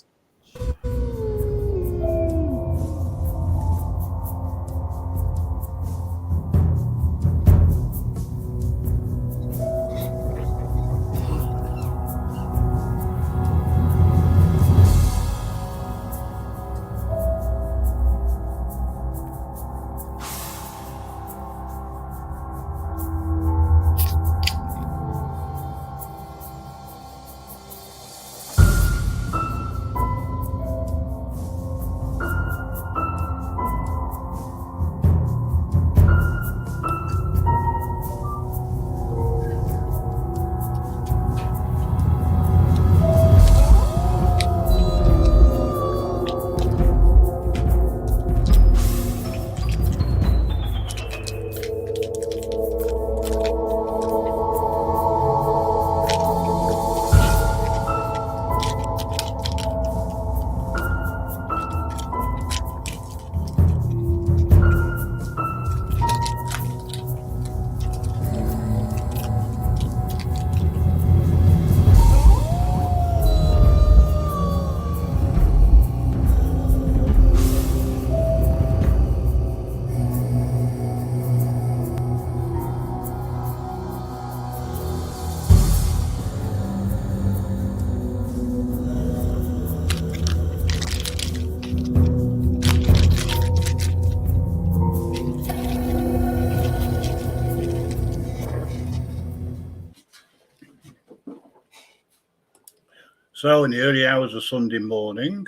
So in the early hours of Sunday morning,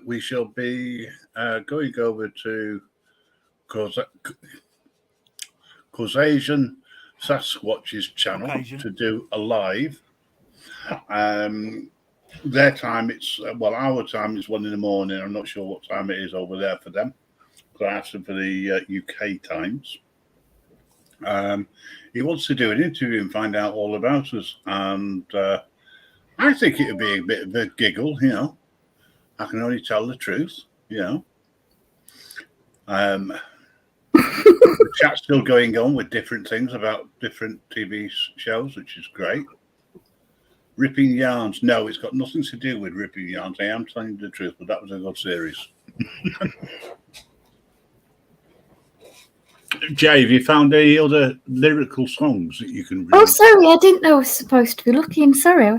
we shall be going over to Caucasian Sasquatch's channel to do a live. Their time, our time is 1 a.m. I'm not sure what time it is over there for them. So I asked them for the UK times. He wants to do an interview and find out all about us. And I think it would be a bit of a giggle, you know. I can only tell the truth, you know. The chat's still going on with different things about different TV shows, which is great. Ripping Yarns. No, it's got nothing to do with Ripping Yarns. I am telling you the truth, but that was a good series. Jay, have you found any other lyrical songs that you can read? Oh, sorry, I didn't know I was supposed to be looking. Sorry.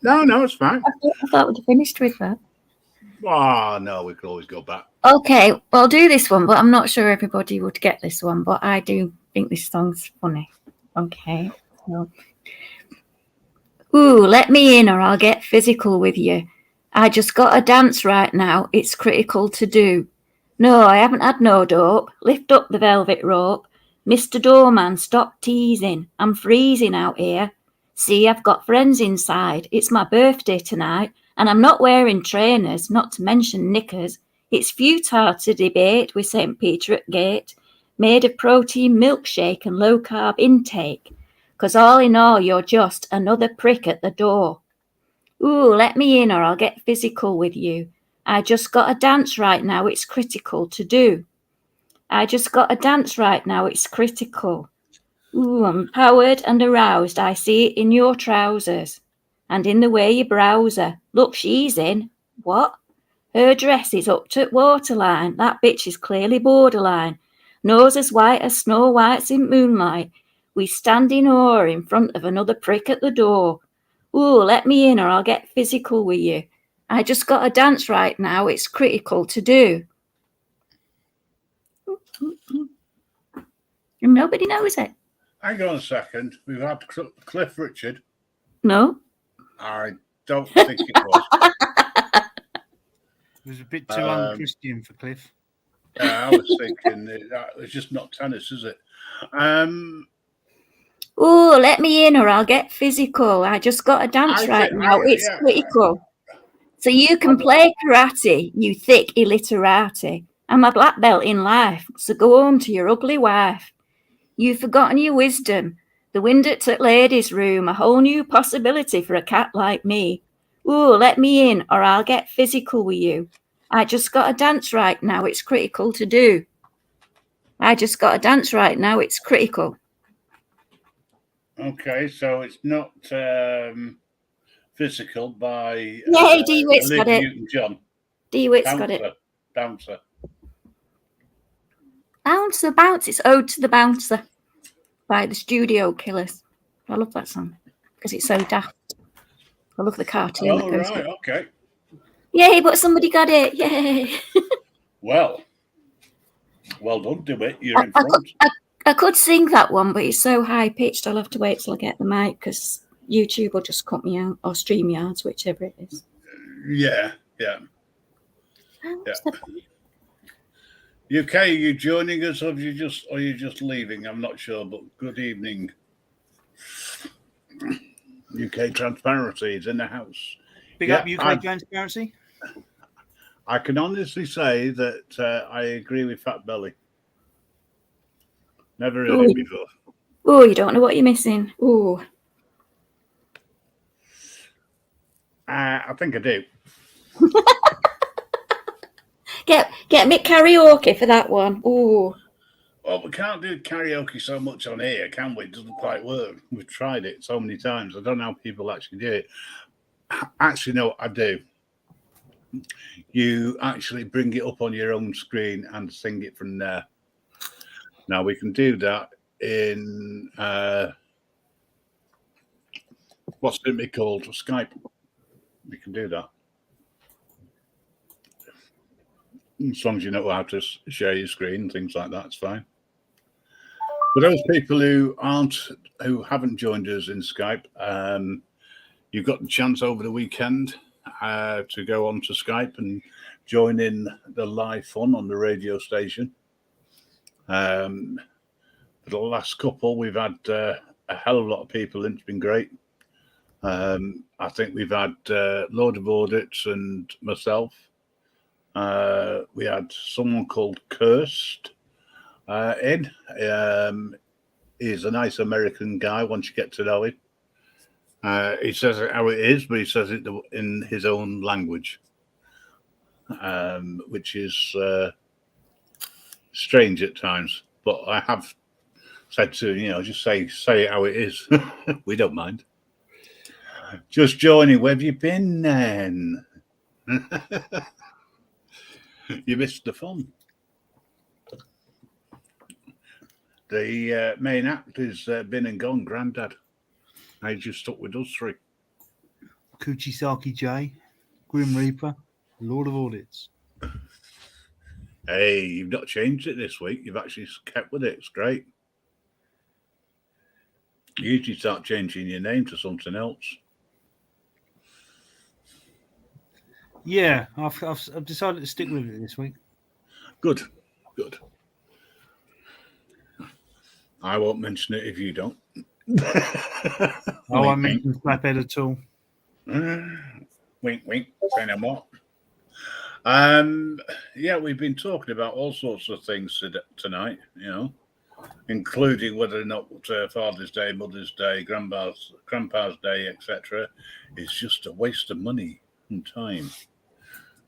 No, it's fine. I thought we'd finished with that. Oh, no, we could always go back. Okay, well, I'll do this one, but I'm not sure everybody would get this one, but I do think this song's funny. Okay. So. Ooh, let me in or I'll get physical with you. I just got to dance right now. It's critical to do. No, I haven't had no dope. Lift up the velvet rope. Mr. Doorman, stop teasing. I'm freezing out here. See, I've got friends inside. It's my birthday tonight, and I'm not wearing trainers, not to mention knickers. It's futile to debate with St. Peter at Gate, made of protein milkshake and low-carb intake, 'cause all in all, you're just another prick at the door. Ooh, let me in or I'll get physical with you. I just got to dance right now, it's critical to do. I just got to dance right now, it's critical. Ooh, I'm empowered and aroused, I see it in your trousers. And in the way you browse her. Look, she's in. What? Her dress is up to waterline. That bitch is clearly borderline. Nose as white as Snow White's in moonlight. We stand in awe in front of another prick at the door. Ooh, let me in or I'll get physical with you. I just got to dance right now. It's critical to do. And nobody knows it. Hang on a second. We've had Cliff Richard. No? I don't think it was. It was a bit too unchristian for Cliff. I was thinking it's just not tennis, is it? Ooh, let me in or I'll get physical. I just got to dance right now. It's critical. So you can play karate, you thick illiterati. I'm a black belt in life, so go home to your ugly wife. You've forgotten your wisdom. The wind at the ladies' room, a whole new possibility for a cat like me. Ooh, let me in or I'll get physical with you. I just got to dance right now. It's critical to do. I just got to dance right now. It's critical. Okay, so it's not physical by Yay, D. Witt's got it. Newton-John. D. Witt's got it. Bouncer. Bouncer, bounce. It's Ode to the Bouncer by the Studio Killers. I love that song because it's so daft. I love the cartoon. Oh, right, okay. Yay, but somebody got it. Yay. Well done, DeWitt. You're in front. I could sing that one, but it's so high pitched. I'll have to wait till I get the mic because YouTube will just cut me out, or StreamYards, whichever it is. Yeah. UK, are you joining us or are you just leaving? I'm not sure, but good evening. UK Transparency is in the house. Big up UK Transparency. I can honestly say that I agree with Fat Belly. Never heard it before. Oh, you don't know what you're missing. Oh. I think I do. Get me karaoke for that one. Oh. Well, we can't do karaoke so much on here, can we? It doesn't quite work. We've tried it so many times. I don't know how people actually do it. Actually, no, I do. You actually bring it up on your own screen and sing it from there. Now, we can do that in, what's it be called? Skype. We can do that. As long as you know how to share your screen and things like that, it's fine. For those people who haven't joined us in Skype, you've got the chance over the weekend to go onto Skype and join in the live fun on the radio station. For the last couple, we've had a hell of a lot of people in. It's been great. I think we've had a load of audits and myself. We had someone called Kirst in. He's a nice American guy once you get to know him. He says it how it is, but he says it in his own language, which is strange at times. But I have said to just say it how it is. We don't mind. Just joining. Where have you been then? You missed the fun. The main act has been and gone, Grandad. I just stuck with us three. Kuchisaki J, Grim Reaper, Lord of Audits. Hey, you've not changed it this week. You've actually kept with it. It's great. You usually start changing your name to something else. Yeah, I've decided to stick with it this week. Good. I won't mention it if you don't. I won't mention Slaphead at all. Wink. Say no more. We've been talking about all sorts of things tonight, including whether or not Father's Day, Mother's Day, Grandpa's Day, etc., is just a waste of money and time.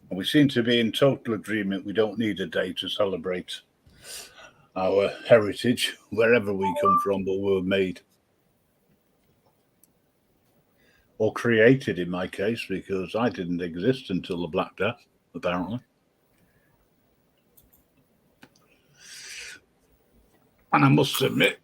And we seem to be in total agreement we don't need a day to celebrate our heritage, wherever we come from, but we were made. Or created, in my case, because I didn't exist until the Black Death, apparently. And I must admit,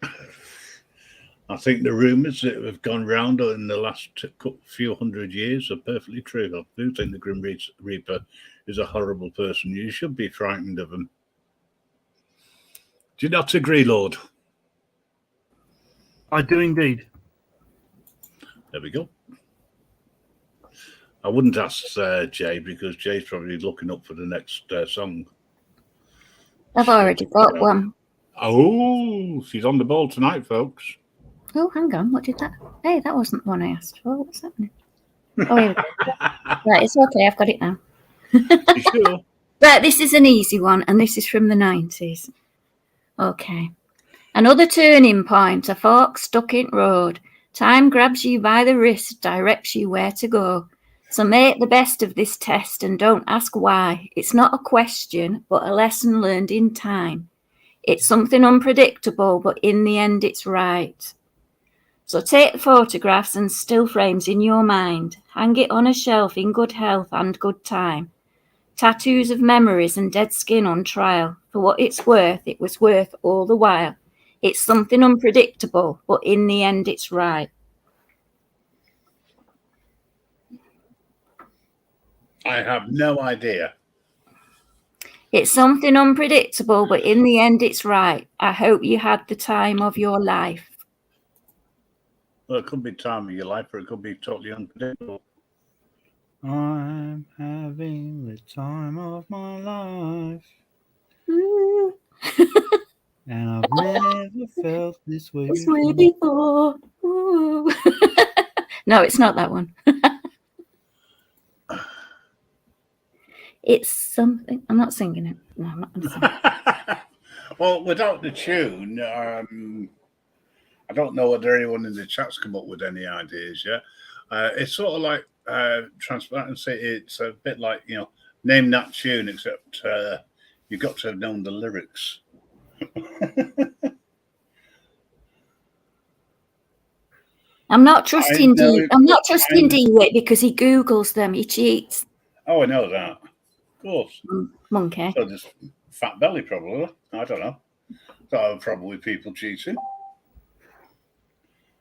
I think the rumours that have gone round in the last few hundred years are perfectly true. I do think the Grim Reaper is a horrible person. You should be frightened of him. Do you not agree, Lord? I do indeed. There we go. I wouldn't ask Jay because Jay's probably looking up for the next song. I've already got one. Oh, she's on the ball tonight, folks. Oh, hang on. What did that? Hey, that wasn't the one I asked for. What's happening? Oh, here we go. Right, it's okay. I've got it now. You sure? Right, this is an easy one, and this is from the 90s. Okay. Another turning point, a fork stuck in road. Time grabs you by the wrist, directs you where to go. So make the best of this test and don't ask why. It's not a question, but a lesson learned in time. It's something unpredictable, but in the end it's right. So take the photographs and still frames in your mind. Hang it on a shelf in good health and good time. Tattoos of memories and dead skin on trial. For what it's worth, it was worth all the while. It's something unpredictable, but in the end it's right. I have no idea. It's something unpredictable, but in the end it's right. I hope you had the time of your life. Well, it could be time of your life, or it could be totally unpredictable. I'm having the time of my life, Ooh, and I've never felt this way this way before. before. Ooh. No, it's not that one. It's something. I'm not singing it. No, I'm not going to sing it. Well, without the tune, I don't know whether anyone in the chat's come up with any ideas yet. It's sort of like transparency. It's a bit like, name that tune, except you've got to have known the lyrics. I'm not trusting D. I'm not trusting D-Wit because he Googles them. He cheats. Oh, I know that. Of course. Monkey. So just fat belly, probably. I don't know. So probably people cheating.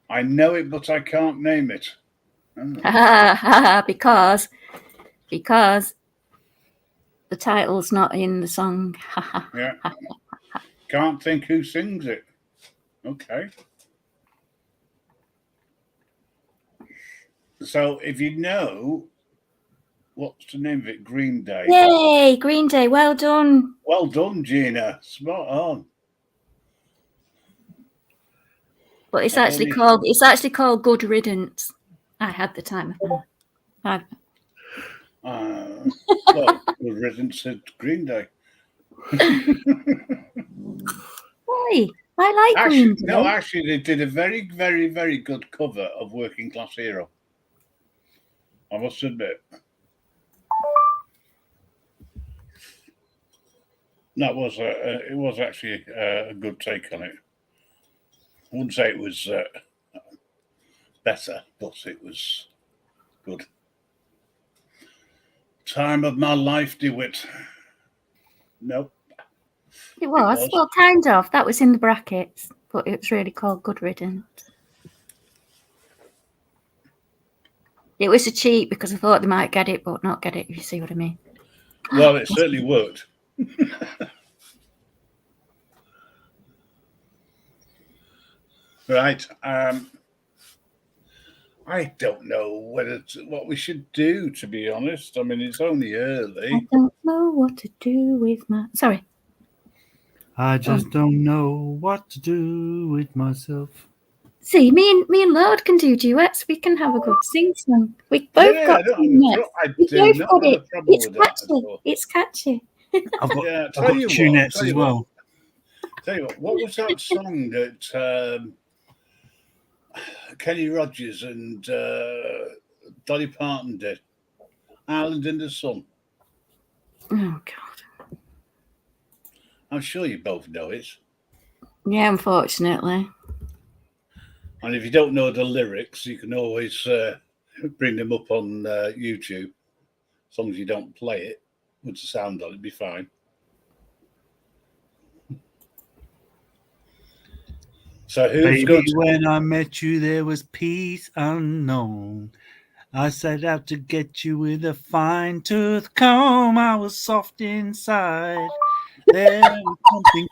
I know it, but I can't name it. Because the title's not in the song. Yeah. Can't think who sings it. Okay. So if you know, what's the name of it? Green Day. Yay, Green Day. Well done. Well done, Gina. Spot on. But it's actually called Good Riddance. I had the time of my life. Well, Good Riddance said Green Day. Hey, I like Green Day. No, actually, they did a very, very, very good cover of Working Class Hero. I must admit. That was it was actually a good take on it. I wouldn't say it was better, but it was good. Time of my life, DeWitt. Nope. It was. Well, kind of. That was in the brackets, but it was really called Good Riddance. It was a cheat because I thought they might get it, but not get it, if you see what I mean. Well, it certainly worked. Right. I don't know what we should do, to be honest. I mean, it's only early. I don't know what to do with my... Sorry. I just don't know what to do with myself. See, me and Lord can do duets. We can have a good sing-song. We both got tunettes. We both got it. It's catchy. It's catchy. I've got tunettes as well. Tell you what was that song that Kenny Rogers and Dolly Parton did? Island in the Sun. Oh, God. I'm sure you both know it. Yeah, unfortunately. And if you don't know the lyrics, you can always bring them up on YouTube. As long as you don't play it with the sound on, it'd be fine. So who's Baby, going to... when I met you, there was peace unknown. I set out to get you with a fine tooth comb. I was soft inside. There was something.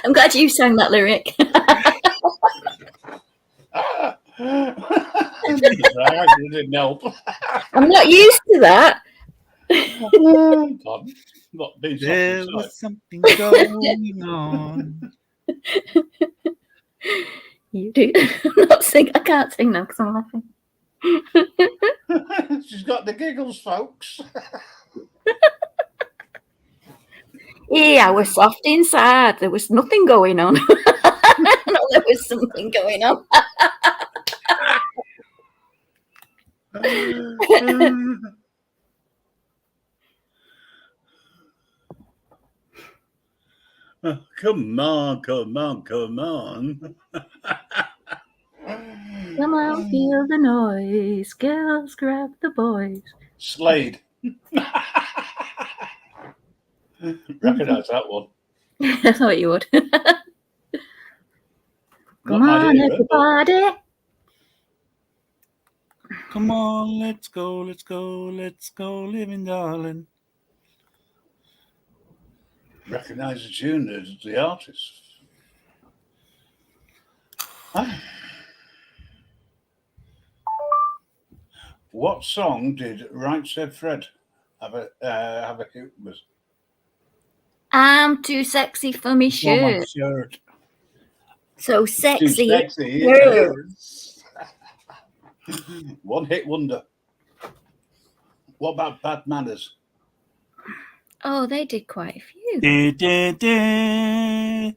I'm glad you sang that lyric. I didn't help. I'm not used to that. God, not being soft There inside. was something going on. You do. I'm not sing. I can't sing now because I'm laughing. She's got the giggles, folks. Yeah, I was soft inside. There was nothing going on. No, there was something going on. Come on, come on, come on. Come on, feel the noise. Girls, grab the boys. Slade. Recognise that one. I thought you would. Come Not on, my hero, but everybody. Come on, let's go, let's go, let's go, living darling. recognise the tune as the artist. What song did Right Said Fred have a hit with? I'm too sexy for me It's on my shirt. shirt. So Too sexy. sexy. Yeah. One hit wonder. What about Bad Manners? Oh, they did quite a few. Da, da, da,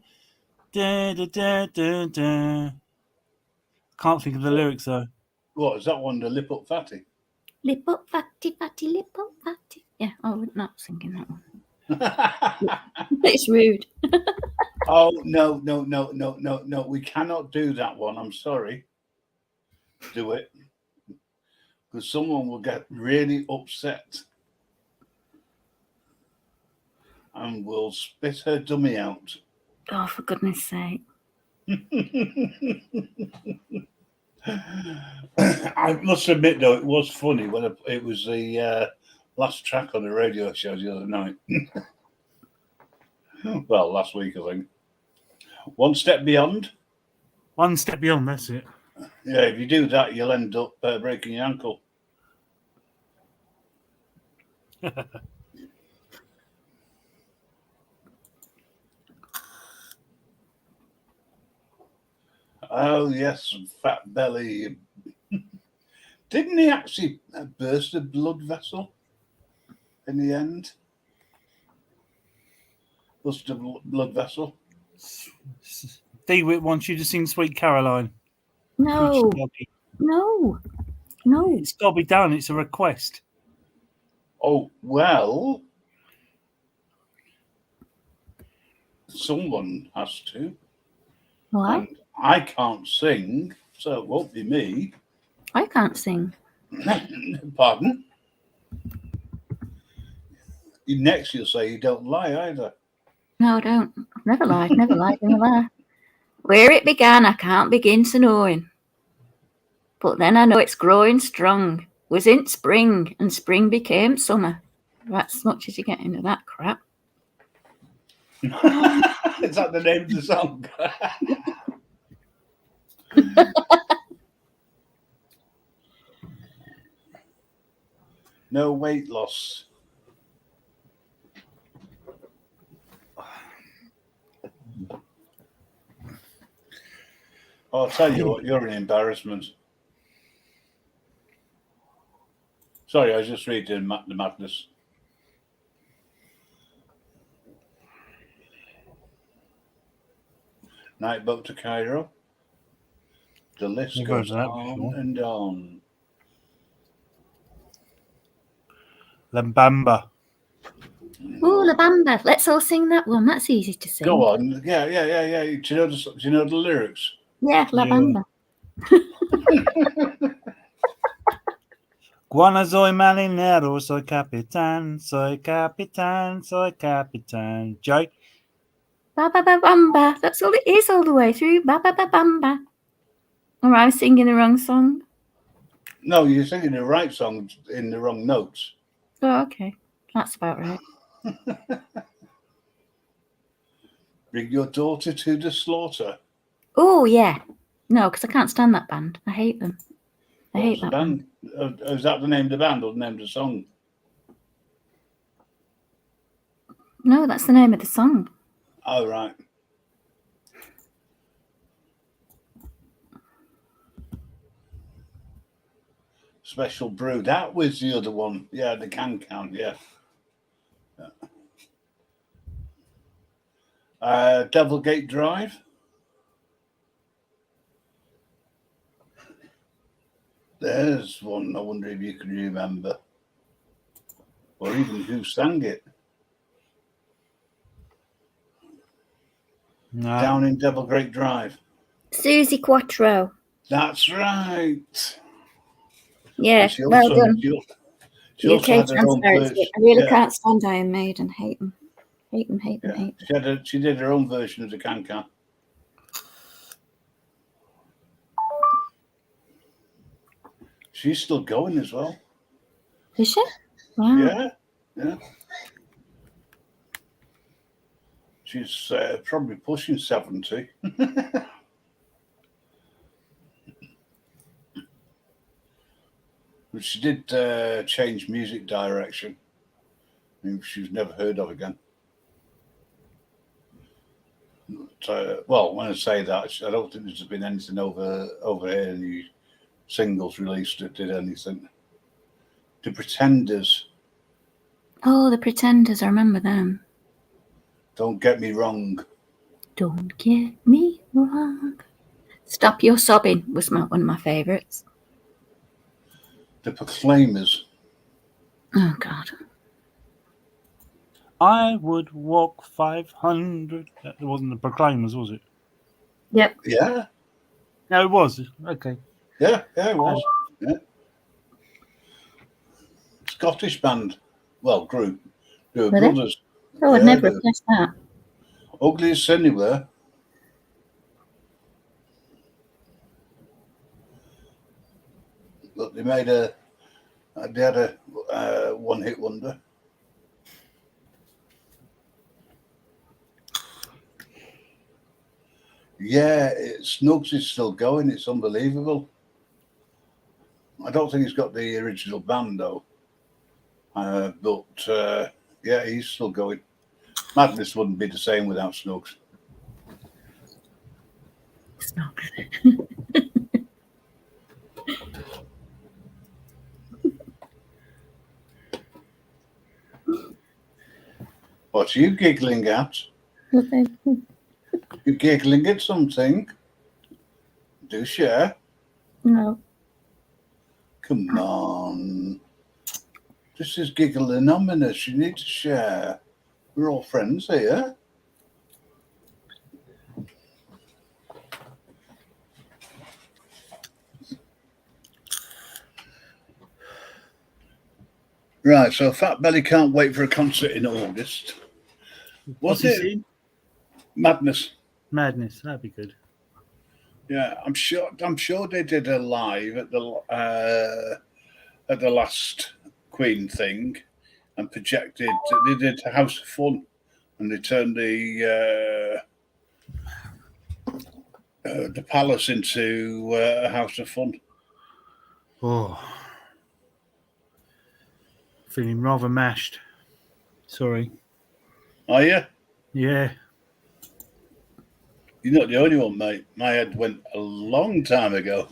da, da, da, da, da. Can't think of the lyrics though. What is that one? The Lip Up Fatty? Lip up, fatty, fatty, lip up, fatty. Yeah, I'm not singing that one. It's rude. Oh no! We cannot do that one. I'm sorry. Do it because someone will get really upset and will spit her dummy out. Oh, for goodness sake. I must admit, though, it was funny when it was the last track on the radio show the other night. Well, last week, I think. One Step Beyond. One step beyond, that's it. Yeah, if you do that, you'll end up breaking your ankle. Oh, yes, Fat Belly. Didn't he actually burst a blood vessel in the end? Burst a blood vessel? DeWitt wants you to sing Sweet Caroline. No, no, no. It's got to be done. It's a request. Oh, well, someone has to. What? And I can't sing, so it won't be me. I can't sing. Pardon? Next, you'll say you don't lie either. No, I don't. I've never lied, never lied, never lie. Where it began, I can't begin to knowing. But then I know it's growing strong. Was in spring, and spring became summer. That's as much as you get into that crap. Is that the name of the song? No weight loss. I'll tell you what, you're an embarrassment. Sorry, I was just reading the madness. Night boat to Cairo. The list You've goes heard that on before. and on. Lambamba. Oh, La Bamba. Let's all sing that one. That's easy to sing. Go on. Yeah. Do you know the lyrics? Yeah, La Yeah. Bamba. Guana soy marinero, soy capitán, soy capitán, soy capitán. Jake? Ba ba ba bamba. That's all it is all the way through. Ba ba ba bamba. Or I was singing the wrong song. No, you're singing the right song in the wrong notes. Oh, okay. That's about right. Bring your daughter to the slaughter. Oh, yeah. No, because I can't stand that band. I hate them. I What's hate the that band. band? Is that the name of the band or the name of the song? No, that's the name of the song. Oh, right. Special Brew. That was the other one. Yeah, the can count. Yeah. Devilgate Drive. There's one. I wonder if you can remember, or even who sang it. No. Down in Devilgate Drive. Susie Quattro. That's right. Yeah, She well also, done. she also UK had her own transparency. version. I really Yeah, can't stand Iron Maiden. Hate them. Hate them, hate them, yeah. hate them. She did her own version of the can. She's still going as well. Is she? Wow. Yeah, yeah. She's probably pushing 70. But she did change music direction. I mean, she's never heard of again. But, well, when I say that, I don't think there's been anything over here, any singles released that did anything. The Pretenders, Oh, the Pretenders. I remember them. Don't Get Me Wrong. Don't get me wrong. Stop Your Sobbing was one of my favourites. The Proclaimers. Oh, God. I would walk 500. That wasn't the Proclaimers, was it? Yep. Yeah, No, it was. Okay. yeah, it was. Yeah. Scottish band. Well, group. They were Were they? brothers. Oh, I'd Yeah, never they- have guessed that. Ugliest Anywhere. Look, they had a one-hit wonder. Yeah, Snugs is still going. It's unbelievable. I don't think he's got the original band though. But yeah, he's still going. Madness wouldn't be the same without Snugs. It's not. What are you giggling at? You're giggling at something. Do share. No. Come on. This is Giggle Anonymous. You need to share. We're all friends here. Right, so Fat Belly can't wait for a concert in August. What's Was he it saying? Madness? Madness. That'd be good. Yeah, I'm sure they did a live at the last Queen thing and projected. They did a House of Fun and they turned the palace into a House of Fun. Oh. Feeling rather mashed. Sorry. Are you? Yeah. You're not the only one, mate. My head went a long time ago.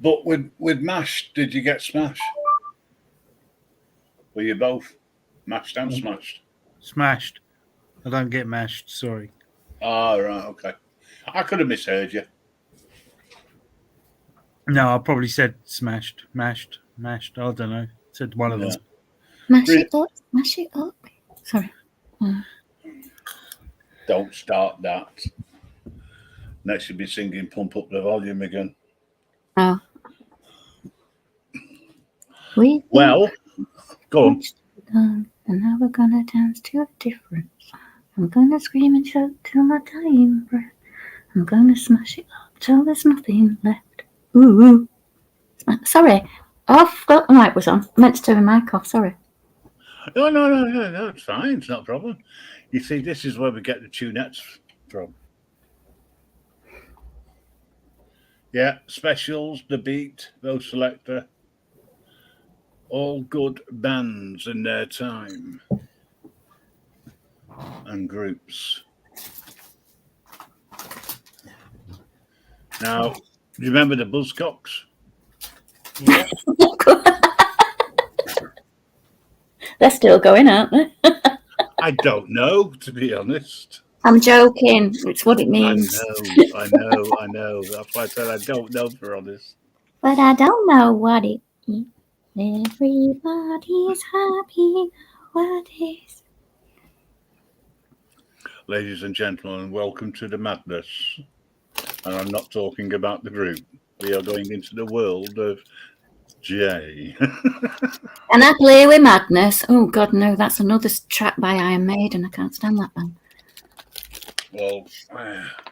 But with MASH, did you get smashed? Were you both mashed and smashed? Smashed. I don't get mashed. Sorry. Ah, right, okay. I could have misheard you. No, I probably said smashed, mashed, mashed. I don't know. Said one of them. Mash it up. Mash it up. Sorry. Don't start that. Next you'll be singing Pump Up the Volume again. Oh. Well, go on. And now we're gonna dance to a different song. I'm gonna scream and shout till my dying breath. I'm gonna smash it up till there's nothing left. Ooh. Sorry, I forgot the mic was on. I meant to turn the mic off, sorry. No, it's fine. It's not a problem. You see, this is where we get the tunettes from. Yeah, Specials, The Beat, Those Selector, all good bands in their time and groups. Now, do you remember the Buzzcocks? Yeah. They're still going, aren't they? I don't know, to be honest. I'm joking. It's what it means. I know. That's why I said I don't know, for honest. But I don't know what it is. Everybody's happy. What is? Ladies and gentlemen, welcome to the madness. And I'm not talking about the group. We are going into the world of Jay. And I play with madness. Oh God, no! That's another track by Iron Maiden. I can't stand that band. Well,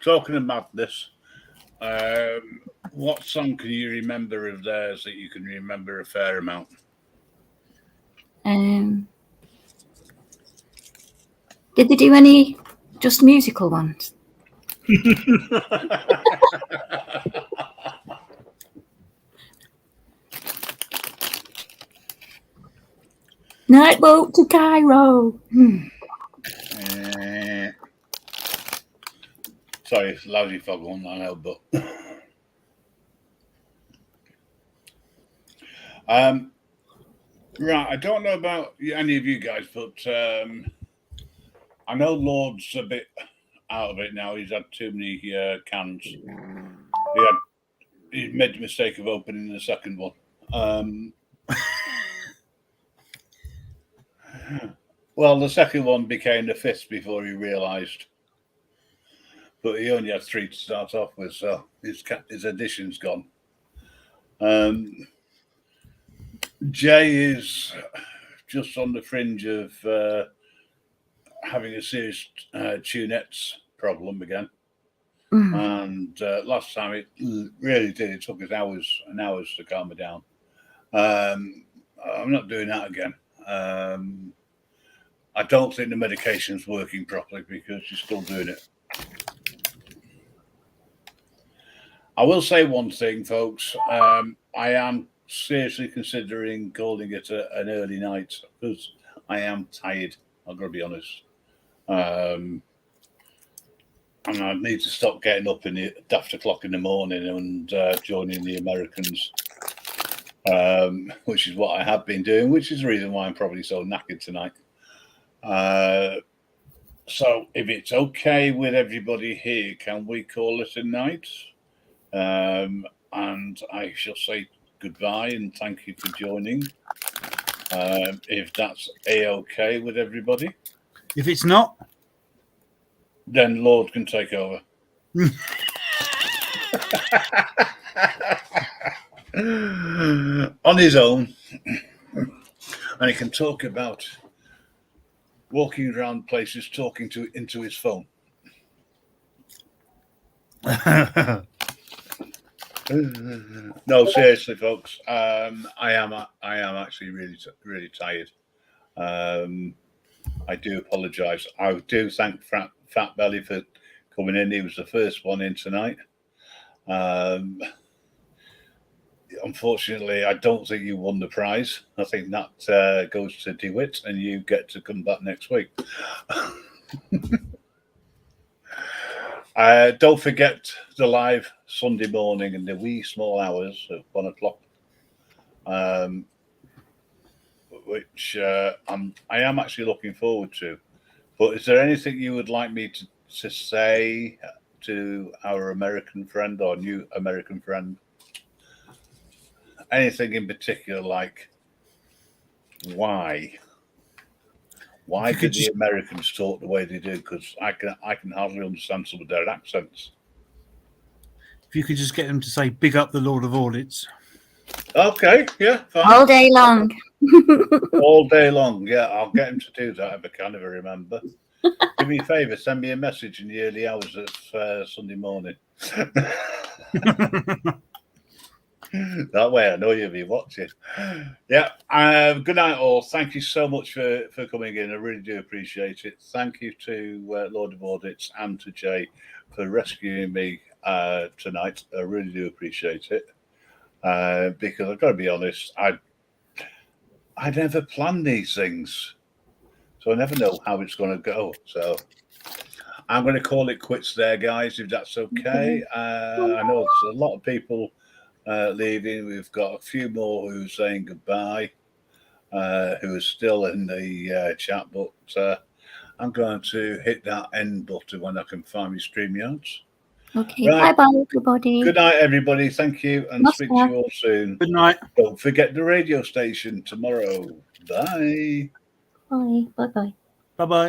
talking of madness, what song can you remember of theirs that you can remember a fair amount? Did they do any just musical ones? Night boat to Cairo. Sorry, it's lousy fog one, I know, but right, I don't know about any of you guys, but I know Lord's a bit out of it now. He's had too many cans. He made the mistake of opening the second one. Well, the second one became the fifth before he realised. But he only had 3 to start off with, so his addition's gone. Jay is just on the fringe of having a serious tunettes problem again. And last time it really did. It took us hours and hours to calm it down. I'm not doing that again. I don't think the medication's working properly because she's still doing it. I will say one thing, folks. I am seriously considering calling it an early night because I am tired. I've got to be honest. And I need to stop getting up in the daft o'clock in the morning and joining the Americans, which is what I have been doing, which is the reason why I'm probably so knackered tonight. So if it's okay with everybody here, can we call it a night? And I shall say goodbye and thank you for joining. If that's a-okay with everybody. If it's not, then Lord can take over. On his own. And he can talk about walking around places, talking into his phone. No, seriously, folks. I am actually really tired. I do apologise. I do thank Fat Belly for coming in. He was the first one in tonight. Unfortunately, I don't think you won the prize. I think that goes to DeWitt, and you get to come back next week. Don't forget the live Sunday morning in the wee small hours at 1 o'clock, which I am actually looking forward to. But is there anything you would like me to say to our American friend or new American friend? Anything in particular, like why? Why did the Americans talk the way they do? Because I can hardly understand some of their accents. If you could just get them to say, big up the Lord of Audits. Okay, yeah, fine. all day long. All day long. Yeah, I'll get him to do that if I can ever remember. Do me a favour, send me a message in the early hours of Sunday morning. That way I know you'll be watching. Yeah. Good night, all. Thank you so much for coming in. I really do appreciate it. Thank you to Lord of Audits and to Jay for rescuing me tonight. I really do appreciate it. Because I've got to be honest, I never plan these things. So I never know how it's going to go. So I'm going to call it quits there, guys, if that's okay. I know there's a lot of people leaving. We've got a few more who are saying goodbye, who are still in the chat, but I'm going to hit that end button when I can find my StreamYards. Okay, Right. bye-bye, everybody. Good night, everybody. Thank you, and speak to you all soon. Good night. Don't forget the radio station tomorrow. Bye. Bye. Bye-bye. Bye bye.